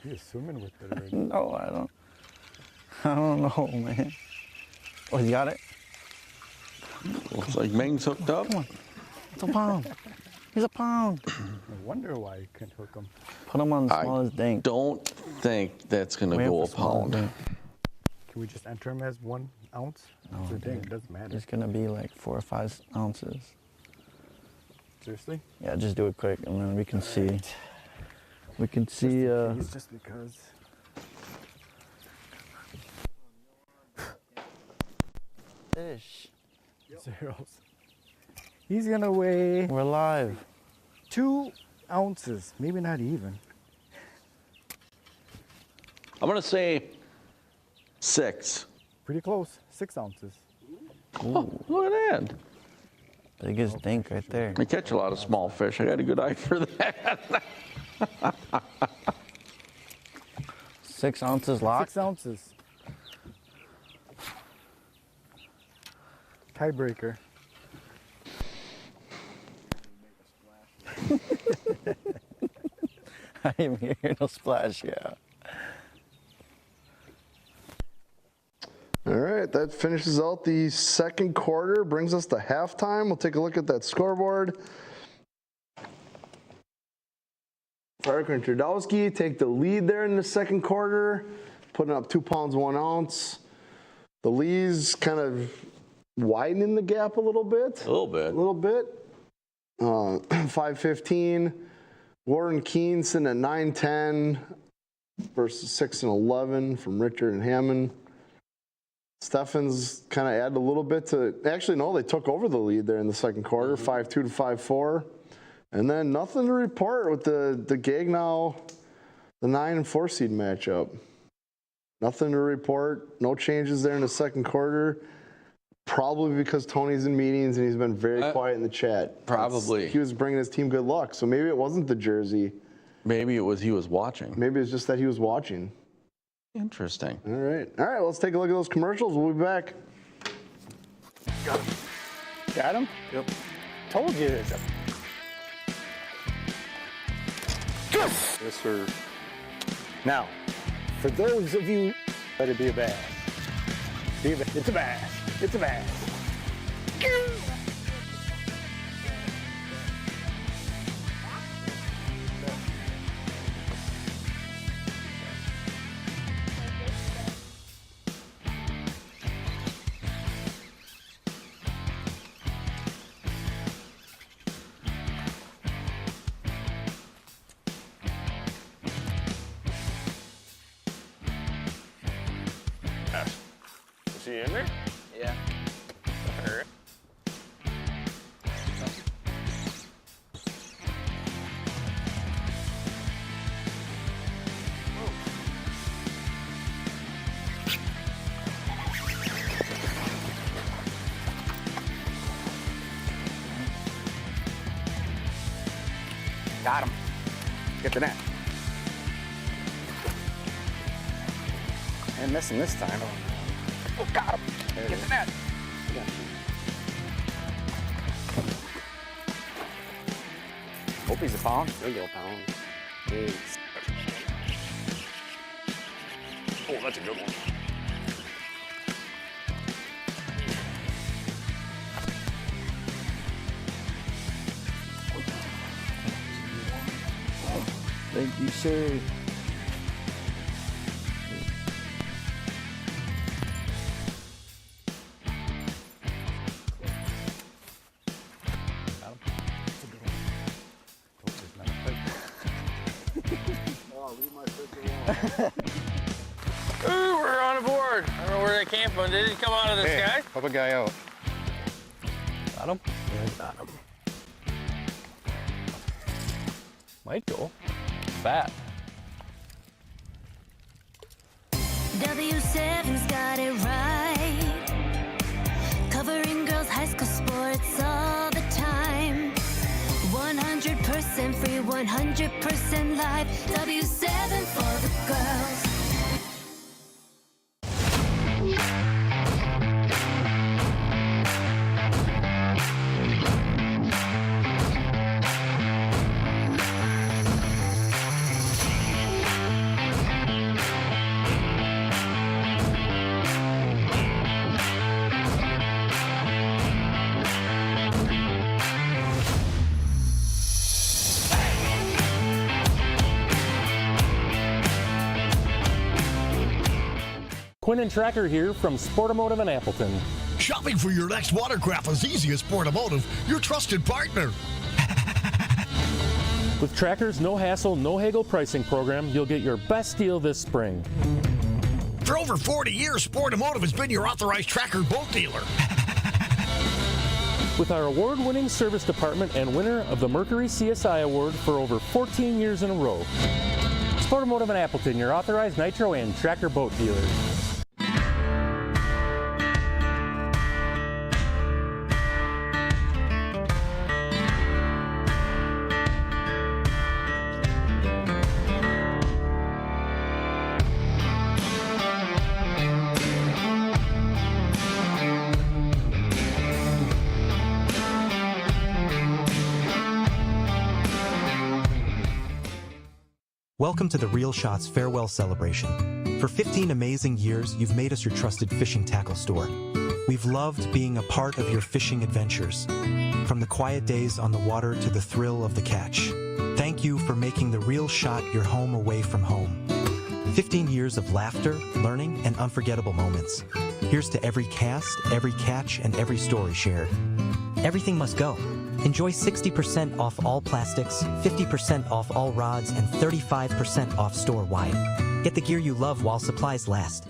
You're swimming with it already. No, I don't know, man. Oh, you got it? Looks like Ming's hooked up. Come on. It's a pound. He's a pound. I wonder why you couldn't hook him. Put him on the smallest dink. Don't think that's going to Way go up a the smallest pound. dink. Can we just enter him as 1 ounce? No, It's a dink, dude. it doesn't matter. It's gonna be like 4 or 5 ounces. Seriously? Yeah, just do it quick, and then we can see. We can see. He's just because. Fish. Zeros. He's gonna weigh. We're live. 2 ounces, maybe not even. I'm going to say 6. Pretty close. 6 ounces. Oh, look at that. Biggest dink right there. I catch a lot of small fish. I got a good eye for that. 6 ounces locked. 6 ounces. Tiebreaker. I didn't even hear no splash, yeah. All right, that finishes out the second quarter, brings us to halftime. We'll take a look at that scoreboard. Parker and Trudowski take the lead there in the second quarter, putting up 2 pounds, 1 ounce. The Lees kind of widening the gap a little bit. A little bit. A little bit. 5:15. Warren Keene sitting at 9:10 versus 6 and 11 from Richard and Hammond. Steffens kind of added a little bit to, actually, no, they took over the lead there in the second quarter, 5-2 to 5-4. And then nothing to report with the Gagnow, the 9 and 4 seed matchup. Nothing to report, no changes there in the second quarter. Probably because Tony's in meetings and he's been very quiet in the chat. Probably. He was bringing his team good luck, so maybe it wasn't the jersey. Maybe it was he was watching. Maybe it's just that he was watching. Interesting. All right, let's take a look at those commercials. We'll be back. Got him. Got him? Yep. Told you there's a Yes, sir. Now, for those of you, let it be a bass. It's a bass. It's a bass. Is he in there? Yeah. All right. Got him. Get the net. And missing this time. Oh, got him. Get the net. Hope he's a pound. There you go, pound. Jeez. Oh, that's a good one. Thank you, sir. Ooh, we're on a board. I don't know where that came from. Did it come out of the sky? Help a guy out. Got him? Yeah, got him. Might go. Fat. W7's got it right. Covering girls' high school sports all the time. 100% free, 100% live. W7 for the girls. Quinn and Tracker here from Sportomotive in Appleton. Shopping for your next watercraft is easy as Sportomotive, your trusted partner. With Tracker's no hassle, no haggle pricing program, you'll get your best deal this spring. For over 40 years, Sportomotive has been your authorized Tracker boat dealer. With our award-winning service department and winner of the Mercury CSI Award for over 14 years in a row. Sportomotive in Appleton, your authorized Nitro and Tracker boat dealer. Welcome to the Real Shots farewell celebration. For 15 amazing years, you've made us your trusted fishing tackle store. We've loved being a part of your fishing adventures, from the quiet days on the water to the thrill of the catch. Thank you for making the Real Shot your home away from home. 15 years of laughter, learning, and unforgettable moments. Here's to every cast, every catch, and every story shared. Everything must go. Enjoy 60% off all plastics, 50% off all rods, and 35% off store-wide. Get the gear you love while supplies last.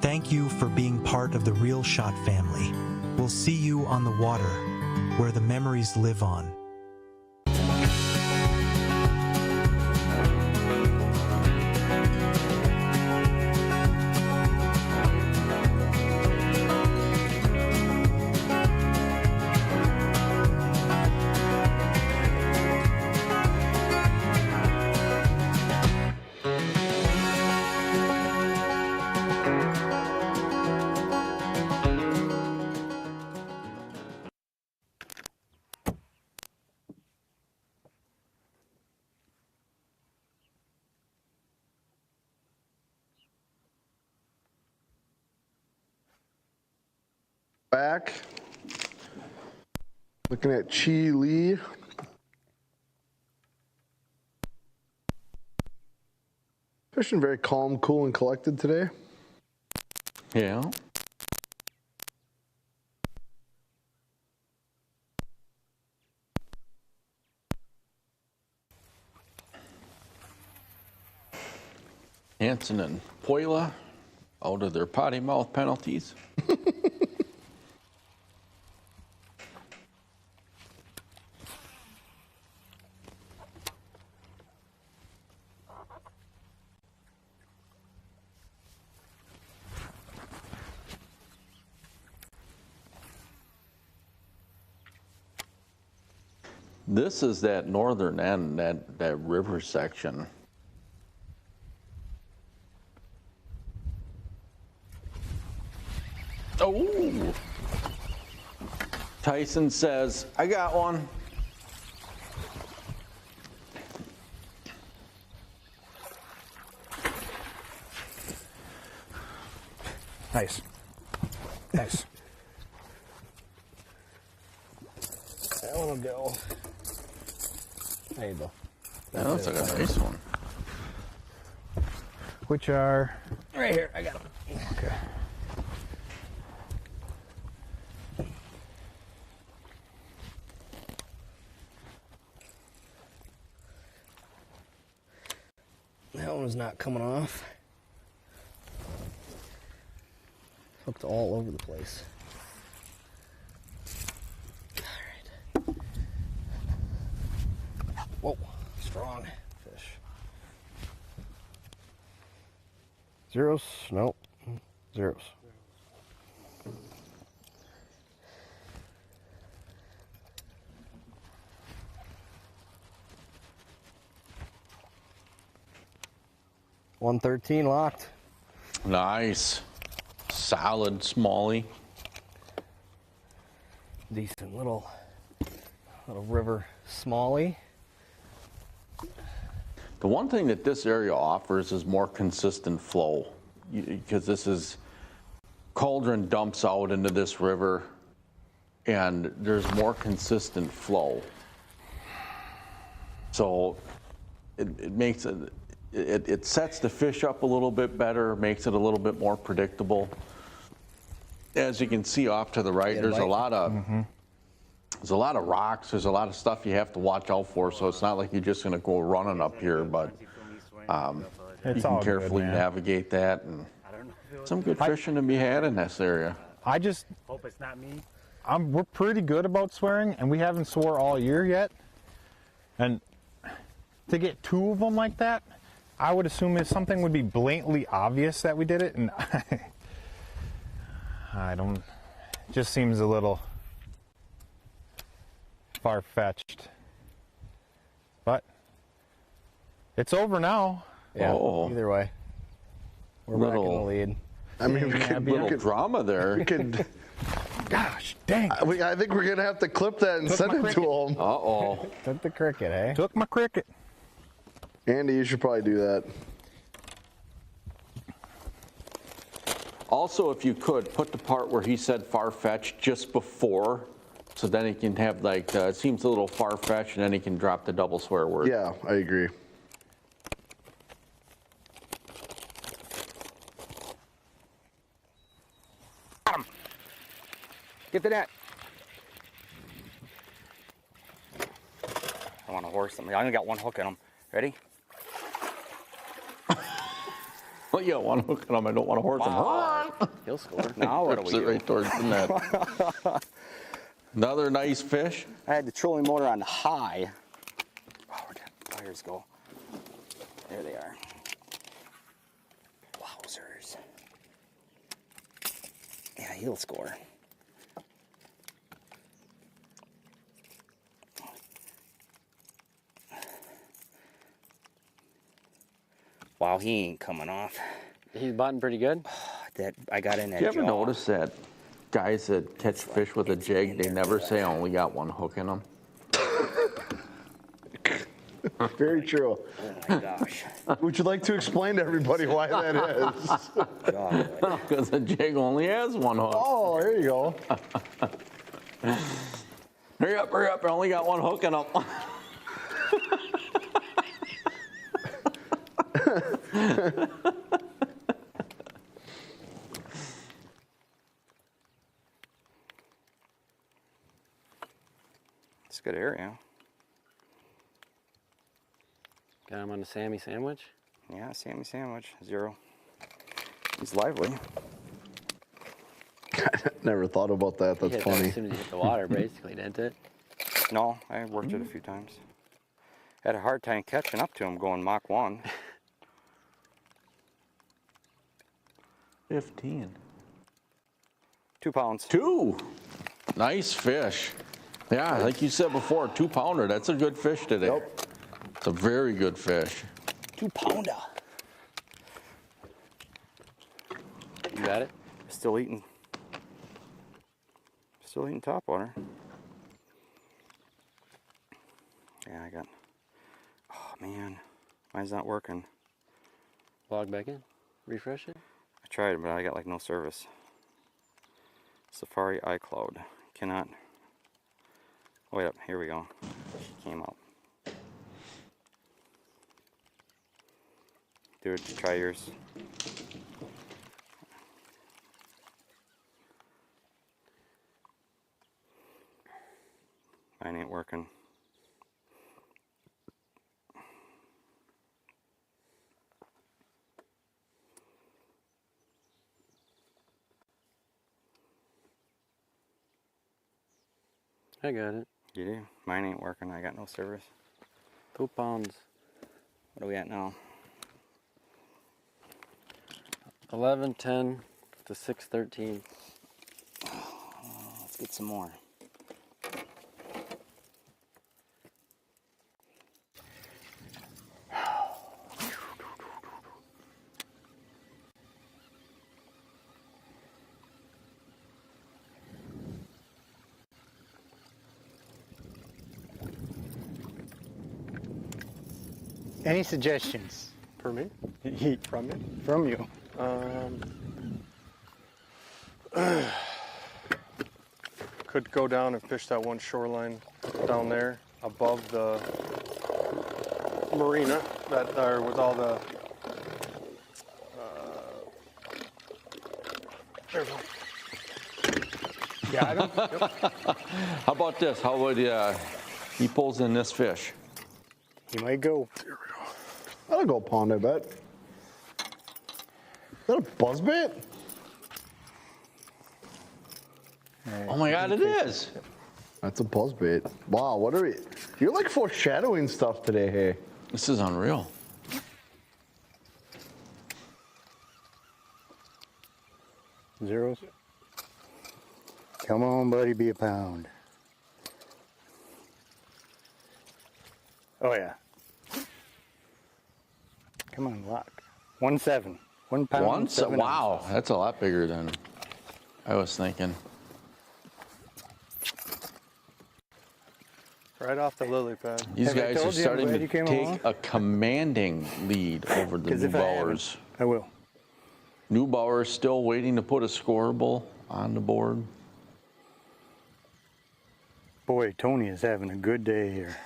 Thank you for being part of the Real Shot family. We'll see you on the water, where the memories live on. back. Looking at Chi Lee. Fishing very calm, cool, and collected today. Yeah. Hansen and Poila out of their potty mouth penalties. This is that northern end, that river section. Oh! Tyson says, I got one. Nice. Nice. That one will go. There you go. That's like a nice one. Which are? Right here. I got them. Okay. That one's not coming off. Hooked all over the place. Alright. Whoa, strong fish. Zeros? Nope. Zeros. $113 locked. Nice. Solid smallie. Decent little river smallie. The one thing that this area offers is more consistent flow, because this is Cauldron dumps out into this river and there's more consistent flow. So it makes it sets the fish up a little bit better, makes it a little bit more predictable. As you can see off to the right, there's a lot of rocks. There's a lot of stuff you have to watch out for. So it's not like you're just going to go running up here, but you can carefully navigate that, and some good fishing to be had in this area. I just hope it's not me. We're pretty good about swearing, and we haven't swore all year yet. And to get two of them like that, I would assume if something would be blatantly obvious that we did it, and I don't, just seems a little far-fetched. But it's over now. Yeah, either way. We're back in the lead. I mean, we could little drama there. We could. Gosh, dang. I think we're going to have to clip that and send it to them. Uh-oh. Took the cricket, eh? Took my cricket. Andy, you should probably do that. Also, if you could, put the part where he said far-fetched just before, so then he can have, like, it seems a little far-fetched, and then he can drop the double swear word. Yeah, I agree. Got him. Get the net. I want to horse him. I only got one hook in him. Ready? Well, yeah, one hook on him. I don't want to horse him. He'll score. Now what do we do? Right towards the net. Another nice fish. I had the trolling motor on high. Oh, where'd the fires go? There they are. Wowzers. Yeah, he'll score. Wow, he ain't coming off. He's botting pretty good. That I got in that. You ever jaw. notice that guys that catch fish with a jig, they never say I only got one hook in them? Very true. Oh my gosh. Would you like to explain to everybody why that is? Because the jig only has one hook. Oh, there you go. Hurry up, hurry up. I only got one hook in them. It's a good area. Got him on the Sammy sandwich? Yeah, Sammy sandwich, 0. He's lively. Never thought about that. That's funny. As soon as you hit the water, basically, didn't it? No, I worked it a few times. Had a hard time catching up to him going Mach 1. 15. 2 pounds. 2. Nice fish. Yeah, like you said before, 2-pounder. That's a good fish today. Yep. It's a very good fish. 2-pounder. You got it? Still eating. Still eating topwater. Yeah, I got. Oh man, mine's not working. Log back in. Refresh it. I tried, but I got like no service. Safari iCloud cannot. Oh, wait up. Here we go. She came out. Dude, try yours. Mine ain't working. I got it. You do? Mine ain't working. I got no service. 2 pounds. What are we at now? 11:10 to 6:13. Let's get some more. Any suggestions? For me? From you? From you. Could go down and fish that one shoreline down there above the marina that are with all the there's one. Got him? Yep. How about this? How would he pulls in this fish? He might go. Here we go. That'll go pond, I bet. Is that a buzzbait? Right. Oh my God, it is. That's a buzzbait. Wow, what are we? You're like foreshadowing stuff today, hey. This is unreal. Zeros. Come on, buddy, be a pound. Oh yeah. Come on, lock. 1.7. 1 pound. 7 Wow, ounces. that's a lot bigger than I was thinking. Right off the lily pad. These Have I guys are told you I'm starting glad to you came take along? a commanding lead over the 'Cause if I haven't, Neubauers. I will. Neubauer still waiting to put a scoreable on the board. Boy, Tony is having a good day here.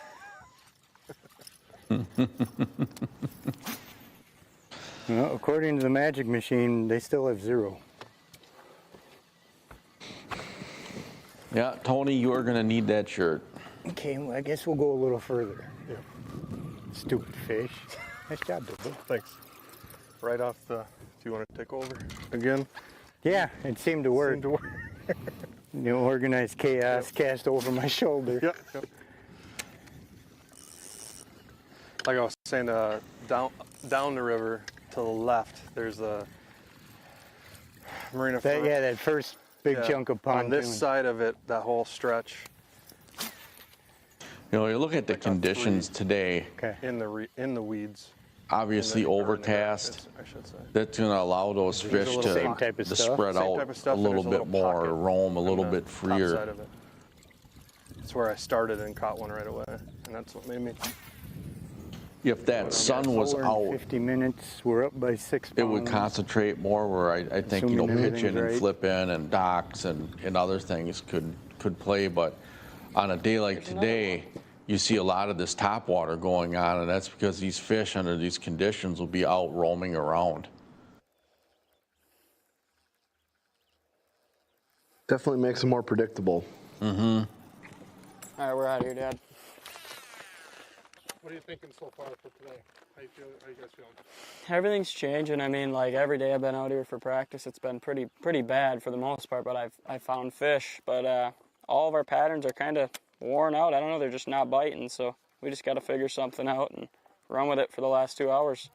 Well, according to the magic machine, they still have 0. Yeah, Tony, you are going to need that shirt. Okay, well, I guess we'll go a little further. Yep. Stupid fish. Nice job, Bilbo. Thanks. Right off the. Do you want to take over again? Yeah, it seemed to work. Seemed to work. You know, organized chaos cast over my shoulder. Yep. Like I was saying, down the river to the left, there's a marina. That, yeah, that first big chunk of pontoon. On this side of it, that whole stretch. You know, you look at the conditions today. Okay. In the weeds. Obviously overcast. I should say. That's going to allow those There's a fish little Same type of to stuff? spread Same out type of stuff, a but little there's a bit little more, pocket roam a little on the bit top freer. side of it. That's where I started and caught one right away, and that's what made me if that sun was Hour and out, 50 minutes, we're up by 6 pounds. it would concentrate more where I think, you know, Assuming pitching and everything's right. flipping and docks and other things could play. But on a day like today, you see a lot of this topwater going on, and that's because these fish under these conditions will be out roaming around. Definitely makes it more predictable. Mm-hmm. All right, we're out of here, Dad. What are you thinking so far for today? How you guys feeling? Everything's changing. I mean, like every day I've been out here for practice, it's been pretty bad for the most part, but I've found fish. But all of our patterns are kind of worn out. I don't know, they're just not biting, so we just got to figure something out and run with it for the last 2 hours.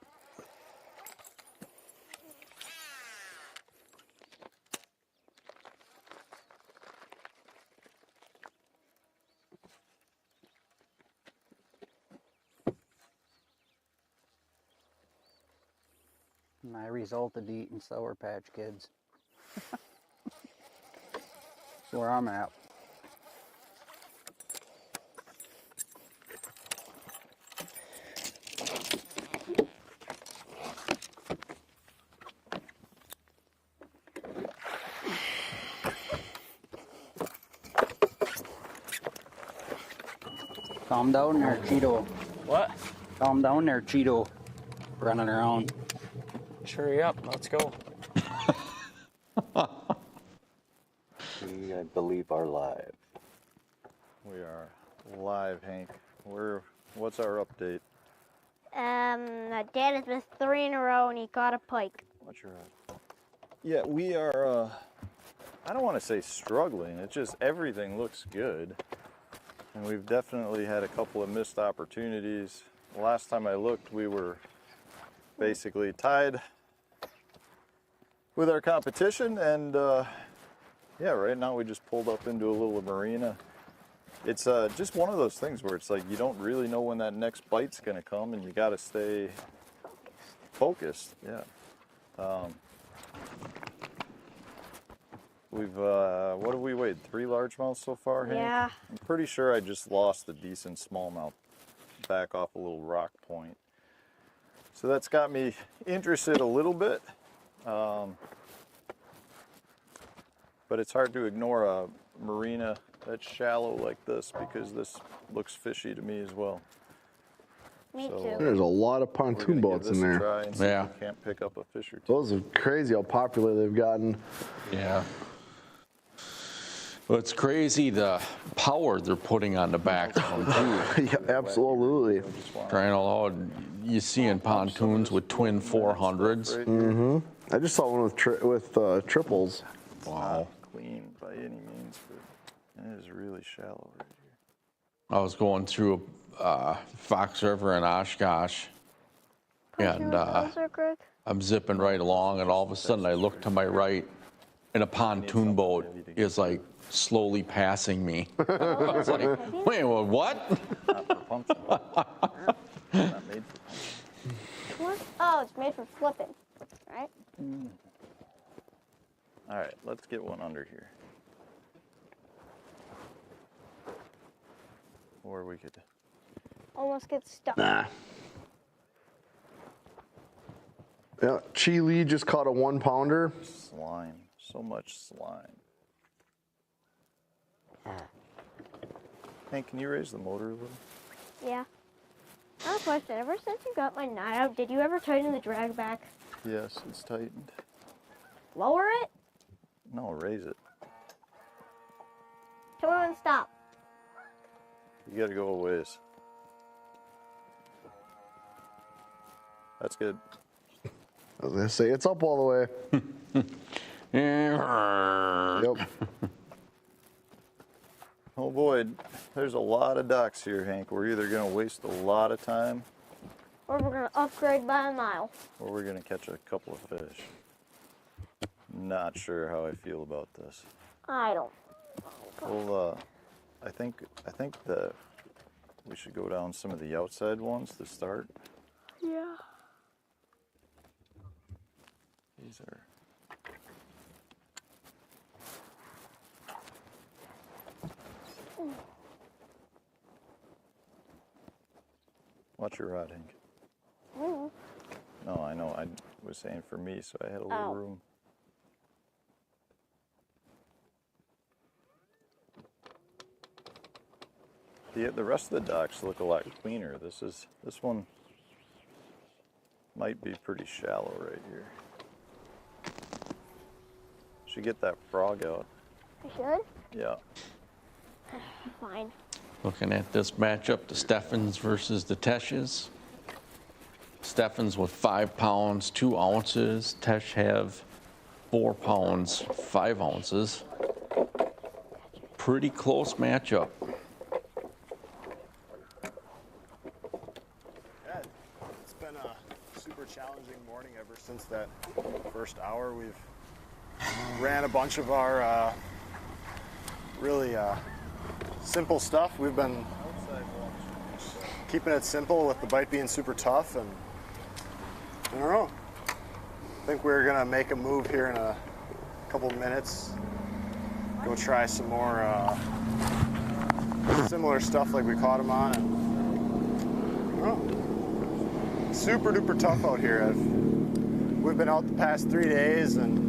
And I resulted to eating Sour Patch Kids. That's where I'm at. Calm down there, Cheeto. What? Calm down there, Cheeto. Running around. Hurry up, let's go. We, I believe, are live. We are live, Hank. What's our update? Dad has missed 3 in a row and he caught a pike. What's your Yeah, we are, I don't want to say struggling. It's just everything looks good. And we've definitely had a couple of missed opportunities. The last time I looked, we were basically tied with our competition, and yeah, right now we just pulled up into a little marina. It's just one of those things where it's like you don't really know when that next bite's gonna come, and you gotta stay focused. Yeah. We've what have we weighed? 3 largemouths so far, Hank? Yeah. I'm pretty sure I just lost a decent smallmouth back off a little rock point. So that's got me interested a little bit. But it's hard to ignore a marina that's shallow like this because this looks fishy to me as well. Me So, too. There's a lot of pontoon boats in there. Try and see if we can't pick up a fish or two. Those are crazy how popular they've gotten. Yeah. Well, it's crazy the power they're putting on the backs of them too. Yeah, absolutely. Trying all out. You see in pontoons with twin 400s. Mm-hmm. I just saw one with triples. Wow. Clean by any means, but it is really shallow right here. I was going through Fox River in Oshkosh, and I'm zipping right along, and all of a sudden I look to my right, and a pontoon boat is like slowly passing me. I was like, wait, what? Not for pumping. Not made for pumping. Oh, it's made for flipping, right? All right, let's get one under here. Or we could. Almost get stuck. Nah. Yeah, Chi Lee just caught a 1-pounder. Slime, so much slime. Hank, can you raise the motor a little? Yeah. I have a question. Ever since you got my knot out, did you ever tighten the drag back? Yes, it's tightened. Lower it? No, raise it. Come on, stop. You gotta go a ways. That's good. I was gonna say it's up all the way. Yep. Oh boy, there's a lot of docks here, Hank. We're either gonna waste a lot of time, Or we're gonna upgrade by a mile. or we're gonna catch a couple of fish. Not sure how I feel about this. I don't. Well, I think that we should go down some of the outside ones to start. Yeah. These are. What's your rod, Hank? Mm. No, I know. I was saying for me, so I had a little room. The rest of the docks look a lot cleaner. This one might be pretty shallow right here. Should get that frog out. I should? Yeah. Fine. Looking at this matchup, the Steffens versus the Teshes. Steffens with 5 pounds, 2 ounces. Tesh have 4 pounds, 5 ounces. Pretty close matchup. Yeah, it's been a super challenging morning ever since that first hour. We've ran a bunch of our really simple stuff. We've been keeping it simple with the bite being super tough, and I don't know. I think we're gonna make a move here in a couple of minutes. Go try some more similar stuff like we caught them on. And, I don't know. Super duper tough out here. We've been out the past 3 days and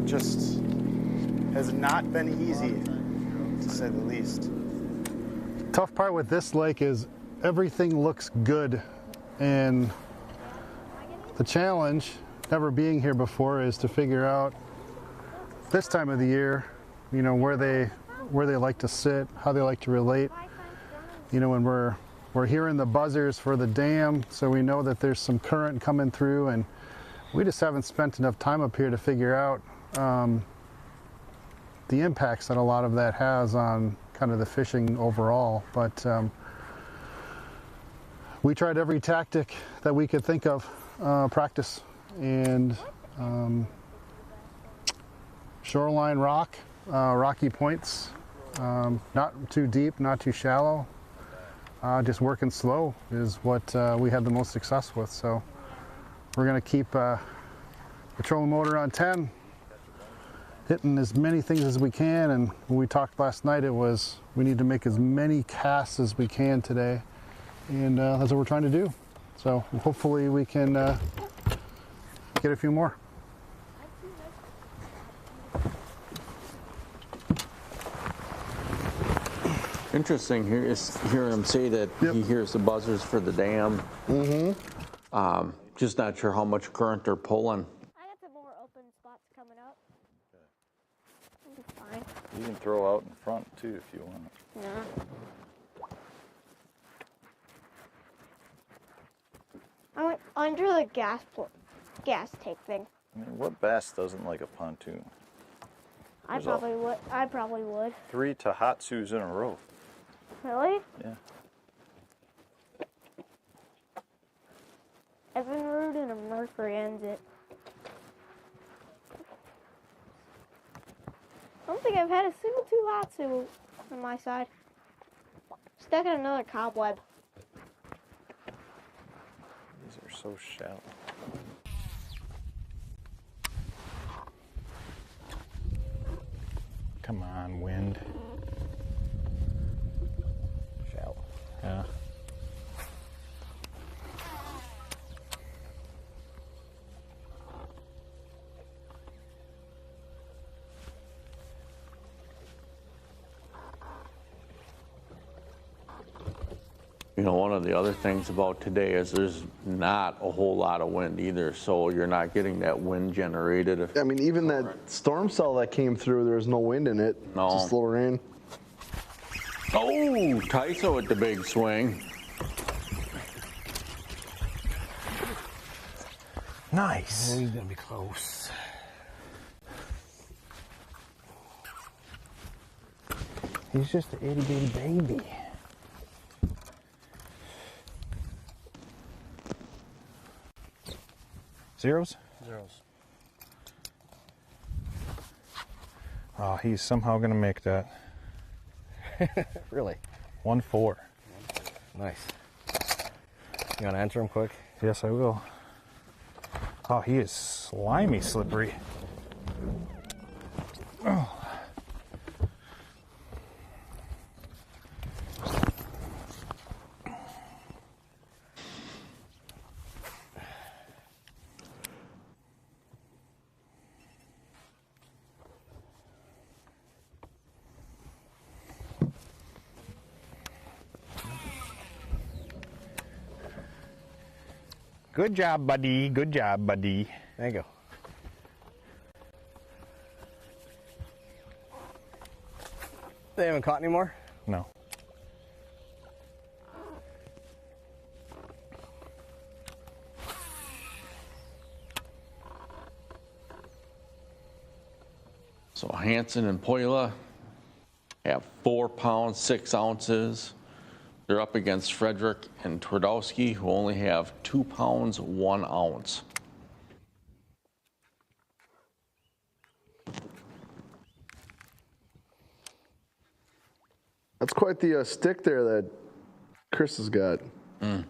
just has not been easy, to say the least. Tough part with this lake is everything looks good, and the challenge, never being here before, is to figure out this time of the year, you know, where they like to sit, how they like to relate. You know, when we're hearing the buzzers for the dam, so we know that there's some current coming through, and we just haven't spent enough time up here to figure out the impacts that a lot of that has on kind of the fishing overall. But we tried every tactic that we could think of, practice, and shoreline rock, rocky points, not too deep, not too shallow, just working slow is what we had the most success with. So we're going to keep the trolling motor on 10, hitting as many things as we can. And when we talked last night, it was we need to make as many casts as we can today, and that's what we're trying to do. So hopefully we can get a few more. Interesting here is hearing him say that he hears the buzzers for the dam. Mm-hmm. Just not sure how much current they're pulling. I got some more open spots coming up. It'll be fine. You can throw out in front too if you want. Yeah. I went under the gas tank thing. I mean, what bass doesn't like a pontoon? I probably would. 3 Tahatsus in a row. Really? Yeah. Evinrude and a Mercury ends it. I don't think I've had a single Tahatsu on my side. Stuck in another cobweb. These are so shallow. Come on, wind. Shallow. Yeah. You know, one of the other things about today is there's not a whole lot of wind either, so you're not getting that wind generated. I mean, even that storm cell that came through, there was no wind in it. No. Just a little rain. Oh, Tyso with the big swing. Nice. Oh, he's gonna be close. He's just an itty bitty baby. Zeros? Zeros. Oh, he's somehow gonna make that. Really? 1-4. Nice. You want to enter him quick? Yes, I will. Oh, he is slimy slippery. Oh. Good job, buddy. Good job, buddy. Thank you. They haven't caught any more? No. So Hansen and Poila have 4 pounds, 6 ounces. They're up against Frederick and Twardowski, who only have 2 pounds, 1 ounce. That's quite the stick there that Chris has got. Mm.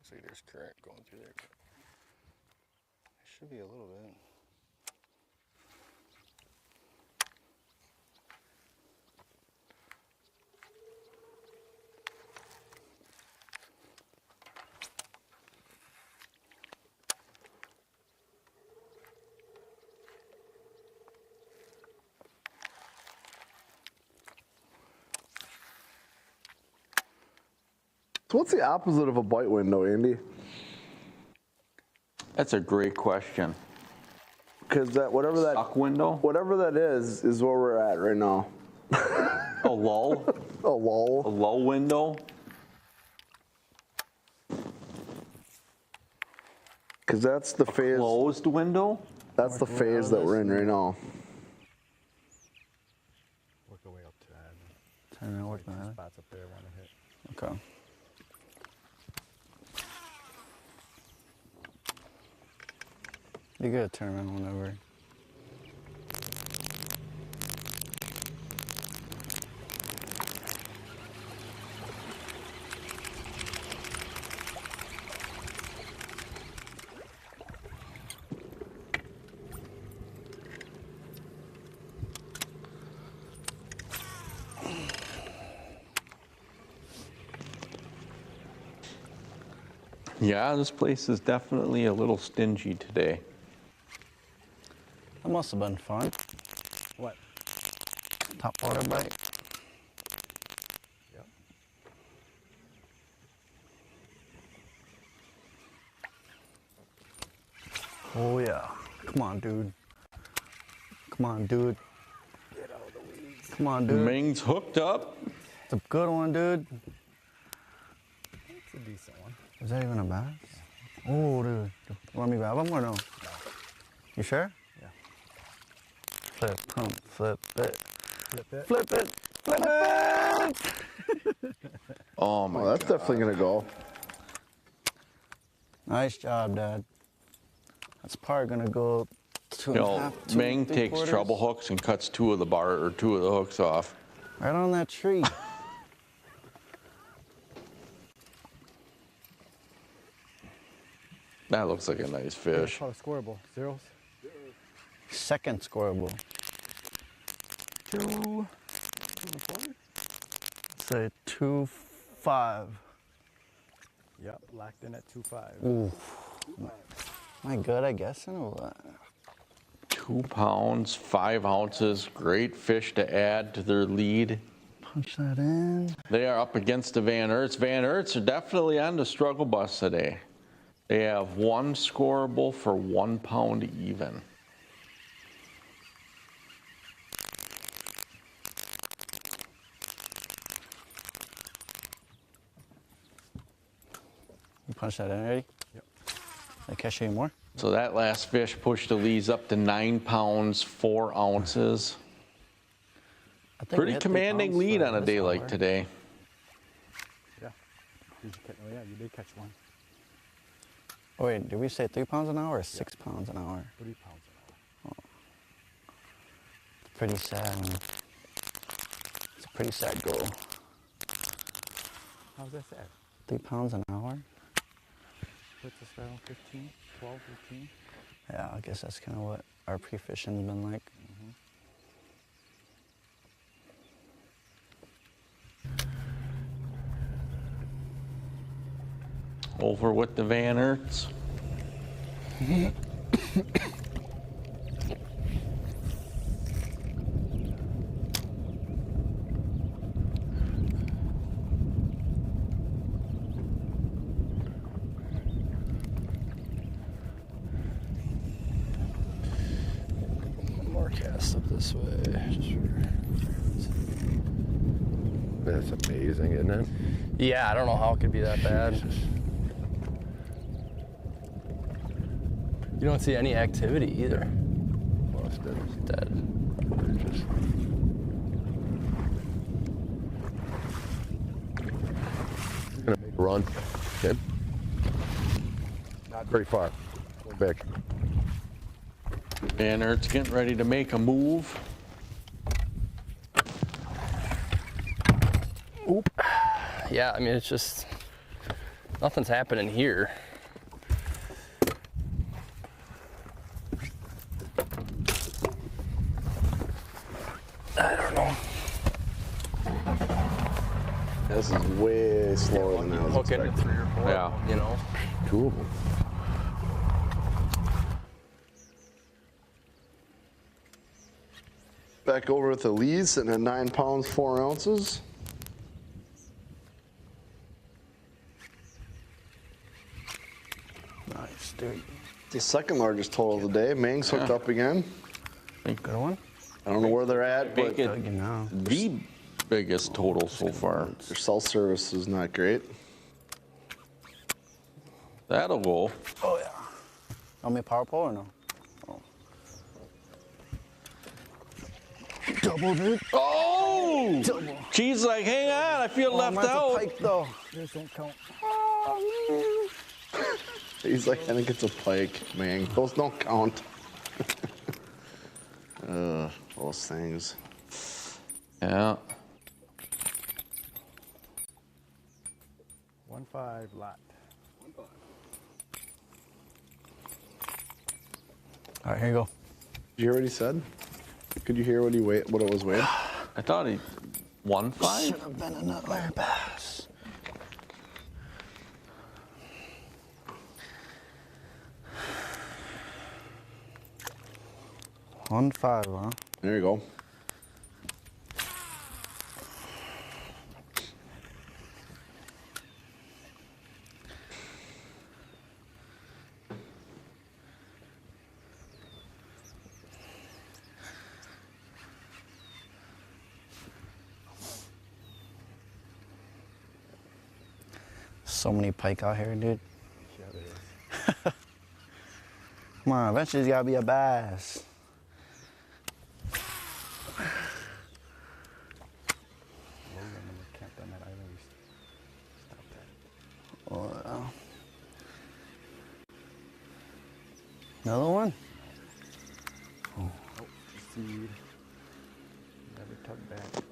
Looks like there's current going through there. Should be a little bit. So what's the opposite of a bite window, Andy? That's a great question. Because that whatever that suck window, whatever that is where we're at right now. A lull. A lull. A lull window. Because that's the phase. Closed window. That's the phase that we're in right now. Work our way up to that. Turn around, work Two that. spots up there I want to hit. Okay. You gotta turn around whenever. Yeah, this place is definitely a little stingy today. That must have been fun. What? Topwater bite. Yep. Oh yeah. Come on, dude. Come on, dude. Get out of the weeds. Come on, dude. Ming's hooked up. It's a good one, dude. It's a decent one. Is that even a bass? Oh, dude. You want me to grab him or no? You sure? Yeah. Flip, pump, flip it. Flip it. Flip it. Flip it. Oh my that's God. definitely gonna go. Nice job, Dad. That's probably gonna go two and a half. two Ming and takes 3/4. treble hooks and cuts 2 of the hooks off. Right on that tree. That looks like a nice fish. Call it scoreboard. Zeros. Second scorable. 2. Say 2.5. Yep, locked in at 2.5. Ooh. Am I good, I guess, or what? 2 pounds, 5 ounces. Great fish to add to their lead. Punch that in. They are up against the Van Aerts. Van Aerts are definitely on the struggle bus today. They have 1 scoreable for 1 pound even. You punch that in already? Yep. Did I catch any more? So that last fish pushed the leads up to 9 pounds, 4 ounces. I think we Pretty hit 3 commanding pounds lead for on a this day like hour. today. Yeah. Did you catch? Oh yeah, you did catch one. Oh, wait, did we say 3 pounds an hour or 6 pounds an hour? 3 pounds an hour. pretty sad. It's a pretty sad goal. How's that sad? 3 pounds an hour? What's this around 15, 12, 15? Yeah, I guess that's kind of what our pre-fishing's been like. Over with the Van Aerts. More cast up this way. That's amazing, isn't it? Yeah, I don't know how it could be that bad. You don't see any activity either. Most of it's dead. They're just... He's gonna make a run. Okay. Not very far. Go back. Van Aert's getting ready to make a move. Oop. Yeah, I mean, it's just, nothing's happening here. I don't know. This is way slower than I was Hook into expecting. 3 or 4, Yeah. you know? 2 of them. Back over with Elise sitting at 9 pounds, 4 ounces. Nice, dude. The second largest total of the day. Mang's hooked up again. Good one. I don't know where they're at, but Make it the biggest total so far. their cell service is not great. That'll go. Oh, yeah. Want me a power pole or no? Oh. Double, dude. Oh! Double. She's like, hang on, I feel left mine's out. a pike, though. This don't count. He's like, I think it's a pike, man. Those don't count. Those things. Yeah. 1.5 lot. All right, here you go. Did you hear what he said? Could you hear what it was weighed? I thought he 1.5. Should have been another bass. $1.5, huh? There you go. So many pike out here, dude. Come on, eventually there's gotta be a bass. Oh, yeah. Another one? Oh, seed. Never tuck back.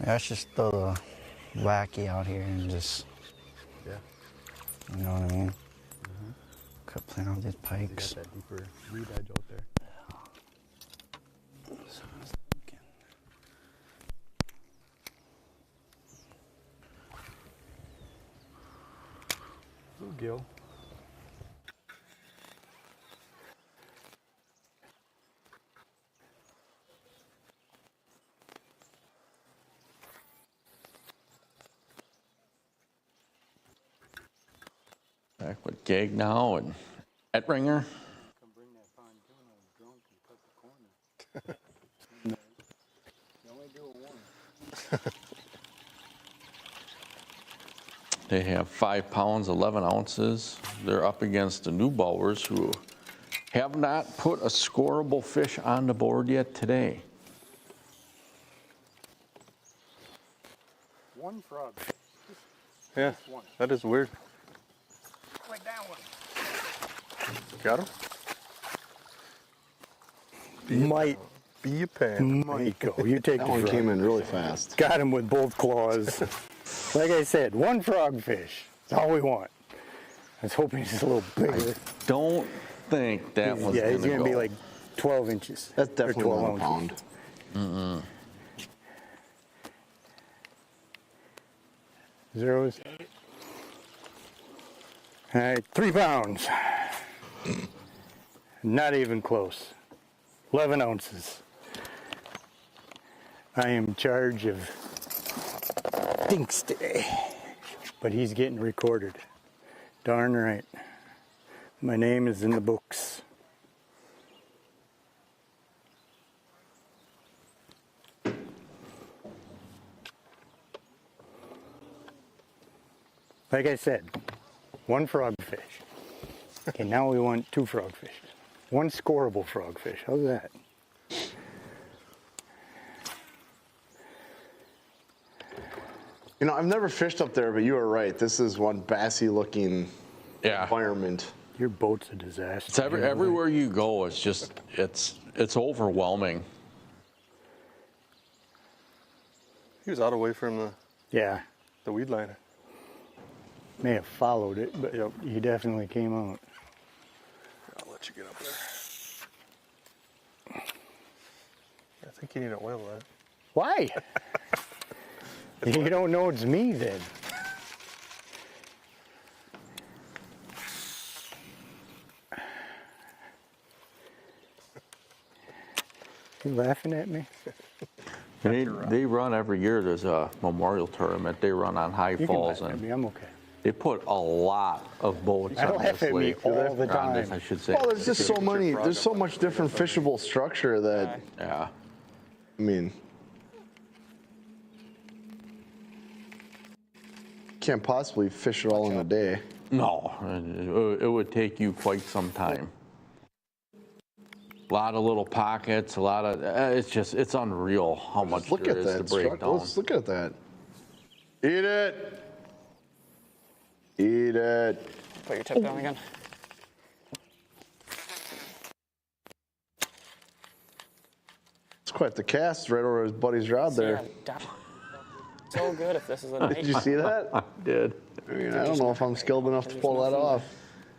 Yeah, let's just throw the wacky out here and just, Yeah. you know what I mean? Quit playing with these They got pikes. that deeper weed edge out there. Little gill. Back with Gag now and Ettringer. Come bring that pontoon on drunk and cut the corner. You only do it once. They have 5 pounds, 11 ounces. They're up against the Neubauers, who have not put a scoreable fish on the board yet today. One frog. Yeah, that is weird. Like that one. Got him? Might go. You take That the one frog. came in really fast. Got him with both claws. Like I said, one frogfish. That's all we want. I was hoping it's a little bigger. Don't think that one's Yeah, he's gonna gonna be go. like 12 inches. That's definitely or 12 more than a ounces. pound. Zeros. All right, 3 pounds. Not even close. 11 ounces. I am in charge of Dinks today, but he's getting recorded. Darn right. My name is in the books. Like I said, 1 frogfish. Okay, now we want 2 frogfish. 1 scoreable frogfish. How's that? You know, I've never fished up there, but you are right. This is one bassy-looking environment. Your boat's a disaster. It's everywhere you go. It's just it's overwhelming. He was out away from the weed line. May have followed it, but he definitely came out. I'll let you get up there. I think you need an oil light. Why? You don't know it's me then. You laughing at me? They run every year. There's a memorial tournament. They run on High You Falls, can laugh at and me. I'm okay. they put a lot of boats Don't on laugh this at me lake. all the On this, time. I should say. Well, there's just so many. There's so much different fishable structure that. Yeah. I mean, can't possibly fish it all in a day. No, it would take you quite some time. A lot of little pockets, a lot of, it's unreal how much Look there at is that to break structure. down. Let's look at that. Eat it. Eat it. Put your tip down again. It's quite the cast right over his buddy's rod there. So good if this is a night. Did you see that? I did. I mean, I don't know if I'm skilled enough to pull that off.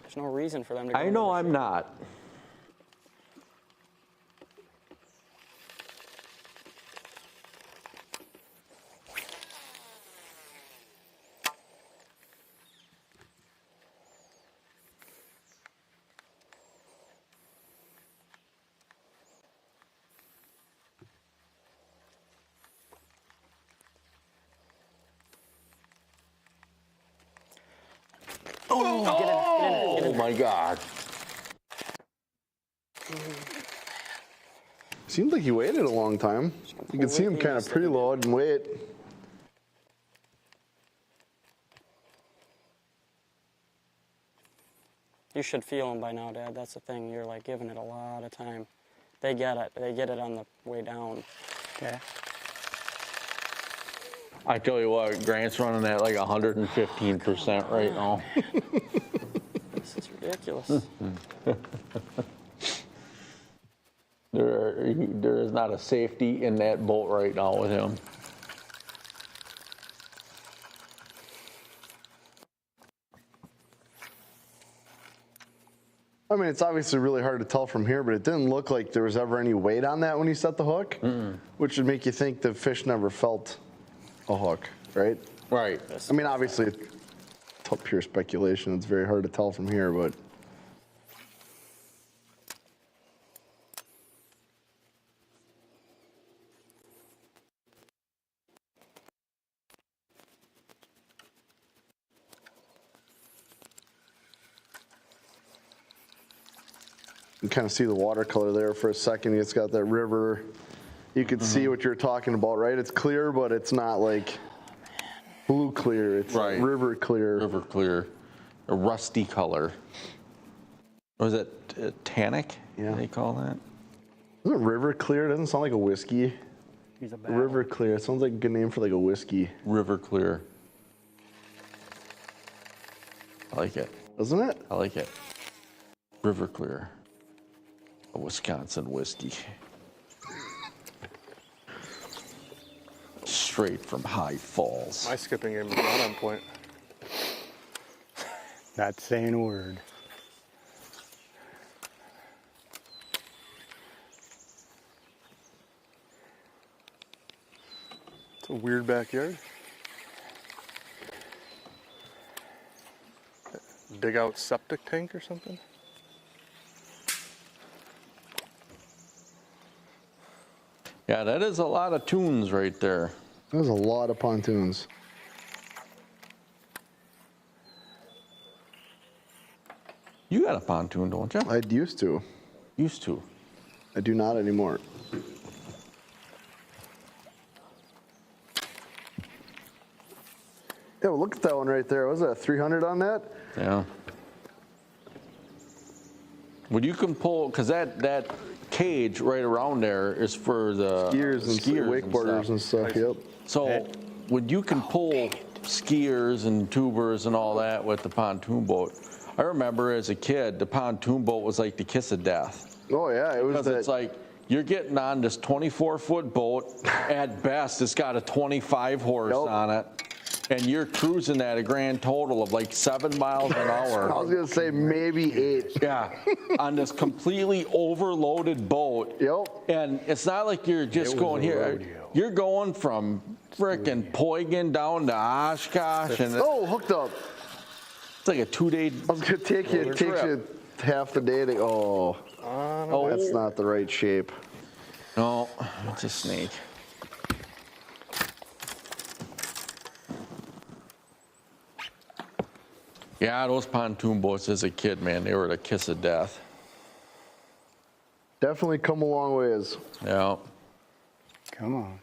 There's no reason for them to go I know I'm not. Oh my God. Seemed like he waited a long time. You can see him kind of preload and wait. You should feel them by now, Dad. That's the thing. You're like giving it a lot of time. They get it. They get it on the way down. Okay. I tell you what, Grant's running at like 115% right now. This is ridiculous. There is not a safety in that boat right now with him. I mean, it's obviously really hard to tell from here, but it didn't look like there was ever any weight on that when you set the hook, which would make you think the fish never felt a hook, right? Right. I mean, obviously, it's pure speculation. It's very hard to tell from here, but. You can kind of see the watercolor there for a second. It's got that river. You could see what you're talking about, right? It's clear, but it's not like blue clear. It's river clear. River clear. A rusty color. Was it tannic? Yeah. They call that? Isn't it river clear? It doesn't sound like a whiskey. He's a River clear. It sounds like a good name for like a whiskey. River clear. I like it. Doesn't it? I like it. River clear. a Wisconsin whiskey. Straight from High Falls. My skipping game is not on point. Not saying a word. It's a weird backyard. Dig out septic tank or something? Yeah, that is a lot of tunes right there. There's a lot of pontoons. You got a pontoon, don't you? I used to. Used to. I do not anymore. Yeah, well, look at that one right there. Was that a 300 on that? Yeah. Well, you can pull, because that cage right around there is for the skiers and wakeboarders and stuff. Yep. So when you can pull skiers and tubers and all that with the pontoon boat, I remember as a kid, the pontoon boat was like the kiss of death. Oh yeah, it was. Because it's like you're getting on this 24-foot boat. At best, it's got a 25 horse on it. And you're cruising at a grand total of like 7 miles an hour. I was gonna say maybe 8. Yeah, on this completely overloaded boat. Yep. And it's not like you're just going here. You're going from frickin' Poigan down to Oshkosh, and hooked up. It's like a 2-day. I was gonna take you. It takes you half the day to. Oh, that's not the right shape. No, it's a snake. Yeah, those pontoon boats as a kid, man, they were the kiss of death. Definitely come a long ways. Yeah. Come on.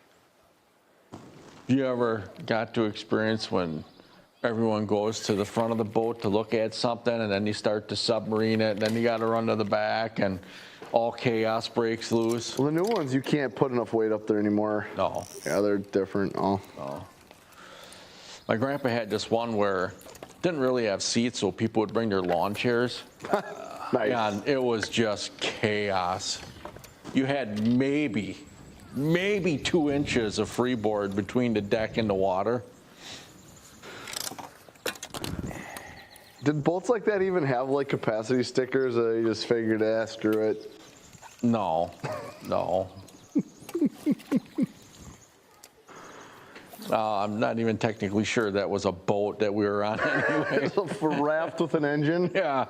You ever got to experience when everyone goes to the front of the boat to look at something, and then you start to submarine it, and then you got to run to the back, and all chaos breaks loose? Well, the new ones, you can't put enough weight up there anymore. No. Yeah, they're different. Oh. No. My grandpa had this one where didn't really have seats, so people would bring their lawn chairs. Nice. And it was just chaos. You had maybe 2 inches of freeboard between the deck and the water. Did boats like that even have like capacity stickers, or you just figured, screw it? No. I'm not even technically sure that was a boat that we were on anyway. A raft with an engine? Yeah.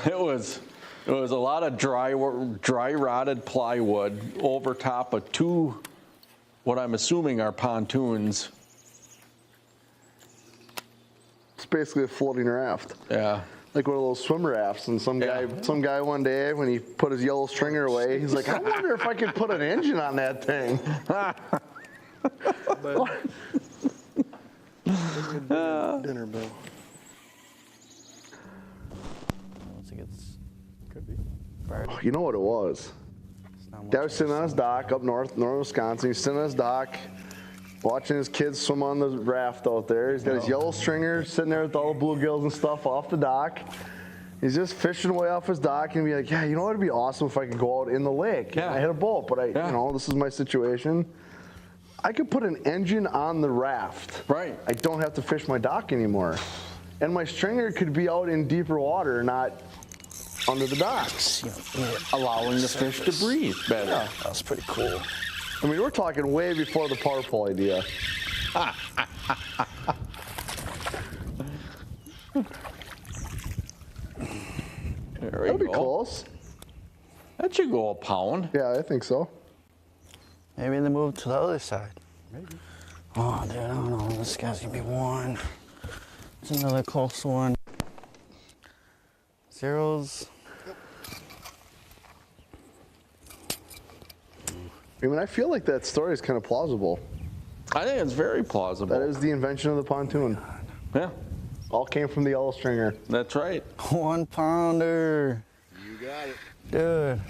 It was a lot of dry rotted plywood over top of 2, what I'm assuming are pontoons. It's basically a floating raft. Yeah. Like one of those swim rafts. And some guy one day, when he put his yellow stringer away, he's like, I wonder if I could put an engine on that thing. Dinner bill. Could be. You know what it was? Dad was sitting on his dock up north Wisconsin. He's sitting on his dock, watching his kids swim on the raft out there. He's got his yellow stringer sitting there with all the bluegills and stuff off the dock. He's just fishing away off his dock and be like, yeah, you know what would be awesome if I could go out in the lake. Yeah. I had a boat, but you know, this is my situation. I could put an engine on the raft. Right. I don't have to fish my dock anymore. And my stringer could be out in deeper water, not under the docks. Allowing the fish to breathe better. Yeah. That's pretty cool. I mean, we're talking way before the power pole idea. That'd be close. That should go a pound. Yeah, I think so. Maybe they move to the other side. Maybe. Oh, dude, I don't know. This guy's gonna be 1. It's another close one. Zeros. I mean, I feel like that story is kind of plausible. I think it's very plausible. That is the invention of the pontoon. Yeah. All came from the yellow stringer. That's right. 1 pounder. You got it. Dude.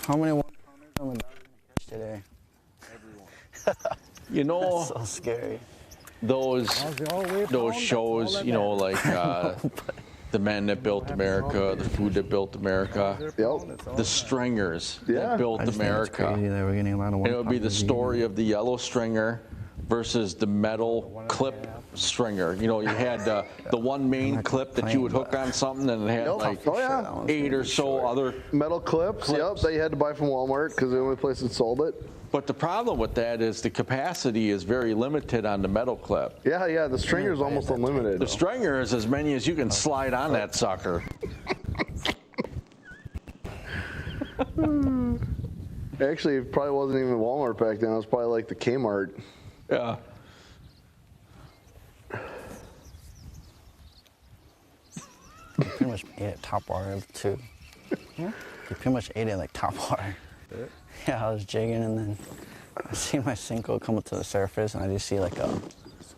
How many 1 pounders am I gonna catch today? Everyone. You know, That's so scary. those shows, you know, like The men that built America, the food that built America, the stringers that built America. Crazy that we're getting a lot of It would be the story of the yellow stringer versus the metal clip stringer. You know, you had the one main clip that you would hook on something, and it had like 8 or so other metal clips. Yep, that you had to buy from Walmart because the only place that sold it. But the problem with that is the capacity is very limited on the metal clip. Yeah, the stringer is almost unlimited. The stringer is as many as you can slide on that sucker. Actually, it probably wasn't even Walmart back then. It was probably like the Kmart. Yeah. Pretty much ate at Topwater too. You pretty much ate it like Topwater. Yeah, I was jigging and then I see my sinkhole come up to the surface and I just see like a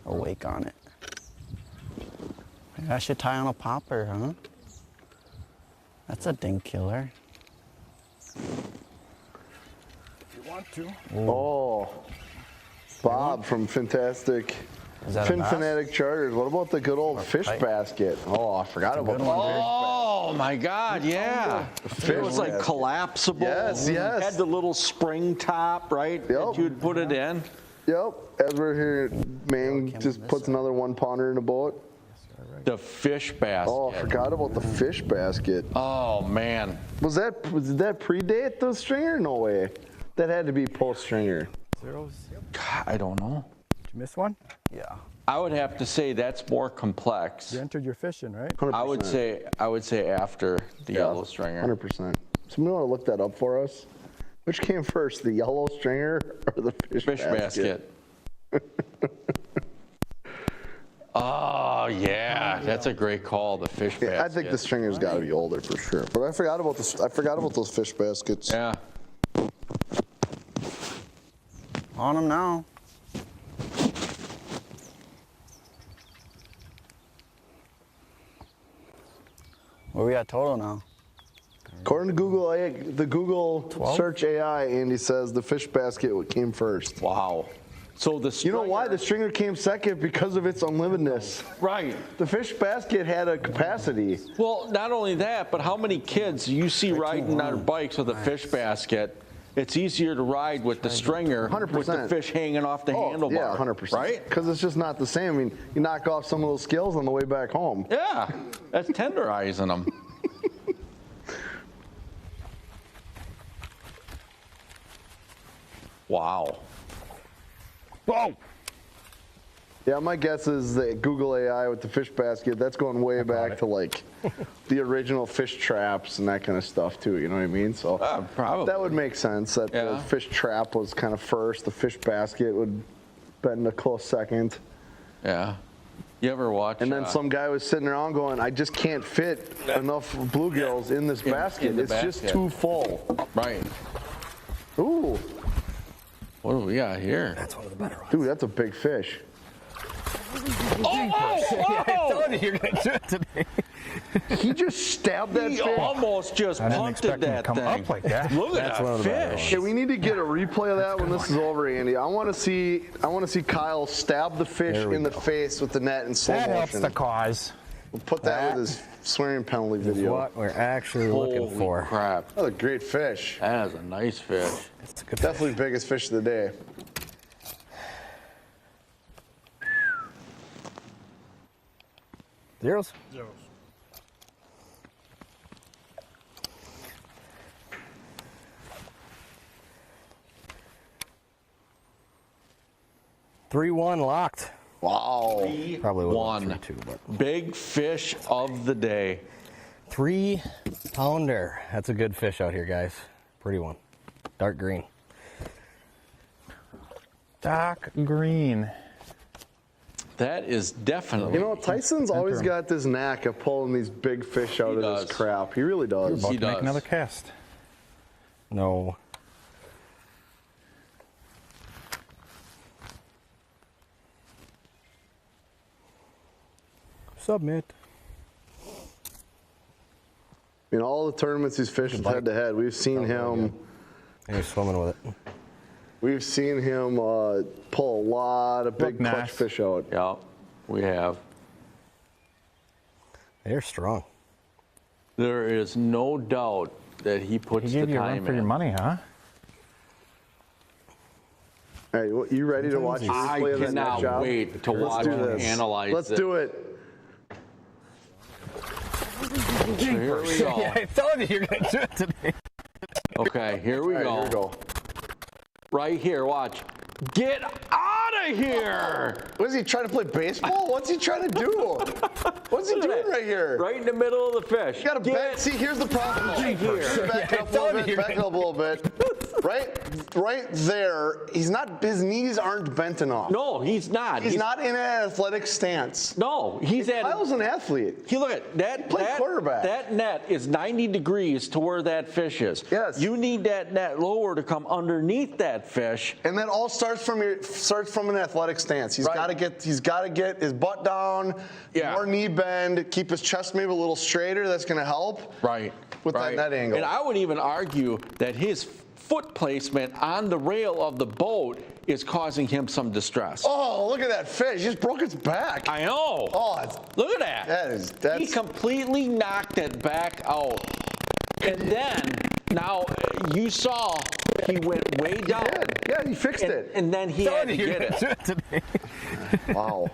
wake on it. Maybe I should tie on a popper, huh? That's a dink killer. If you want to. Oh, Bob from Fantastic. Is that a Fin bass? Fanatic Charters. What about the good old fish basket? Oh, I forgot about that. Oh my God, yeah. It was like collapsible. Yes. Had the little spring top, right? That you'd put it in. Yep. As we're here, man just puts another 1 pounder in the boat. The fish basket. Oh, I forgot about the fish basket. Oh man. Did that predate the stringer? No way. That had to be post stringer. Zeros? God, I don't know. Did you miss one? Yeah. I would have to say that's more complex. You entered your fish in, right? 100%. I would say after the yellow stringer. 100%. Somebody want to look that up for us? Which came first, the yellow stringer or the fish basket? Oh yeah, that's a great call. The fish basket. I think the stringer's got to be older for sure. But I forgot about this. I forgot about those fish baskets. Yeah. On them now. Where we at total now? According to Google, the Google 12? search AI, Andy says the fish basket came first. Wow. So the stringer, you know why the stringer came second? Because of its unlimitedness. Right. The fish basket had a capacity. Well, not only that, but how many kids you see riding their bikes with a fish basket? It's easier to ride with the stringer 100%. with the fish hanging off the handlebar. Yeah, 100%. Right? Because it's just not the same. I mean, you knock off some of those scales on the way back home. Yeah, that's tenderizing them. Wow. Whoa! Yeah, my guess is that Google AI with the fish basket, that's going way back to like the original fish traps and that kind of stuff too, you know what I mean? So probably. that would make sense that the fish trap was kind of first, the fish basket would been a close second. Yeah. You ever watch? And then some guy was sitting around going, I just can't fit enough bluegills in this basket. in the It's just basket. too full. Right. Ooh. What do we got here? That's one of the better ones. Dude, that's a big fish. Oh! You're gonna do it today. He just stabbed that He fish. almost just I didn't punted expect him to that come thing. up like that. Look at that fish. Okay, we need to get a replay of that when this is over, Andy. I want to see Kyle stab the fish in the face with the net in slow That motion. helps the cause. We'll put that with his swearing penalty Is video. what we're actually looking Holy for. crap. That's a great fish. That is a nice fish. It's a good Definitely biggest fish of the day. Zeros? Zeros. Three-one locked. Wow. Probably would One. have 3-2, but Big fish of the day. 3-pounder. That's a good fish out here, guys. Pretty one. Dark green. Dark green. That is definitely. You know, Tyson's always got this knack of pulling these big fish out of this crap. He really does. About He to make does. another cast. No. Submit. In all the tournaments he's fished head to head, we've seen him. And he's swimming with it. We've seen him pull a lot of big clutch nice. fish out. Yeah, we have. They're strong. There is no doubt that he puts He the gave you a run time for your in. money, huh? All right, you ready to watch the I replay of that net cannot job? wait to Let's watch do and this. analyze Let's this. do it. So here we go. Yeah, I told you you're going to do it today. Okay, here we All right, go. here we go. Right here, watch. Get out of here! What is he trying to play baseball? What's he trying to do? What's he Look at doing that. right here? Right in the middle of the fish. You gotta back. See, here's the problem. Right here. Back up a little bit. Back up a little bit. Right there. He's not. His knees aren't bent enough. No, he's not. He's not in an athletic stance. No, he's at. Kyle's an athlete. He look at that. Played quarterback. That net is 90 degrees to where that fish is. Yes. You need that net lower to come underneath that fish. And that all starts from an athletic stance. He's Right. got to get his butt down, Yeah. more knee bend, keep his chest maybe a little straighter. That's going to help. Right. With right. that net angle. And I would even argue that his foot placement on the rail of the boat is causing him some distress. Oh, look at that fish! He just broke its back. I know. Oh, Look at that. That's He completely knocked it back out. And then, now, you saw he went way down. Yeah, he fixed it. And then he had to get it. Wow.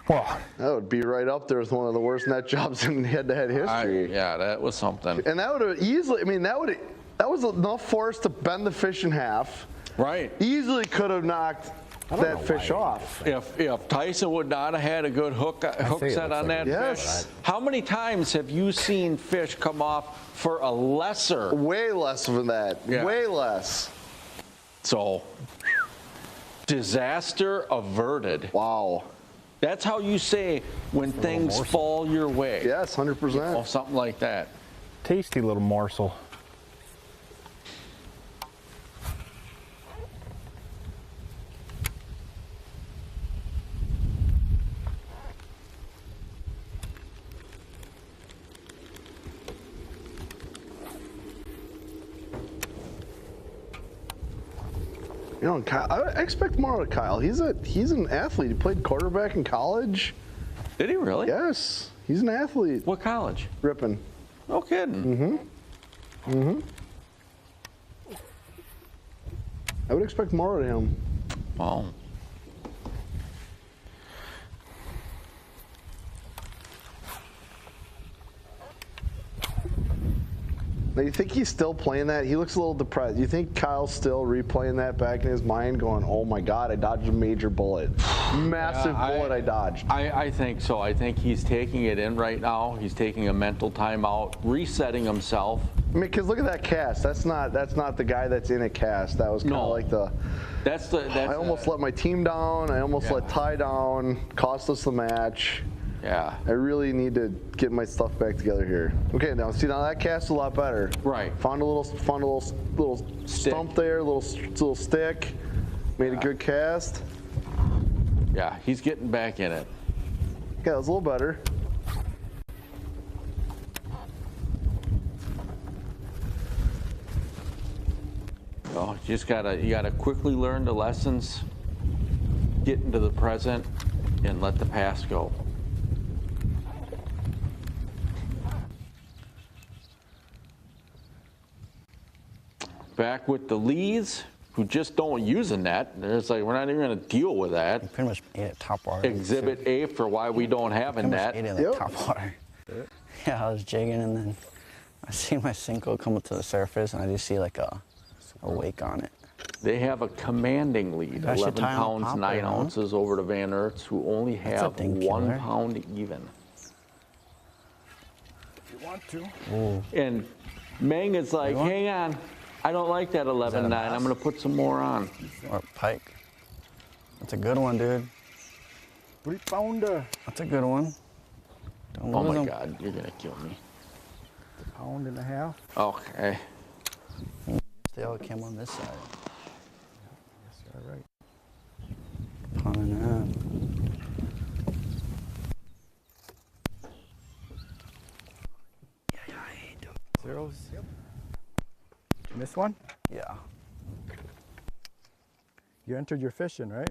Well, that would be right up there with one of the worst net jobs in head-to-head history. Yeah, that was something. And that would have easily. I mean, that was enough force to bend the fish in half. Right. Easily could have knocked that fish off. If Tyson would not have had a good hook set on that fish, how many times have you seen fish come off for a lesser? Way less than that. Yeah. Way less. So, disaster averted. Wow. That's how you say when things fall your way. Yes, 100%. Or something like that. tasty little morsel. You know, Kyle, I expect more out of Kyle. He's an athlete. He played quarterback in college. Did he really? Yes, he's an athlete. What college? Ripon. No kidding. I would expect more out of him. Wow. Now, you think he's still playing that? He looks a little depressed. You think Kyle's still replaying that back in his mind, going, "Oh my God, I dodged a major bullet, massive bullet I dodged." I think so. I think he's taking it in right now. He's taking a mental timeout, resetting himself. I mean, because look at that cast. That's not the guy that's in a cast. That was kind of like the. I almost let my team down. I almost let Ty down. Cost us the match. Yeah. I really need to get my stuff back together here. Okay, now that cast is a lot better. Right. Found a little stump there, little stick. Made a good cast. Yeah, he's getting back in it. Yeah, it was a little better. So you gotta quickly learn the lessons, get into the present, and let the past go. Back with the Lees, who just don't use a net. It's like, we're not even going to deal with that. You pretty much ate it Topwater. Exhibit A for why we don't have a net. Ate it like Topwater. Yeah, I was jigging and then I see my Cinco come up to the surface and I just see like a wake on it. They have a commanding lead, I should 11 tie on a pounds, popper, 9 huh? ounces over to Van Aerts, who only That's a have dink 1 killer. pound even. If you want to. Ooh. And Meng is like, hang on, I don't like that 11.9. I'm going to put some more on. Or pike. That's a good one, dude. 3-pounder. That's a good one. Don't Oh lose my 'em. God, you're going to kill me. A pound and a half. Okay. They all came on this side. Yes, you're right. Pound and a half. Zeros. Yep. Miss one? Yeah. You entered your fish in, right?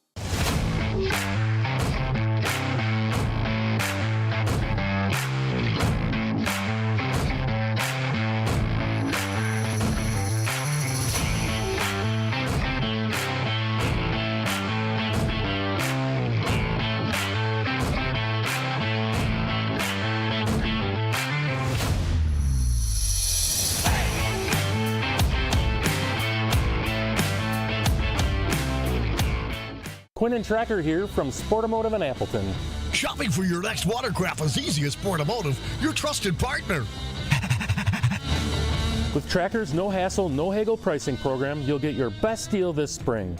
Quinn and Tracker here from Sportomotive in Appleton. Shopping for your next watercraft is easy as Sportomotive, your trusted partner. With Tracker's no hassle, no haggle pricing program, you'll get your best deal this spring.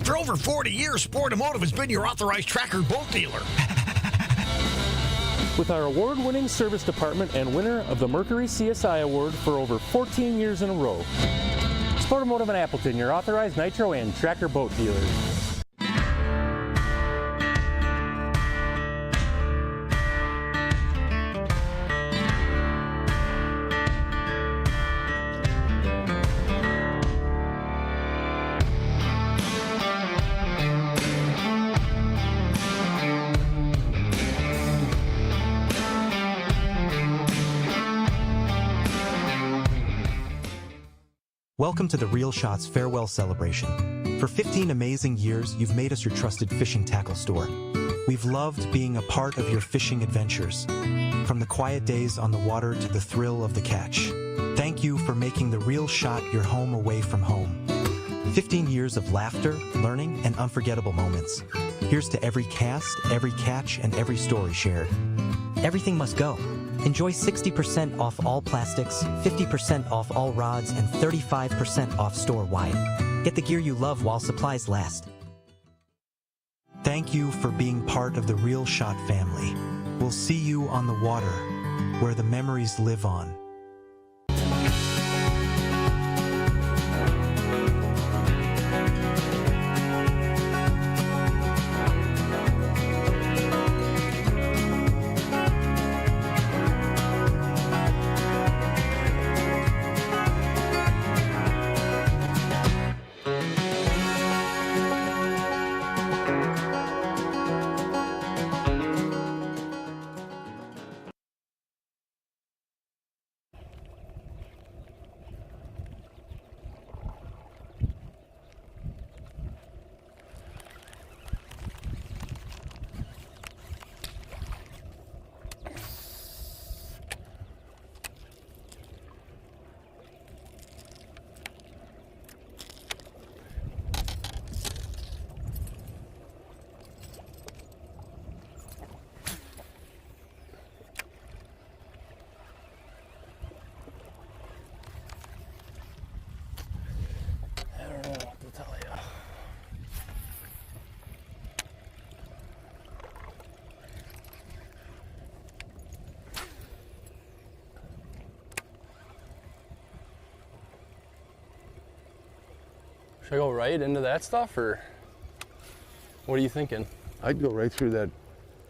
For over 40 years, Sportomotive has been your authorized Tracker boat dealer. With our award-winning service department and winner of the Mercury CSI Award for over 14 years in a row. Sportomotive in Appleton, your authorized Nitro and Tracker boat dealer. Welcome to the Real Shots farewell celebration. For 15 amazing years, you've made us your trusted fishing tackle store. We've loved being a part of your fishing adventures, from the quiet days on the water to the thrill of the catch. Thank you for making the Real Shot your home away from home. 15 years of laughter, learning, and unforgettable moments. Here's to every cast, every catch, and every story shared. Everything must go. Enjoy 60% off all plastics, 50% off all rods, and 35% off store-wide. Get the gear you love while supplies last. Thank you for being part of the Real Shot family. We'll see you on the water, where the memories live on. Should I go right into that stuff, or what are you thinking? I'd go right through that,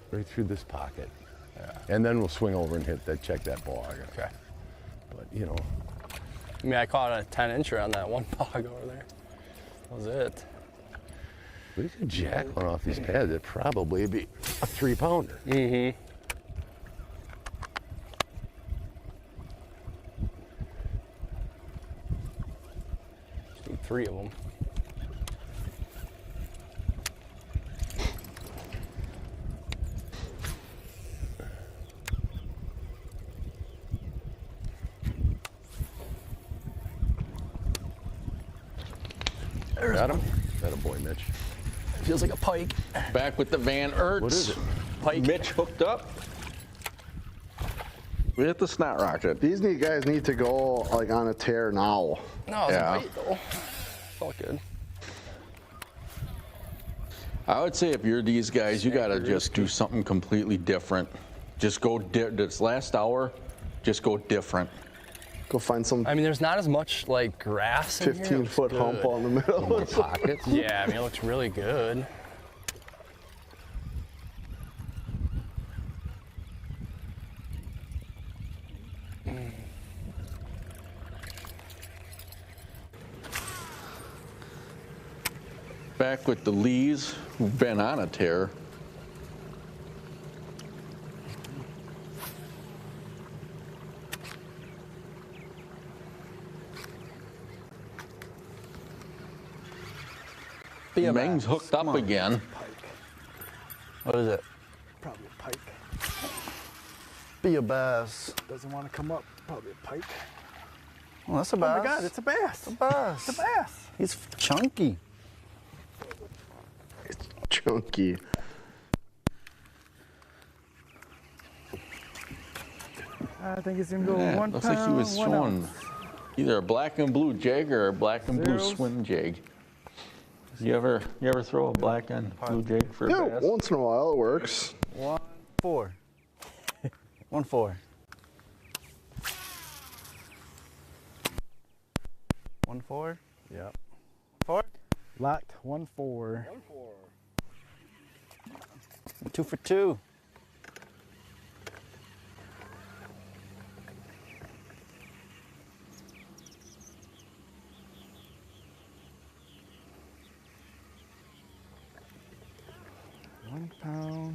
right through this pocket. Yeah. And then we'll swing over and hit that, check that bog. Okay. But, you know. I mean, I caught a 10-incher on that one bog over there. That was it. We could jack one off these pads. It'd probably be a 3-pounder. Mm-hmm. Just need 3 of them. Got him? That a boy, Mitch. Feels like a pike. Back with the Van Ertz. What is it? Pike. Mitch hooked up. We hit the snot rocket. These guys need to go like on a tear now. No, it was a bite though. Felt good. I would say if you're these guys, you got to just do something completely different. Just go, this last hour, just go different. Go find some. I mean, there's not as much like grass in here. 15-foot hump on the middle of the pocket. Yeah, I mean, it looks really good. Back with the Lees, who've been on a tear. Meng's hooked up again. What is it? Probably a pike. Be a bass. Doesn't want to come up. Probably a pike. Well, that's a bass. Oh my God, it's a bass. It's a bass. It's a bass. He's chunky. Chunky. I think it's gonna go Yeah, 1 looks pound, like he was 1 showing ounce. either a black and blue jig or a black and blue Zeros. swim jig. You ever throw a black and blue jig for Yeah, a bass? once in a while it works. 1 4. 1 4. 1 4. Yep. 4. Locked 1 4. 2 for 2. £1.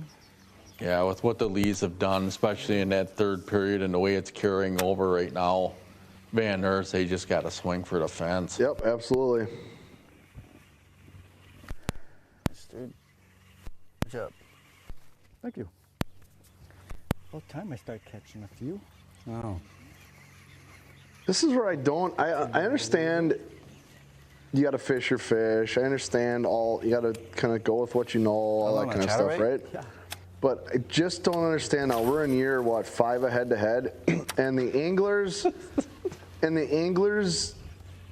Yeah, with what the Lees have done, especially in that third period and the way it's carrying over right now, Van Nurse, they just got to swing for the fence. Yep, absolutely. Nice, dude. Good job. Thank you. About time I start catching a few. Oh. This is where I understand you got to fish your fish. I understand you got to kind of go with what you know, all that kind of stuff, right? Yeah. But I just don't understand now. We're in year, 5 ahead to head, and the anglers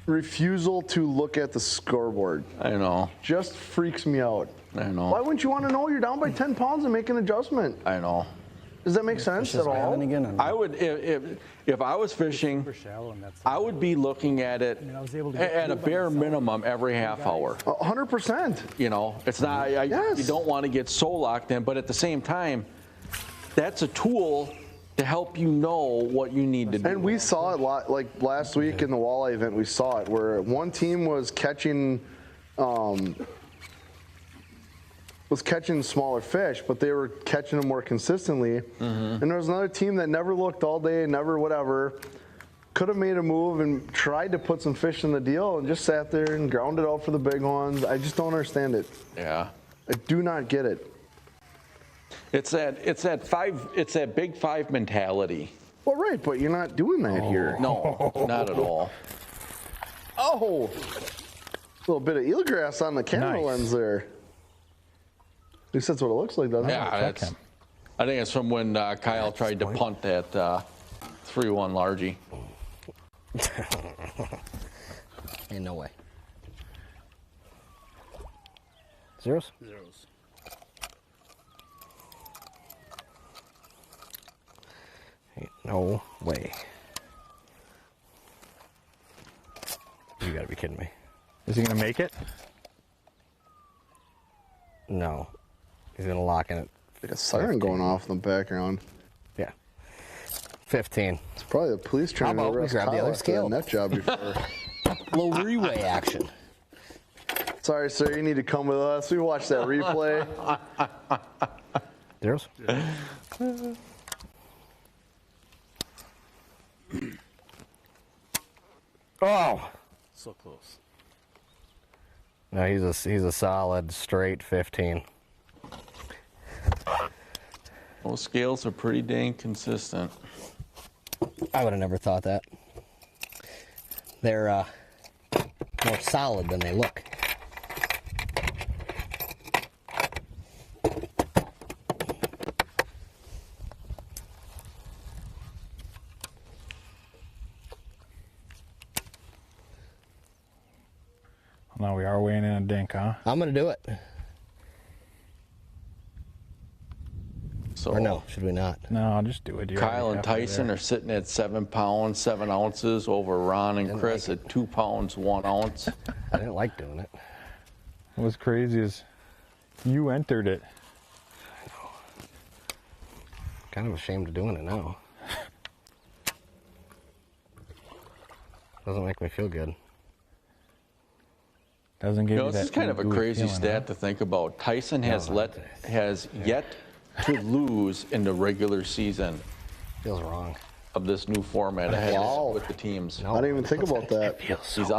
refusal to look at the scoreboard. I know. Just freaks me out. I know. Why wouldn't you want to know you're down by 10 pounds and make an adjustment? I know. Does that make sense at all? I would, if I was fishing, I would be looking at it at a bare minimum every half hour. 100%. You know, it's not. You don't want to get so locked in, but at the same time, that's a tool to help you know what you need to do. And we saw it like last week in the walleye event. We saw it where one team was catching smaller fish, but they were catching them more consistently. And there was another team that never looked all day, never whatever, could have made a move and tried to put some fish in the deal and just sat there and grounded out for the big ones. I just don't understand it. Yeah. I do not get it. It's that big 5 mentality. Well, right, but you're not doing that here. No, not at all. Oh, a little bit of eelgrass on the camera lens there. At least that's what it looks like, doesn't it? Yeah, I think it's from when Kyle tried to punt that 3-1 largie. Ain't no way. Zeros? Zeros. Ain't no way. You gotta be kidding me. Is he gonna make it? No. He's gonna lock in it. Like a siren going off in the background. Yeah. 15. It's probably the police trying to arrest grab the Kyle other after scale? that net job before. Little relay action. Sorry, sir, you need to come with us. We watched that replay. Zeros? Oh! So close. No, he's a solid straight 15. Those scales are pretty dang consistent. I would have never thought that. They're more solid than they look. Now we are weighing in a dink, huh? I'm gonna do it. So, or no, should we not? No, I'll just do it. Kyle and Tyson are sitting at 7 pounds, 7 ounces over Ron and Chris at 2 pounds, 1 ounce. I didn't like doing it. What's crazy is you entered it. I know. Kind of ashamed of doing it now. Doesn't make me feel good. Doesn't give you This that is kind of a gooey crazy feeling, stat huh? to think about. Tyson has yet to lose in the regular season. Feels wrong. Of this new format ahead with the teams. I didn't even think about that. He's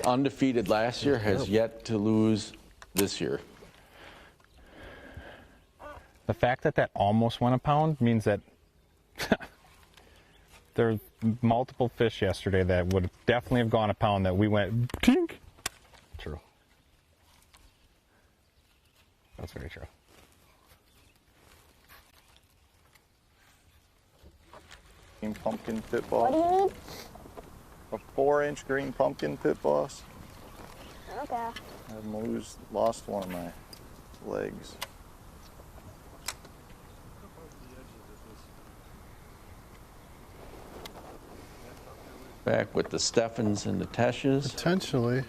undefeated last year, has yet to lose this year. The fact that almost went a pound means that there's multiple fish yesterday that would definitely have gone a pound that we went tink. True. That's very true. Green pumpkin pit boss. What do you need? A 4-inch green pumpkin pit boss. Okay. I lost one of my legs. Back with the Steffens and the Teshes. Potentially.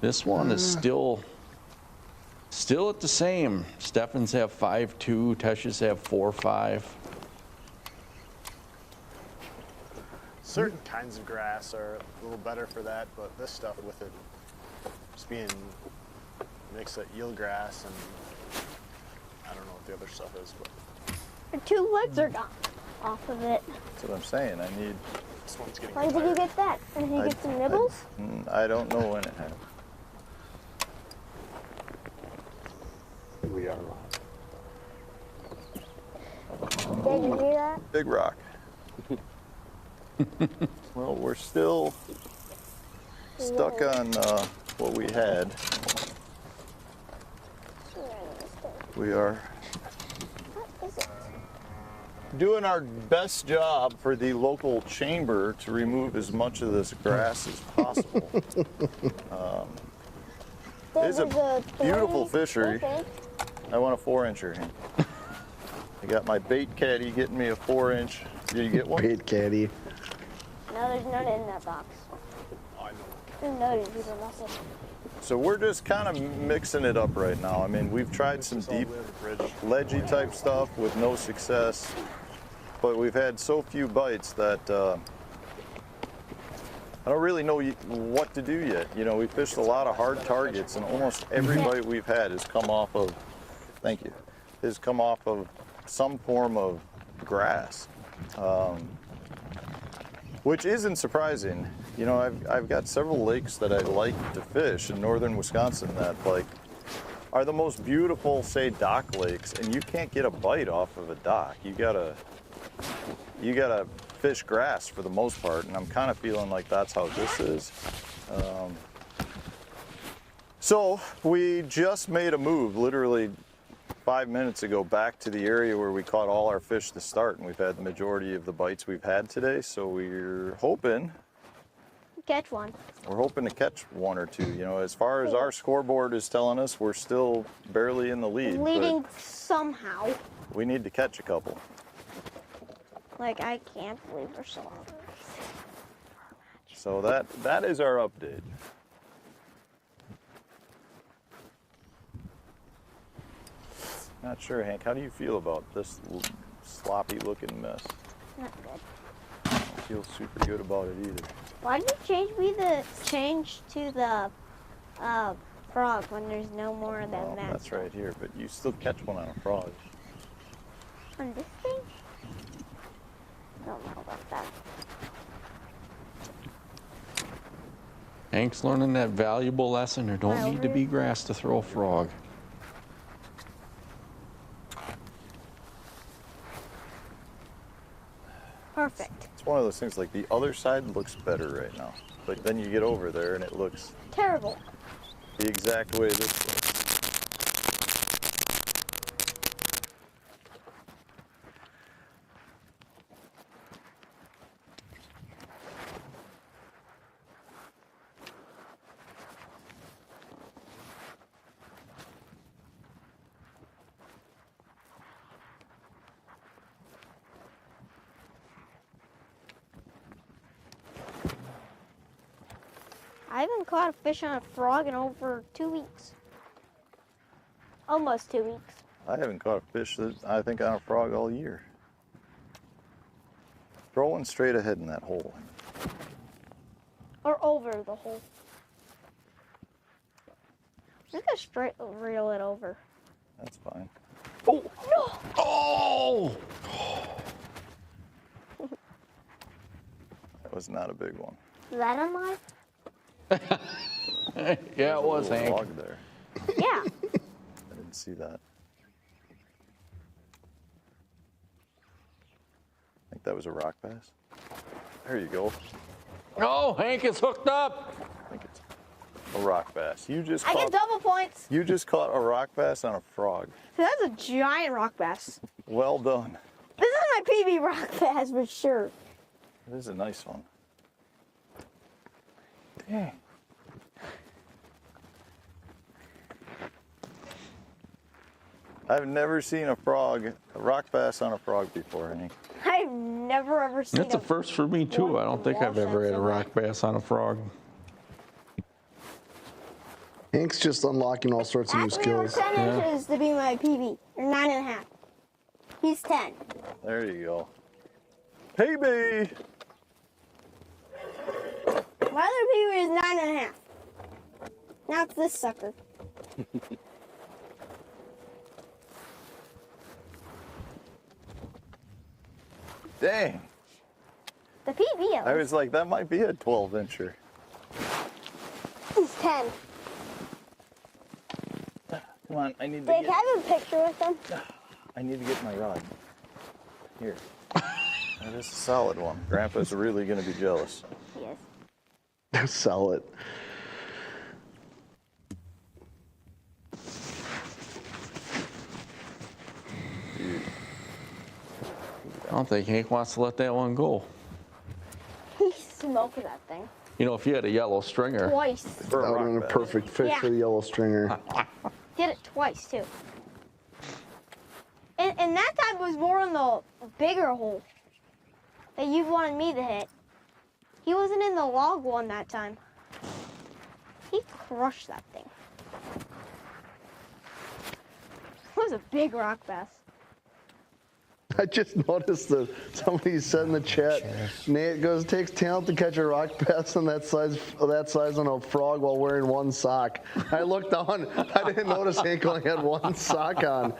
This one is still at the same. Steffens have 5.2, Teshes have 4.5. Certain kinds of grass are a little better for that, but this stuff with it just being mixed at eelgrass and I don't know what the other stuff is, but Your 2 legs are gone off of it. That's what I'm saying. I need. this one's getting Why did you get that? Did you get some nibbles? I don't know when it happened. We are. Did you hear that? Big rock. Well, we're still stuck on what we had. We are doing our best job for the local chamber to remove as much of this grass as possible. It's a beautiful fishery. I want a 4-incher. I got my bait caddy getting me a 4-inch. Did you get one? Bait caddy. No, there's none in that box. There's no even nothing. So we're just kind of mixing it up right now. I mean, we've tried some deep, ledgy type stuff with no success, but we've had so few bites that I don't really know what to do yet. You know, we fished a lot of hard targets, and almost every bite we've had has come off of, thank you, has come off of some form of grass, which isn't surprising. You know, I've got several lakes that I like to fish in northern Wisconsin that like are the most beautiful, say, dock lakes, and you can't get a bite off of a dock. You gotta fish grass for the most part, and I'm kind of feeling like that's how this is. So we just made a move, literally 5 minutes ago, back to the area where we caught all our fish to start, and we've had the majority of the bites we've had today. So we're hoping Catch one. We're hoping to catch 1 or 2. You know, as far as our scoreboard is telling us, we're still barely in the lead. Leading somehow. We need to catch a couple. Like, I can't believe we're so out. So that is our update. Not sure, Hank. How do you feel about this sloppy looking mess? Not good. I don't feel super good about it either. Why did you change to the frog when there's no more than Well, that? that's right here, but you still catch one on a frog. On this thing? Don't know about that. Hank's learning that valuable lesson. There don't need to be grass to throw a frog. Perfect. It's one of those things, like the other side looks better right now, but then you get over there and it looks terrible. The exact way this looks. I haven't caught a fish on a frog in over 2 weeks. Almost 2 weeks. I haven't caught a fish that I think on a frog all year. Throw one straight ahead in that hole. Or over the hole. Just gonna straight reel it over. That's fine. Oh! No! Oh! That was not a big one. Is that on live? Yeah, it was, a Hank. log there. Yeah. I didn't see that. I think that was a rock bass. There you go. Oh, Hank is hooked up. I think it's a rock bass. You just I caught, get double points. you just caught a rock bass on a frog. That's a giant rock bass. Well done. This is my PB rock bass for sure. This is a nice one. Dang. I've never seen a rock bass on a frog before, Hank. I've never ever seen That's a first for me too. I don't think I've ever had a rock bass on a frog. Hank's just unlocking all sorts of new skills. 10 inches to be my PB, or 9.5. He's 10. There you go. Hey, baby. My other PB is 9.5. Now it's this sucker. Dang. The PB. I was like, that might be a 12-incher. He's 10. Come on, I need to Jake, get... have a picture with him. I need to get my rod. Here. That is a solid one. Grandpa's really going to be jealous. He is. Sell it. I don't think Hank wants to let that one go. He's smoking that thing. You know, if you had a yellow stringer. Twice. That would have been a perfect fish Yeah. for the yellow stringer. Did it twice, too. And that time was more on the bigger hole that you wanted me to hit. He wasn't in the log one that time. He crushed that thing. It was a big rock bass. I just noticed that somebody said in the chat, Nate goes, takes talent to catch a rock bass on that size on a frog while wearing one sock. I looked down, I didn't notice Hank only had one sock on.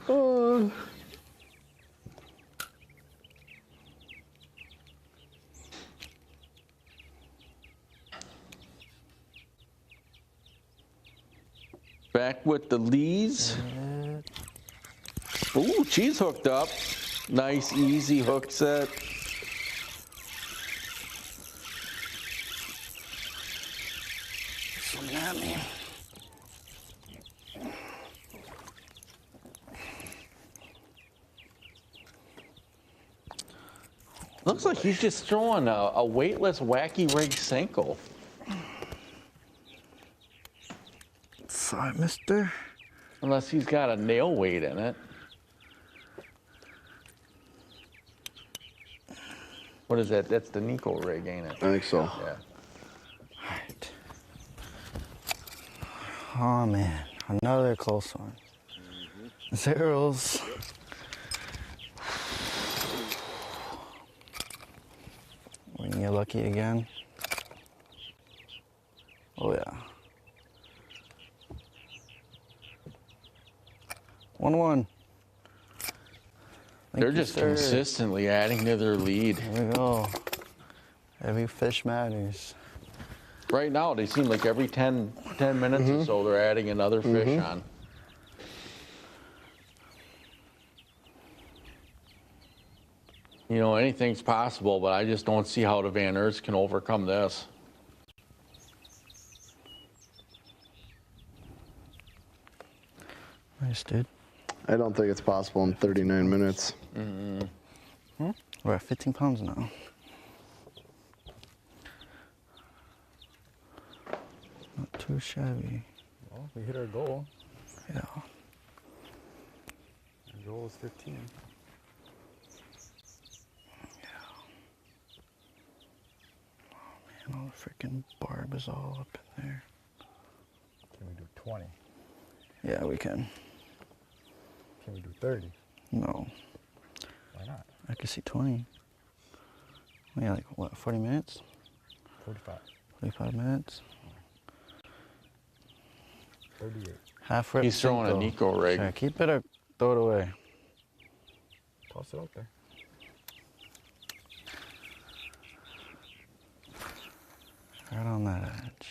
Oh. Back with the Lees. Ooh, she's hooked up. Nice, easy hook set. Looking at me. Looks like he's just throwing a weightless, wacky rig Senko. Sorry, mister. Unless he's got a nail weight in it. What is that? That's the Nico rig, ain't it? I think so. Yeah. Alright. Oh man, another close one. Zeros. We can get lucky again. Oh yeah. 1-1. They're just consistently adding to their lead. There we go. Every fish matters. Right now, they seem like every 10 minutes or so, they're adding another fish on. You know, anything's possible, but I just don't see how the Van Earths can overcome this. Nice, dude. I don't think it's possible in 39 minutes. We're at 15 pounds now. Not too shabby. Well, we hit our goal. Yeah. Our goal is 15. Man, all the freaking barb is all up in there. Can we do 20? Yeah, we can. Can we do 30? No. Why not? I can see 20. Yeah, like what, 40 minutes? 45. 45 minutes? 38. Half rip. He's throwing a Senko. Nico rig. Sure, keep it or throw it away. Toss it out there. Right on that edge.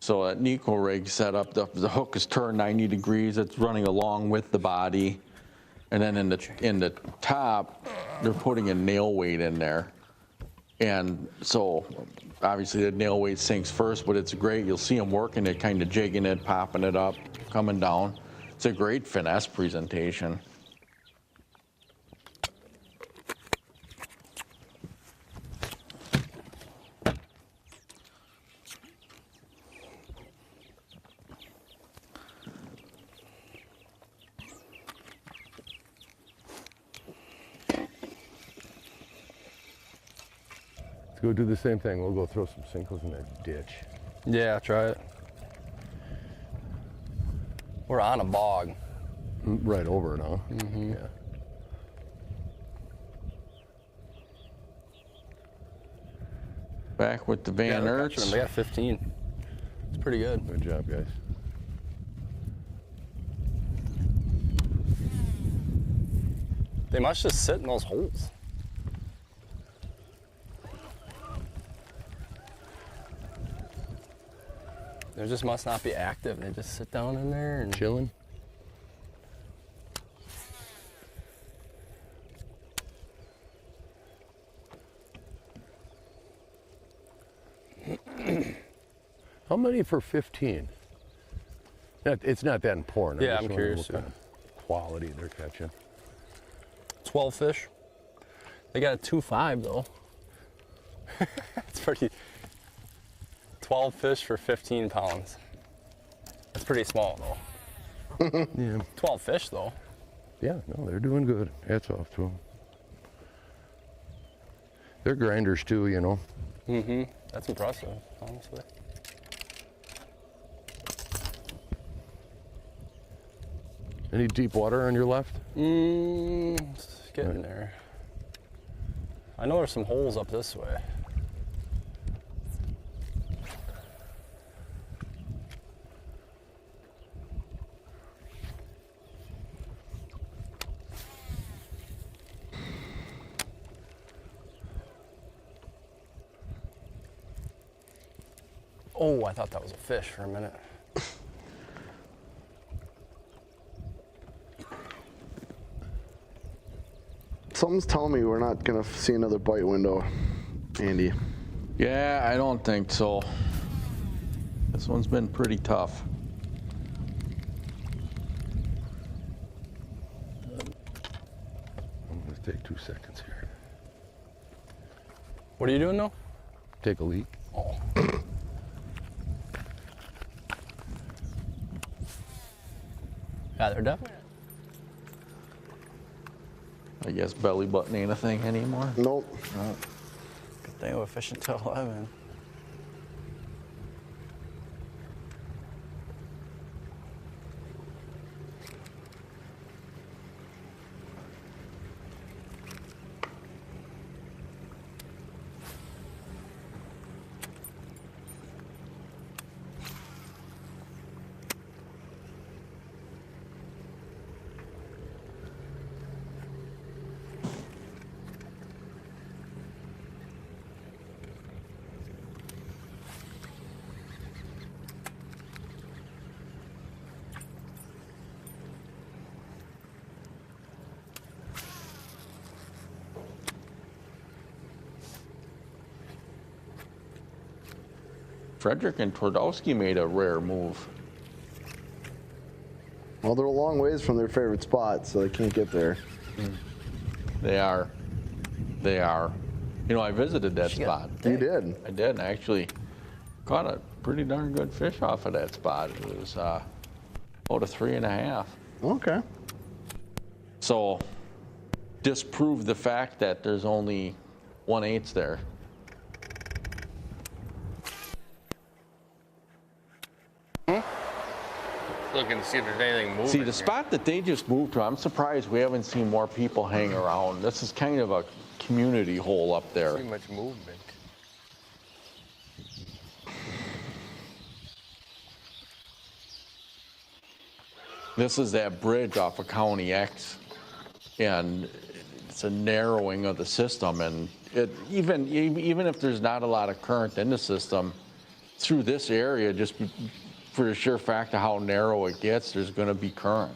So that Nico rig setup, the hook is turned 90 degrees. It's running along with the body, and then in the top, they're putting a nail weight in there. And so obviously the nail weight sinks first, but it's great. You'll see them working it, kind of jigging it, popping it up, coming down. It's a great finesse presentation. Let's go do the same thing. We'll go throw some sinkles in that ditch. Yeah, try it. We're on a bog. Right over it, huh? Mm-hmm. Yeah. Back with the Van Aerts. They got 15. It's pretty good. Good job, guys. They must just sit in those holes. They just must not be active. They just sit down in there and chilling. How many for 15? It's not that important. Yeah, just I'm wondering curious, what kind of quality they're catching. 12 fish. They got a 2.5 though. It's pretty. 12 fish for 15 pounds. That's pretty small though. Yeah. 12 fish though. Yeah, no, they're doing good. Hats off to them. They're grinders too, you know. Mm-hmm. That's impressive, honestly. Any deep water on your left? It's getting there. I know there's some holes up this way. Oh, I thought that was a fish for a minute. Something's telling me we're not gonna see another bite window, Andy. Yeah, I don't think so. This one's been pretty tough. I'm gonna take 2 seconds here. What are you doing now? Take a leak. Oh. Yeah, they're definitely. I guess belly button ain't a thing anymore. Nope. No. Good thing we're fishing till 11. Frederick and Twardowski made a rare move. Well, they're a long ways from their favorite spot, so they can't get there. They are. They are. You know, I visited that spot. You did? I did. I actually caught a pretty darn good fish off of that spot. It was about a 3.5. Okay. So, disprove the fact that there's only 1/8 there. Looking to see if there's anything moving. See, the spot that they just moved to, I'm surprised we haven't seen more people hang around. This is kind of a community hole up there. Too much movement. This is that bridge off of County X, and it's a narrowing of the system. And even if there's not a lot of current in the system, through this area, just for the sheer fact of how narrow it gets, there's going to be current.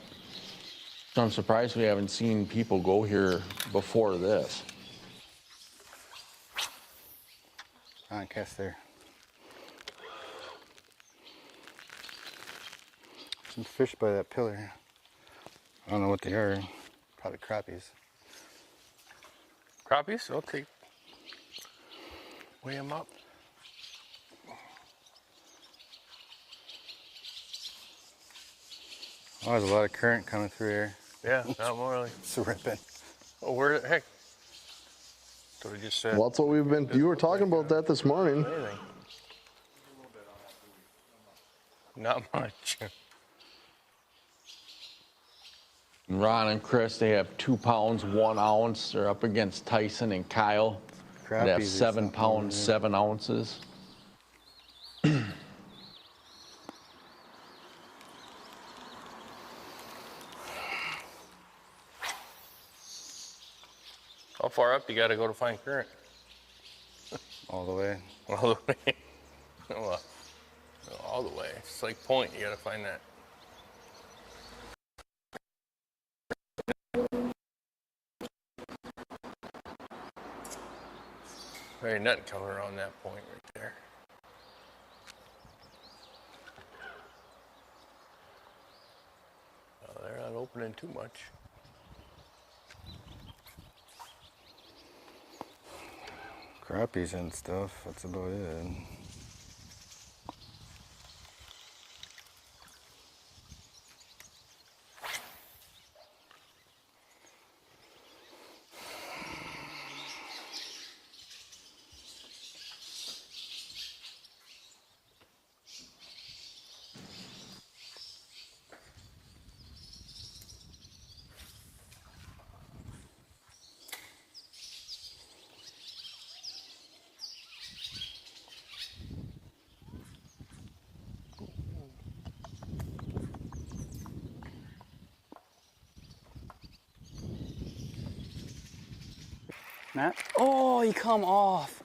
So I'm surprised we haven't seen people go here before this. I guess there. Some fish by that pillar. I don't know what they are. Probably crappies. Crappies? Okay. Weigh them up. Oh, there's a lot of current coming through here. Yeah, not more like. It's ripping. Oh, where the heck? So we just said. Well, that's what we've been. You were talking about that this morning. Amazing. Not much. Ron and Chris, they have 2 pounds, 1 ounce. They're up against Tyson and Kyle. They have Crappies or 7 something, pounds, yeah. 7 ounces. How far up you got to go to find current? All the way. All the way. Well, all the way. It's like point. You got to find that. Very nut color on that point right there. Oh, they're not opening too much. Crappies and stuff. That's about it. Matt? Oh, he come off.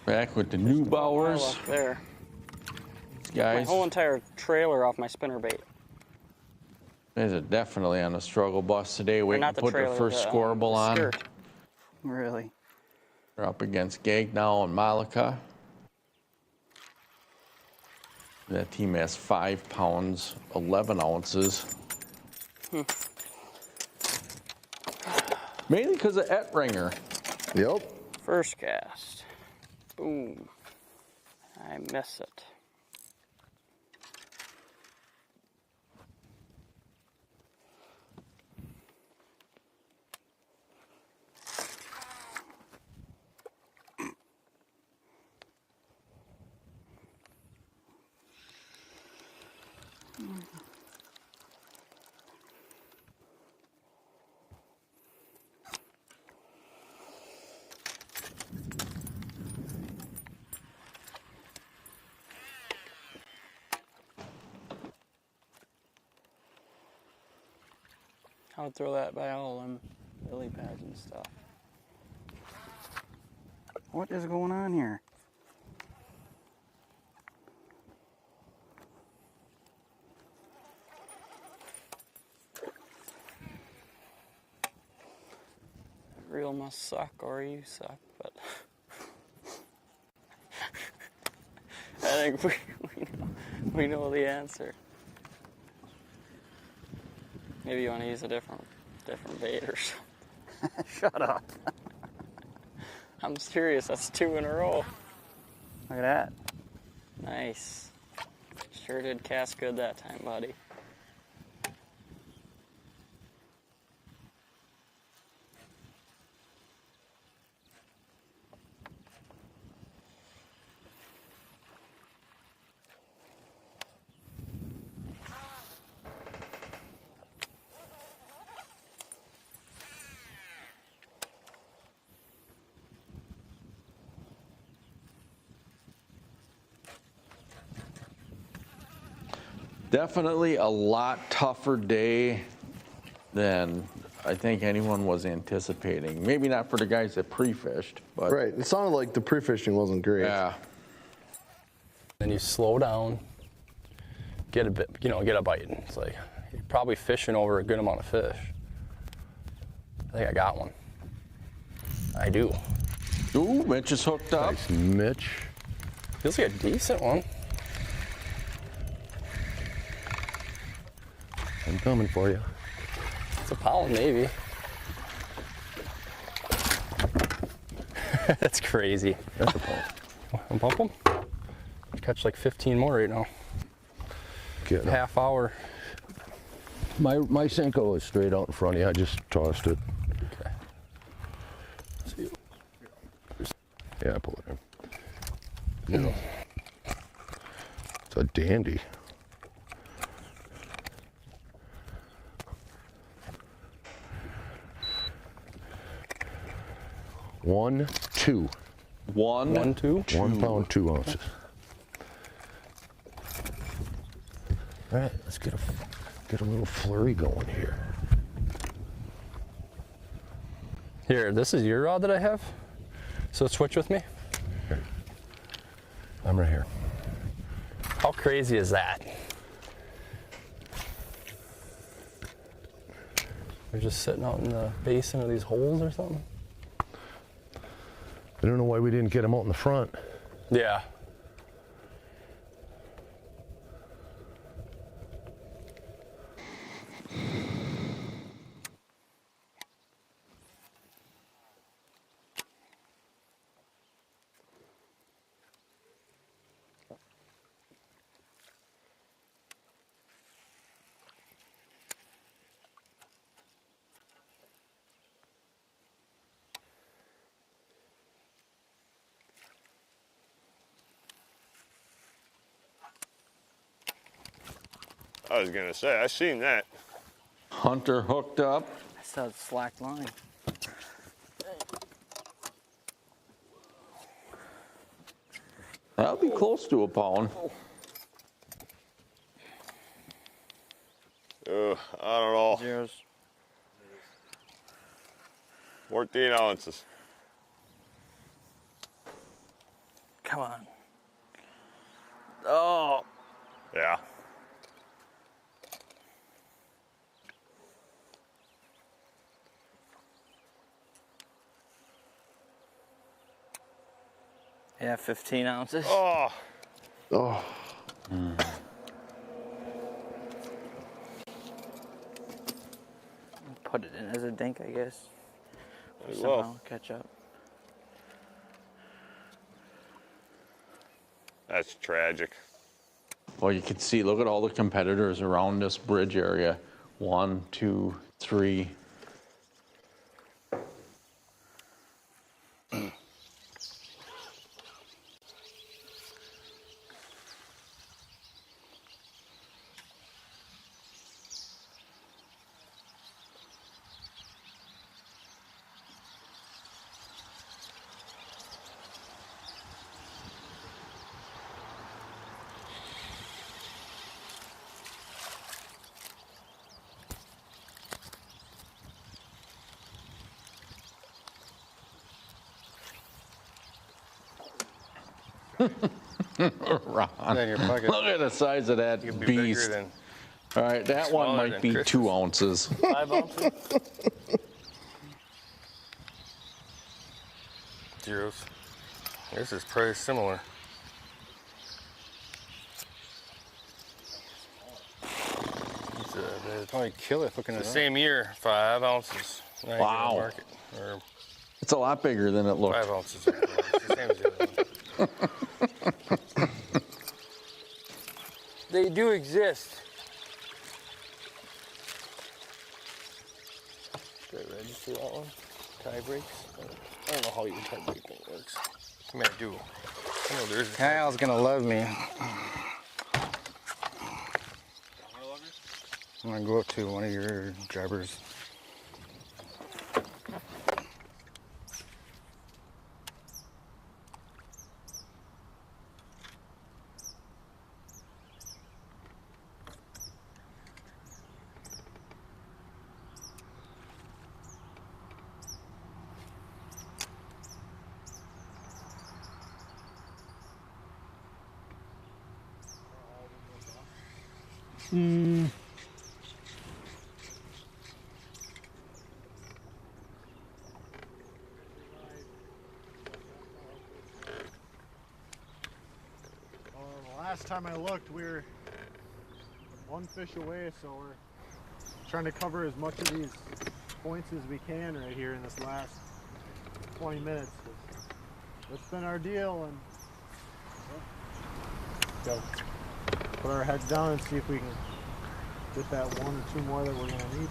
Back with the new Bowers. There. Guys, My whole entire trailer off my spinnerbait. guys are definitely on the struggle bus today. Or Waiting not to the put trailer, their first the, scoreable on. skirt. Really? They're up against Gagnow and Malika. That team has 5 pounds, 11 ounces. Mainly because of Ettringer. Yep. First cast. Boom. I miss it. I would throw that by all them lily pads and stuff. What is going on here? Reel must suck or you suck, but I think we know the answer. Maybe you want to use a different bait or something. Shut up. I'm serious, that's 2 in a row. Look at that. Nice. Sure did cast good that time, buddy. Definitely a lot tougher day than I think anyone was anticipating. Maybe not for the guys that pre-fished, but Right. It sounded like the pre-fishing wasn't great. yeah. Then you slow down, get a bit, you know, get a bite. It's like you're probably fishing over a good amount of fish. I think I got one. I do. Ooh, Mitch is hooked up. Nice, Mitch. Feels like a decent one. I'm coming for you. It's a pound, maybe. That's crazy. That's a pound. I'm pump them. Catch like 15 more right now. Get Half hour. My Senko is straight out in front of you. I just tossed it. Okay. See. Yeah, I pull it in. You know, it's a dandy. One, two. 1, 2. 1 pound, 2 ounces. All right, let's get a little flurry going here. Here, this is your rod that I have. So switch with me. Here. I'm right here. How crazy is that? They're just sitting out in the basin of these holes or something. I don't know why we didn't get them out in the front. Yeah. I was gonna say, I seen that. Hunter hooked up. I saw the slack line. That'll be close to a pound. I don't know. Zeros. 14 ounces. Come on. Oh. Yeah. Yeah, 15 ounces. Oh. Oh. Put it in as a dink, I guess. Might as Somehow well. catch up. That's tragic. Well, you can see, look at all the competitors around this bridge area. 1, 2, 3. Ron, In your pocket. look at the size of that You could be bigger beast. than- All right, that one smaller might than be Chris's. 2 ounces. 5 ounces? Zeros. This is pretty similar. They'd probably kill it hooking it The up. same year, 5 ounces. Now you get Wow. a market, or It's a lot bigger than it looked. 5 ounces. It's the same as the other one. They do exist. Straight red, you see that one? Tie breaks? I don't know how your tie break thing works. I mean, I do. I know there is. Kyle's gonna love me. I'm gonna go up to one of your jabbers. The last time I looked, we were one fish away, so we're trying to cover as much of these points as we can right here in this last 20 minutes. That's been our deal, and go put our heads down and see if we can get that one or two more that we're gonna need.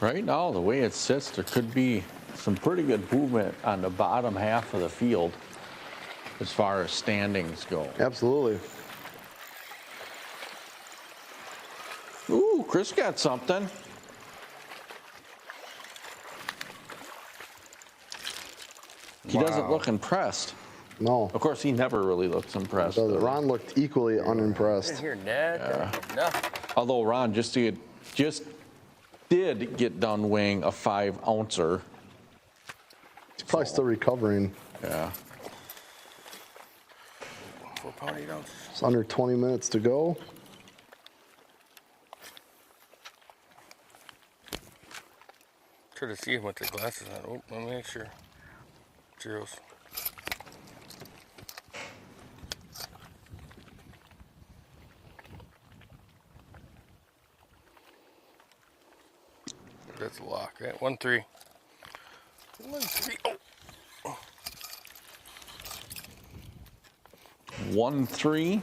Right now, the way it sits, there could be some pretty good movement on the bottom half of the field as far as standings go. Absolutely. Ooh, Chris got something. He doesn't look impressed. No. Of course, he never really looks impressed. Ron looked equally unimpressed. Here, Ned. No. Although Ron just did get done weighing a 5-ouncer. He's probably still recovering. Yeah. 4 pound, 8 ounces. It's under 20 minutes to go. Try to see him with the glasses on. Oh, let me make sure. Zeros. That's a lock, right? 1-3. 1-3. Oh. 1-3.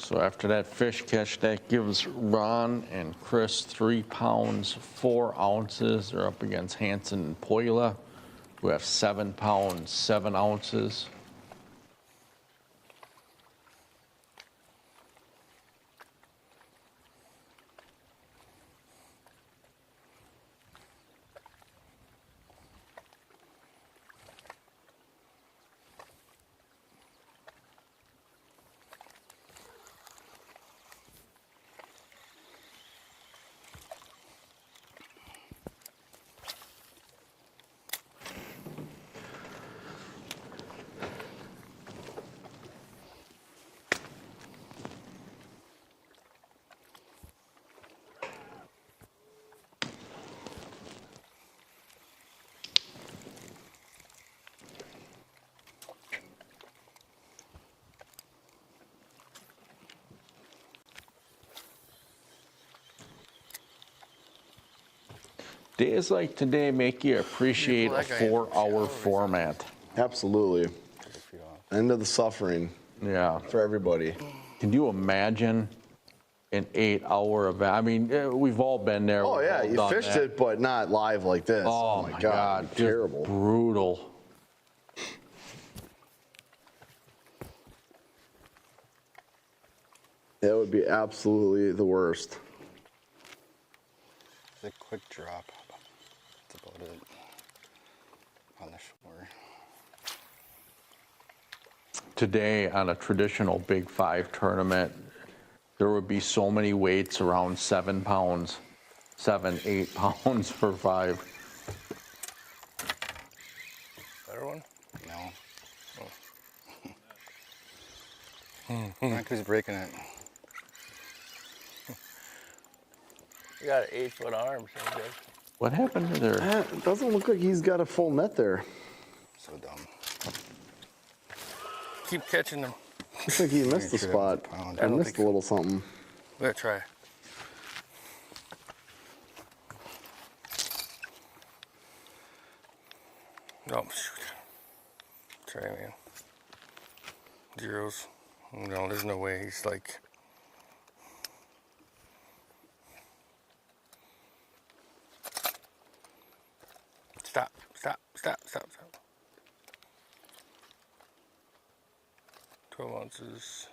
So after that fish catch, that gives Ron and Chris 3 pounds, 4 ounces. They're up against Hansen and Poila We have 7 pounds, 7 ounces. Days like today make you appreciate a 4-hour format. Absolutely. End of the suffering. Yeah. For everybody. Can you imagine an 8-hour event? I mean, we've all been there. Oh yeah, you fished it, but not live like this. Oh my God, just terrible. Brutal. That would be absolutely the worst. It's a quick drop. That's about it on the shore. Today, on a traditional Big 5 tournament, there would be so many weights around 7 pounds, 7, 8 pounds for 5. Better one? No. Oh. Who's breaking it? You got an 8-foot arm, so good. What happened to there? It doesn't look like he's got a full net there. So dumb. Keep catching them. Looks like he missed the spot. I missed a little something. Let's try. Oh, shoot. Try, man. Zeros. No, there's no way. He's like... Stop, stop, stop, stop, stop. 12 ounces.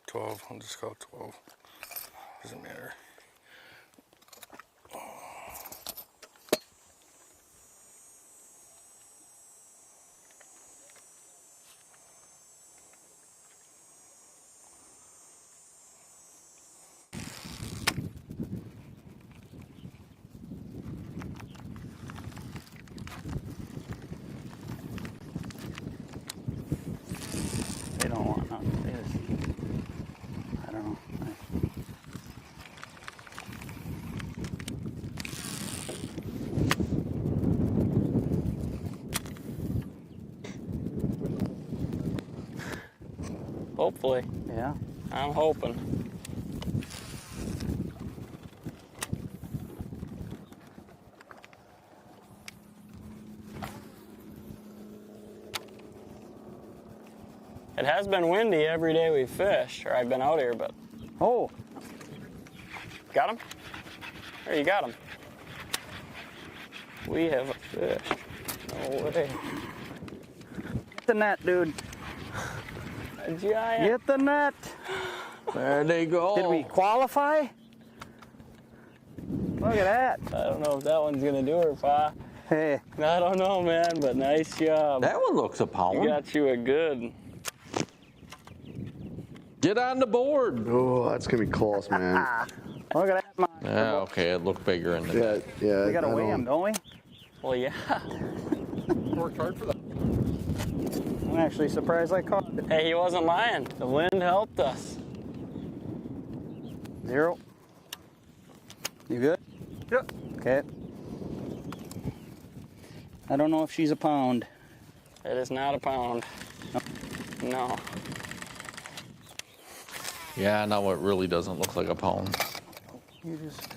12, I'll just call it 12. Doesn't matter. They don't want nothing. They just, I don't know. Hopefully. Yeah. I'm hoping. It has been windy every day we fished, or I've been out here, but... Oh! Got him? There, you got him. We have a fish. No way. Get the net, dude. A giant. Get the net. There they go. Did we qualify? Look at that. I don't know if that one's gonna do her, Pa. Hey. I don't know, man, but nice job. That one looks a pound. You got you a good. Get on the board. Oh, that's gonna be close, man. Look at that. Yeah, okay, it looked bigger in the net. Yeah. We gotta weigh him, don't we? Well, yeah. Worked hard for that. I'm actually surprised I caught it. Hey, he wasn't lying. The wind helped us. 0. You good? Yep. Okay. I don't know if she's a pound. It is not a pound. No. Yeah, no, it really doesn't look like a pound. You just...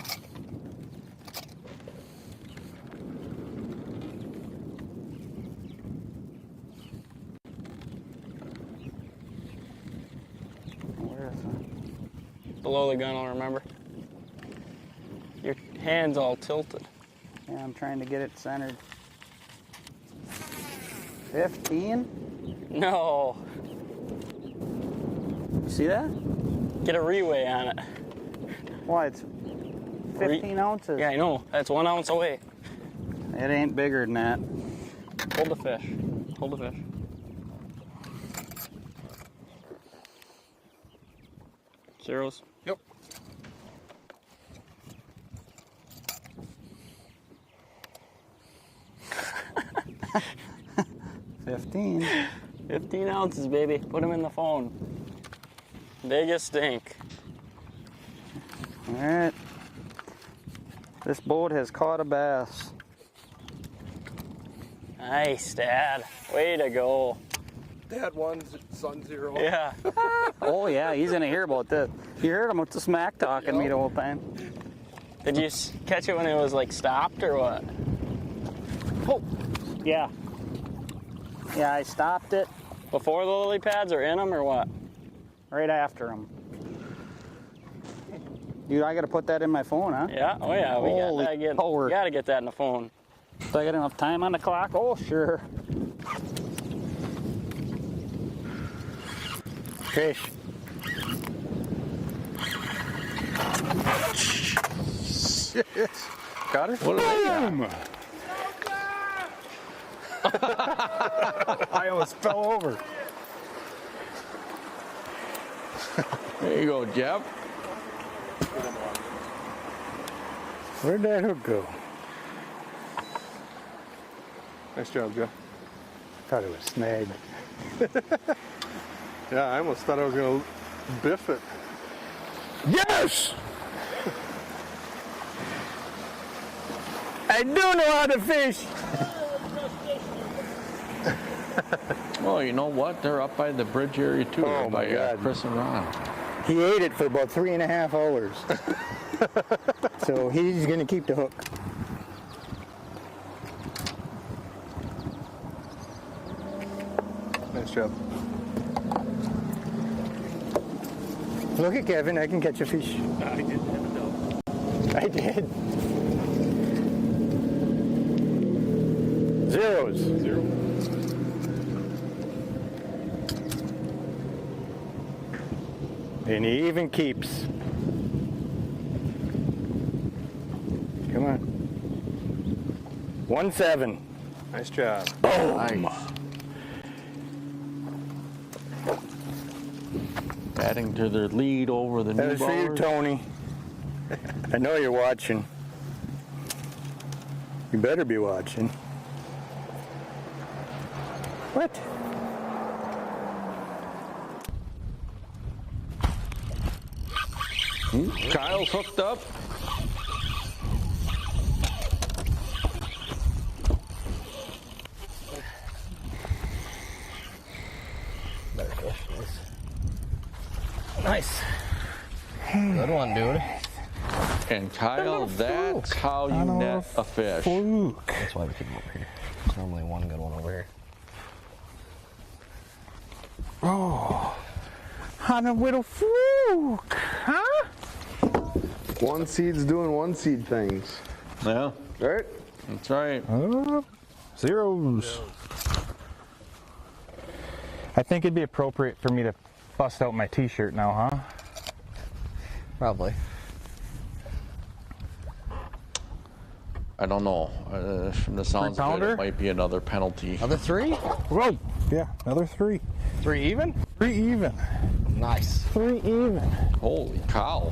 Where is it? Below the gunnel, remember? hand's all tilted. Yeah, I'm trying to get it centered. 15? No. See that? Get a reweigh on it. Why, it's 15 ounces. Yeah, I know. That's 1 ounce away. It ain't bigger than that. Hold the fish. Hold the fish. Zeros? Yep. $15. 15 ounces, baby. Put them in the phone. Biggest stink. All right. This boat has caught a bass. Nice, Dad. Way to go. Dad 1, son 0. Yeah. Oh yeah, he's gonna hear about this. You heard him with the smack talking me the whole time. Did you catch it when it was like stopped or what? Oh, yeah. Yeah, I stopped it. Before the lily pads or in them or what? Right after him. I gotta put that in my phone, huh? Yeah, oh yeah, Holy power. We gotta get that in the phone. Do I got enough time on the clock? Oh, sure. Fish. Shit. Got her? What Boom! I almost fell over. There you go, Jeff. Where'd that hook go? Nice job, Jeff. Thought it was snagged. Yeah, I almost thought I was going to biff it. Yes! I do know how to fish. Well, you know what? They're up by the bridge area too, Oh, my by God. Chris and Ron. He ate it for about 3.5 hours. So he's gonna keep the hook. Nice job. Look at Kevin, I can catch a fish. I didn't have a doubt. I did. Zeros. 0. And he even keeps. Come on. 1-7. Nice job. Oh, Nice. Adding to their lead over the that new was for you, ballers. Tony. I know you're watching. You better be watching. What? Kyle's hooked up. Better fish. Nice. Good one, dude. And Kyle, that's how you net a fish. That's why we keep them over here. There's normally one good one over here. Oh, on a little fluke, huh? One seed's doing one seed things. Yeah, Right? that's right. Zeros. I think it'd be appropriate for me to bust out my t-shirt now, huh? Probably. I don't know. From the sounds of it, pounder? it might be another penalty. Another 3? Whoa. Yeah, another 3. 3 even? 3 even. Nice. 3 even. Holy cow.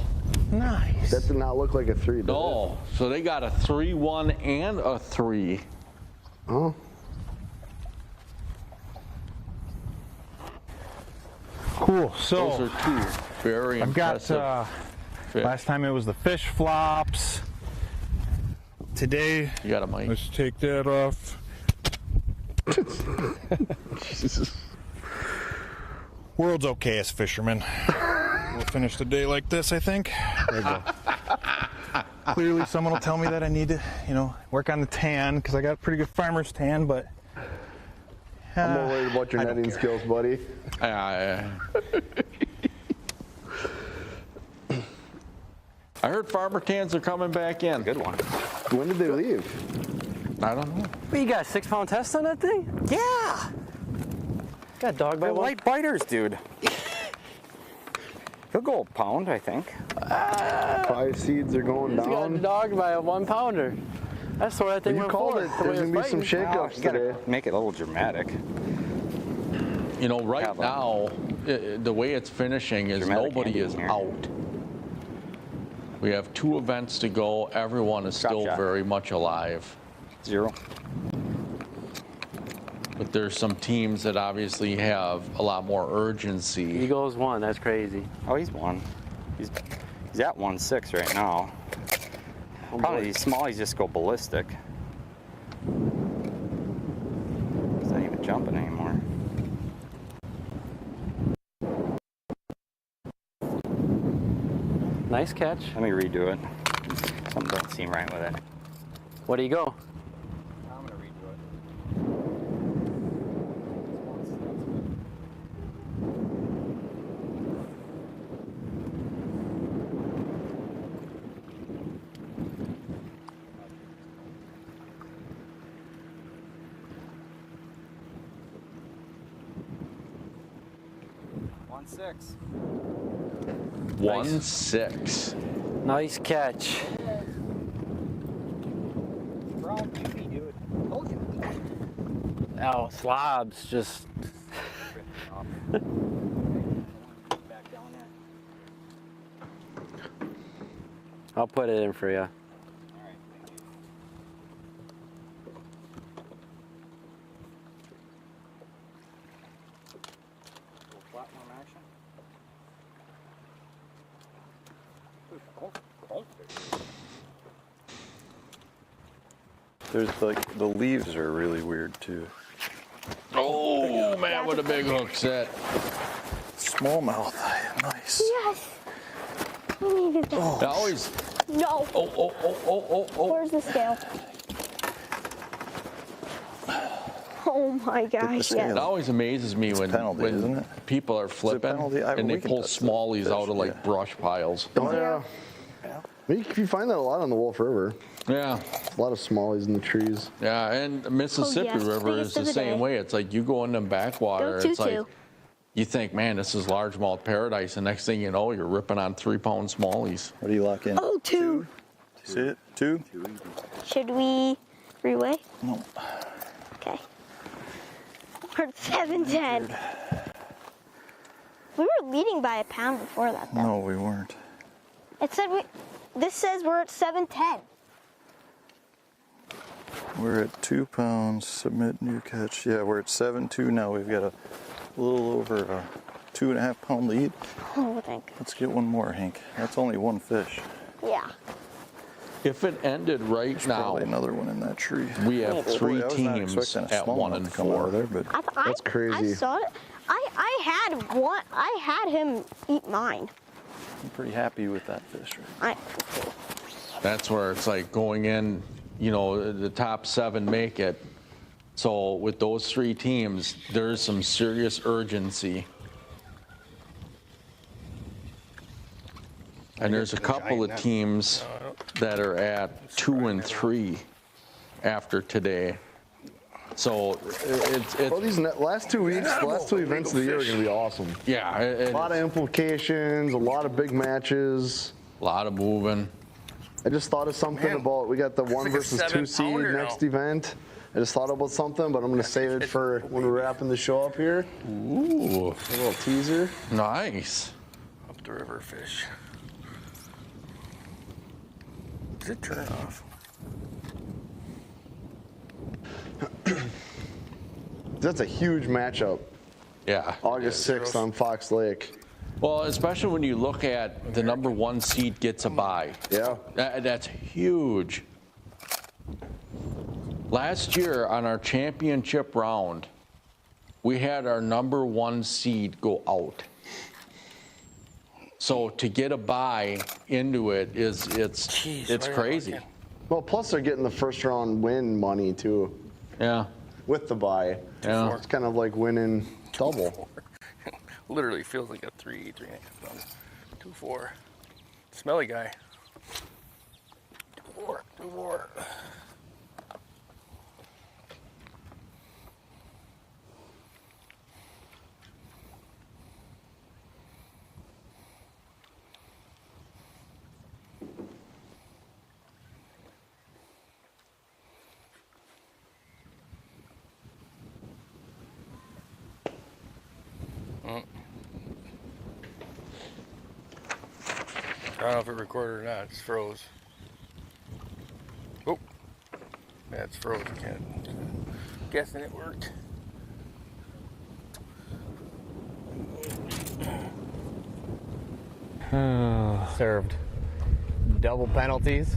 Nice. That did not look like a 3, did No, so they got a 3-1 and a 3. it? Oh. Cool. So Those are two very I've got impressive fish. last time it was the fish flops. Today, You got a mic. let's take that off. Jesus. World's okay as fishermen. We'll finish the day like this, I think. There you go. Clearly, someone will tell me that I need to, work on the tan because I got a pretty good farmer's tan, but I'm more worried about your I don't netting care. skills, buddy. I heard Farmer Tans are coming back in. Good one. When did they leave? I don't know. What, you got a 6-pound test on that thing? Yeah. Got dog by They're one. light biters, dude. He'll go a pound, I think. 5 seeds are going He's got down. dogged by a 1-pounder. That's what I think You went called for. it. The way There's it's gonna be some fighting. shakeups You gotta today. make it a little dramatic. You know, right now, the way it's finishing is Dramatic nobody ending is here. out. We have 2 events to go. Everyone is still Gotcha. very much alive. 0. But there's some teams that obviously have a lot more urgency. Eagles won. That's crazy. Oh, he's won. He's at 1.6 right now. Probably these smallies just go ballistic. He's not even jumping anymore. Nice catch. Let me redo it. Something doesn't seem right with it. What do you go? I'm gonna redo it. 1.6. 1-6. Nice catch. Oh, slobs just. I'll put it in for you. There's like, the leaves are really weird too. Oh, man, what a big hook set. Smallmouth, nice. Yes. I needed that. I always. No. Oh. Where's the scale? Oh my gosh, It yes. always amazes me when, penalty, isn't when it? people are flipping penalty? and they We can pull touch the smallies fish, out of like brush piles. Oh, yeah. You find that a lot on the Wolf River. Yeah. A lot of smallies in the trees. Yeah, and Mississippi yes, River biggest is the of the same day. way. It's like you go in them backwater, Go it's like 2-2. you think, man, this is largemouth paradise, and next thing you know, you're ripping on 3-pound smallies. What do you lock in? Oh, 2. Sit, 2? Should we reweigh? No. Okay. We're at 7-10. We were leading by a pound before that, though. No, we weren't. It said this says we're at 7-10. We're at 2 pounds. Submit new catch. Yeah, we're at 7.2 now. We've got a little over a 2.5 pound lead. Oh, thank. Let's get one more, Hank. That's only one fish. Yeah. If it ended right There's now, probably another one in that tree. we have Boy, 3 I was not teams expecting a at smallmouth 1 to and come out 4. of there, but That's crazy. I saw it. I had him eat mine. I'm pretty happy with that fish. Right? That's where it's like going in, you know, the top 7 make it. So with those 3 teams, there's some serious urgency. And there's a couple of teams that are at 2 and 3 after today. So it's well, these last 2 weeks, the last 2 events of the year are going to be awesome. Yeah. A lot of implications, a lot of big matches. A lot of moving. I just thought of something about, we got the 1 versus 2 seed next event. I just thought about something, but I'm going to save it for when we're wrapping the show up here. Ooh. A little teaser. Nice. Up the river fish. Does it turn off? That's a huge matchup. Yeah. August 6th on Fox Lake. Well, especially when you look at the number 1 seed gets a bye. Yeah. That's huge. Last year on our championship round, we had our number 1 seed go out. So to get a bye into it it's crazy. Well, plus they're getting the first round win money too. Yeah. With the bye. Yeah. It's kind of like winning double. Literally feels like a 3.5 pounds. 2.4. Smelly guy. more, two more. I don't know if it recorded or not. It's froze. Oh, yeah, it's froze again. Guessing it worked. Served double penalties,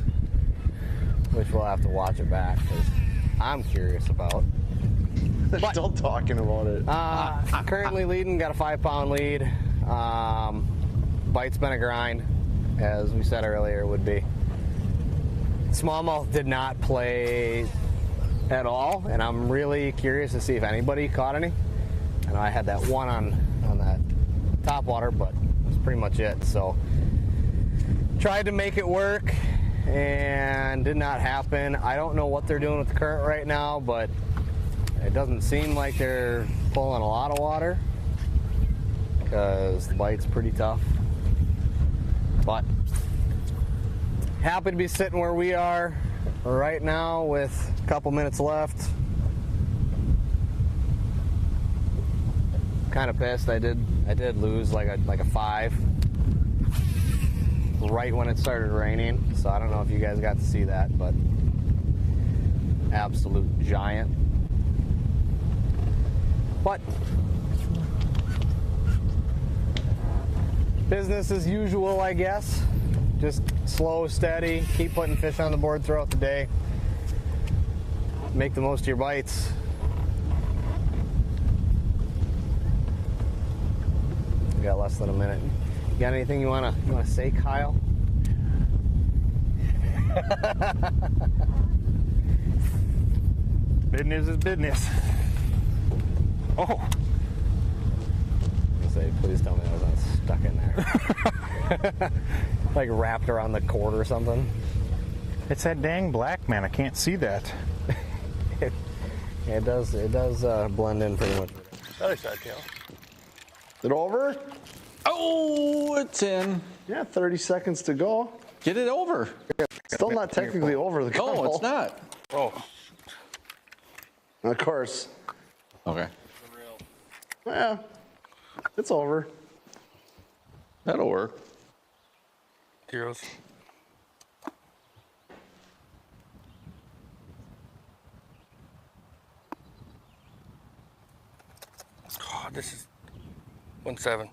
which we'll have to watch it back because I'm curious about. They're still talking about it. Currently leading, got a 5-pound lead. Bite's been a grind, as we said earlier, would be. Smallmouth did not play at all, and I'm really curious to see if anybody caught any. I know I had that one on that topwater, but that's pretty much it. So tried to make it work and did not happen. I don't know what they're doing with the current right now, but it doesn't seem like they're pulling a lot of water because the bite's pretty tough. But happy to be sitting where we are right now with a couple minutes left. Kind of pissed. I did lose like a 5 right when it started raining. So I don't know if you guys got to see that, but absolute giant. But business as usual, I guess. Just slow, steady, keep putting fish on the board throughout the day. Make the most of your bites. We got less than a minute. You got anything you wanna say, Kyle? Business is business. Oh. I'll say, please tell me that was stuck in there. Like wrapped around the cord or something. It's that dang black, man. I can't see that. It does blend in pretty much. Other side tail. Is it over? Oh, it's in. Yeah, 30 seconds to go. Get it over. Still not technically over the call. No, it's not. Oh. Of course. Okay. Yeah, it's over. That'll work. Heroes. Oh, this is 1-7.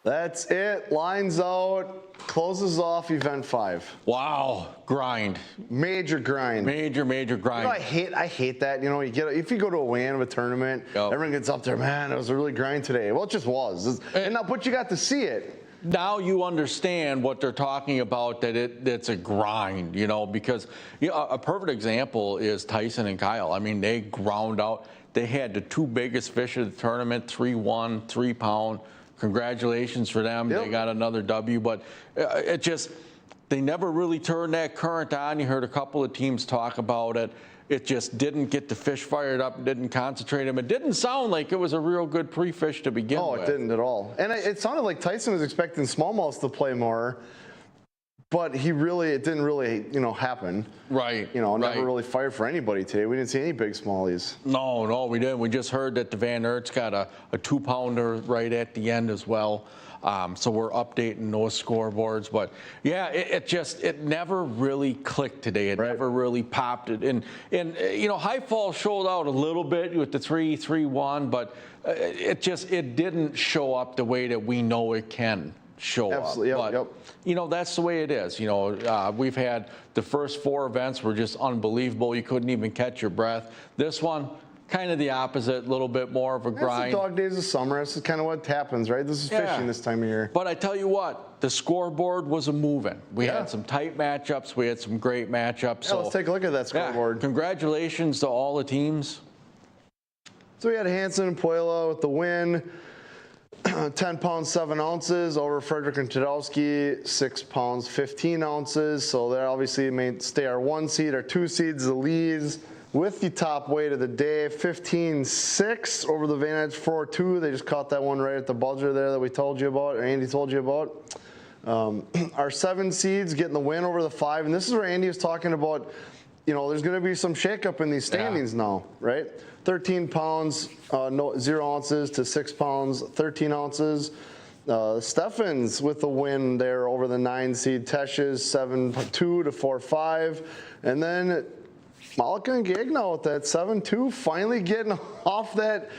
That's it. Lines out. Closes off event 5. Wow, grind. Major grind. Major grind. You know, I hate that. You know, if you go to a weigh-in of a tournament, everyone gets up there, man, it was a really grind today. Well, it just was. But you got to see it. Now you understand what they're talking about, that it's a grind, you know, because a perfect example is Tyson and Kyle. I mean, they ground out. They had the 2 biggest fish of the tournament, 3-1, 3-pound. Congratulations for them. Yep. They got another W, but they never really turned that current on. You heard a couple of teams talk about it. It just didn't get the fish fired up, didn't concentrate them. It didn't sound like it was a real good pre-fish to begin with. Oh, it didn't at all. And it sounded like Tyson was expecting smallmouths to play more, but it didn't really, happen. Right. Never really fired for anybody today. We didn't see any big smallies. No, we didn't. We just heard that the Van Aert's got a 2-pounder right at the end as well. So we're updating those scoreboards. But yeah, it never really clicked today. It never really popped it. And High Falls showed out a little bit with the 3-1, but it didn't show up the way that we know it can show Absolutely, up. But, that's the way it is. We've had the first 4 events were just unbelievable. You couldn't even catch your breath. This one, kind of the opposite, a little bit more of a grind. It's the dog days of summer. This is kind of what happens, right? This is fishing this time of year. But I tell you what, the scoreboard was a moving. We had some tight matchups. We had some great matchups. Yeah, let's take a look at that scoreboard. Congratulations to all the teams. So we had Hansen and Puela with the win. 10 pounds, 7 ounces over Frederick and Tadowski, 6 pounds, 15 ounces. So they're obviously may stay our 1 seed, our 2 seeds, the Lees, with the top weight of the day, 15.6 over the Vantage 4.2. They just caught that one right at the buzzer there that we told you about, or Andy told you about. Our 7 seeds getting the win over the 5. And this is where Andy was talking about, you know, there's going to be some shakeup in these standings now, right? 13 pounds, 0 ounces to 6 pounds, 13 ounces. Steffens with the win there over the 9 seed. Teshes 7.2 to 4.5. And then Malika and Gagnon with that 7.2, finally getting off that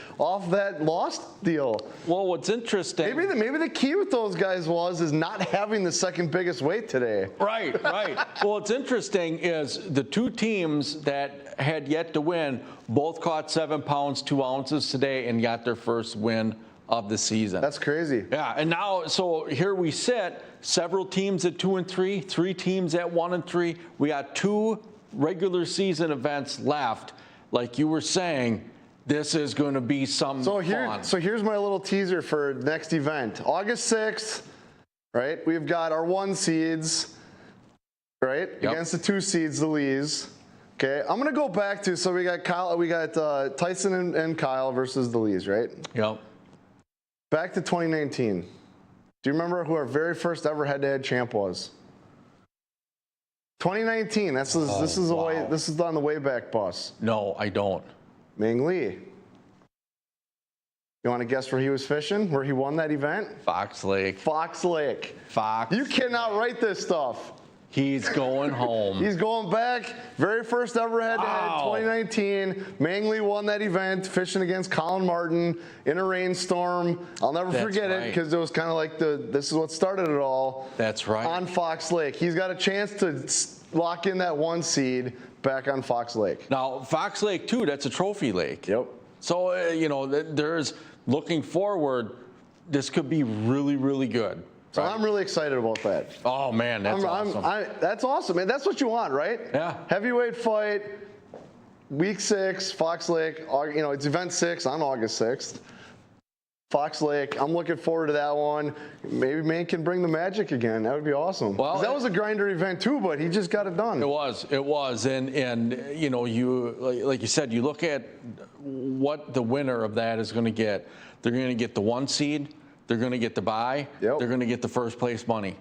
lost deal. Well, what's interesting, maybe the key with those guys is not having the second biggest weight today. Right. Well, what's interesting is the 2 teams that had yet to win both caught 7 pounds 2 ounces today and got their first win of the season. That's crazy. Yeah, and now, so here we sit, several teams at 2 and 3, 3 teams at 1 and 3. We got 2 regular season events left. Like you were saying, this is going to be some fun. So here's my little teaser for next event. August 6th, right? We've got our 1 seeds, right? Yep. Against the 2 seeds, the Lees. Okay, I'm gonna go back to, so we got Tyson and Kyle versus the Lees, right? Yep. Back to 2019. Do you remember who our very first ever head-to-head champ was? 2019. This is on the way back bus. No, I don't. Ming Lee. You want to guess where he was fishing? Where he won that event? Fox Lake. You cannot write this stuff. He's going home. He's going back. Very first ever head-to-head, 2019. Mangley won that event, fishing against Colin Martin in a rainstorm. I'll never forget it because it was kind of like this is what started it all. That's right. On Fox Lake. He's got a chance to lock in that 1 seed back on Fox Lake. Now, Fox Lake, too, that's a trophy lake. Yep. So, there's looking forward, this could be really, really good. So I'm really excited about that. Oh, man, that's awesome. That's awesome, man. That's what you want, right? Yeah. Heavyweight fight, week 6, Fox Lake. It's event 6 on August 6th. Fox Lake. I'm looking forward to that one. Maybe man can bring the magic again. That would be awesome. Well, that was a grinder event too, but he just got it done. It was, and you like you said, you look at what the winner of that is going to get. They're going to get the 1 seed. They're going to get the bye. Yep. They're going to get the first place money.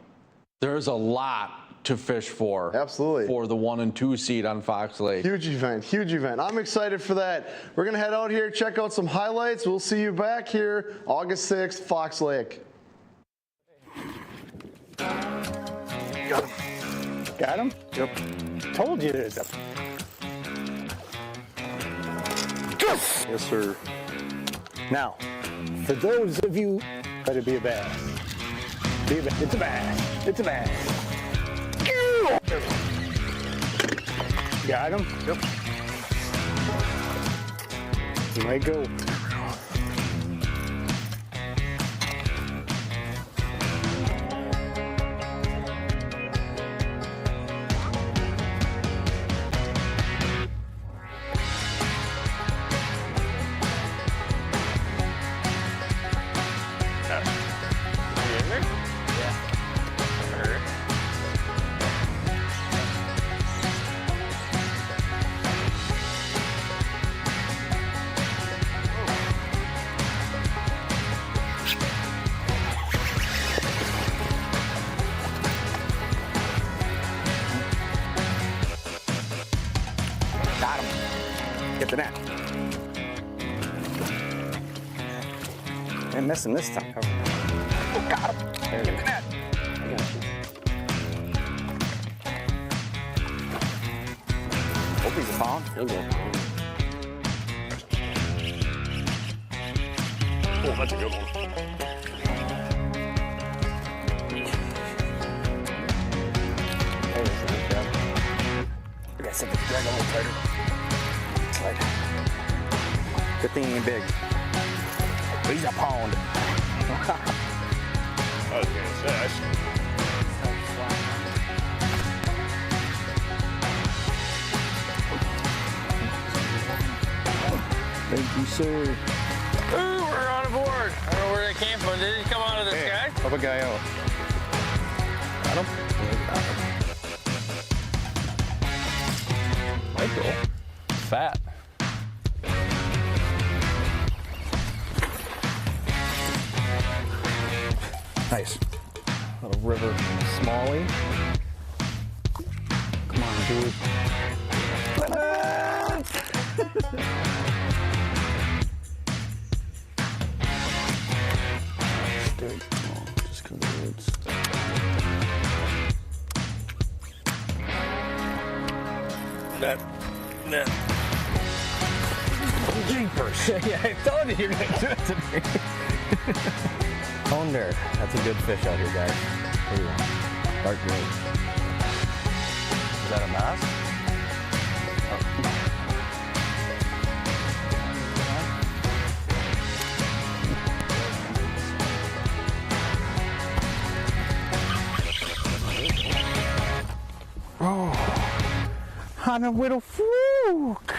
There's a lot to fish for. Absolutely. For the 1 and 2 seed on Fox Lake. Huge event. I'm excited for that. We're going to head out here, check out some highlights. We'll see you back here August 6th, Fox Lake. Got him? Yep. Told you there's a... Yes, sir. Now, for those of you, better be a bass. It's a bass. It's a bass. Got him? Yep. He might go. Get the net. Ain't missing this time. Oh, got him. Get the net. I got you. Hope he's a pound. He'll go. Oh, that's a good one. We gotta set the drag a little tighter. Good thing he ain't big. He's a pound. I was gonna say. Thank you, sir. Ooh, we're on a board. I don't know where they came from. Did it come out of the sky? Help a guy out. Got him? Might go. Fat. Nice. Little river smallie. Come on, dude. Straight. Just come to the woods. That. Jeepers. Yeah, I told you you're going to do it to me. Cone bear. That's a good fish out here, guys. There you go. Dark gray. Is that a mask? Oh, on a little fluke.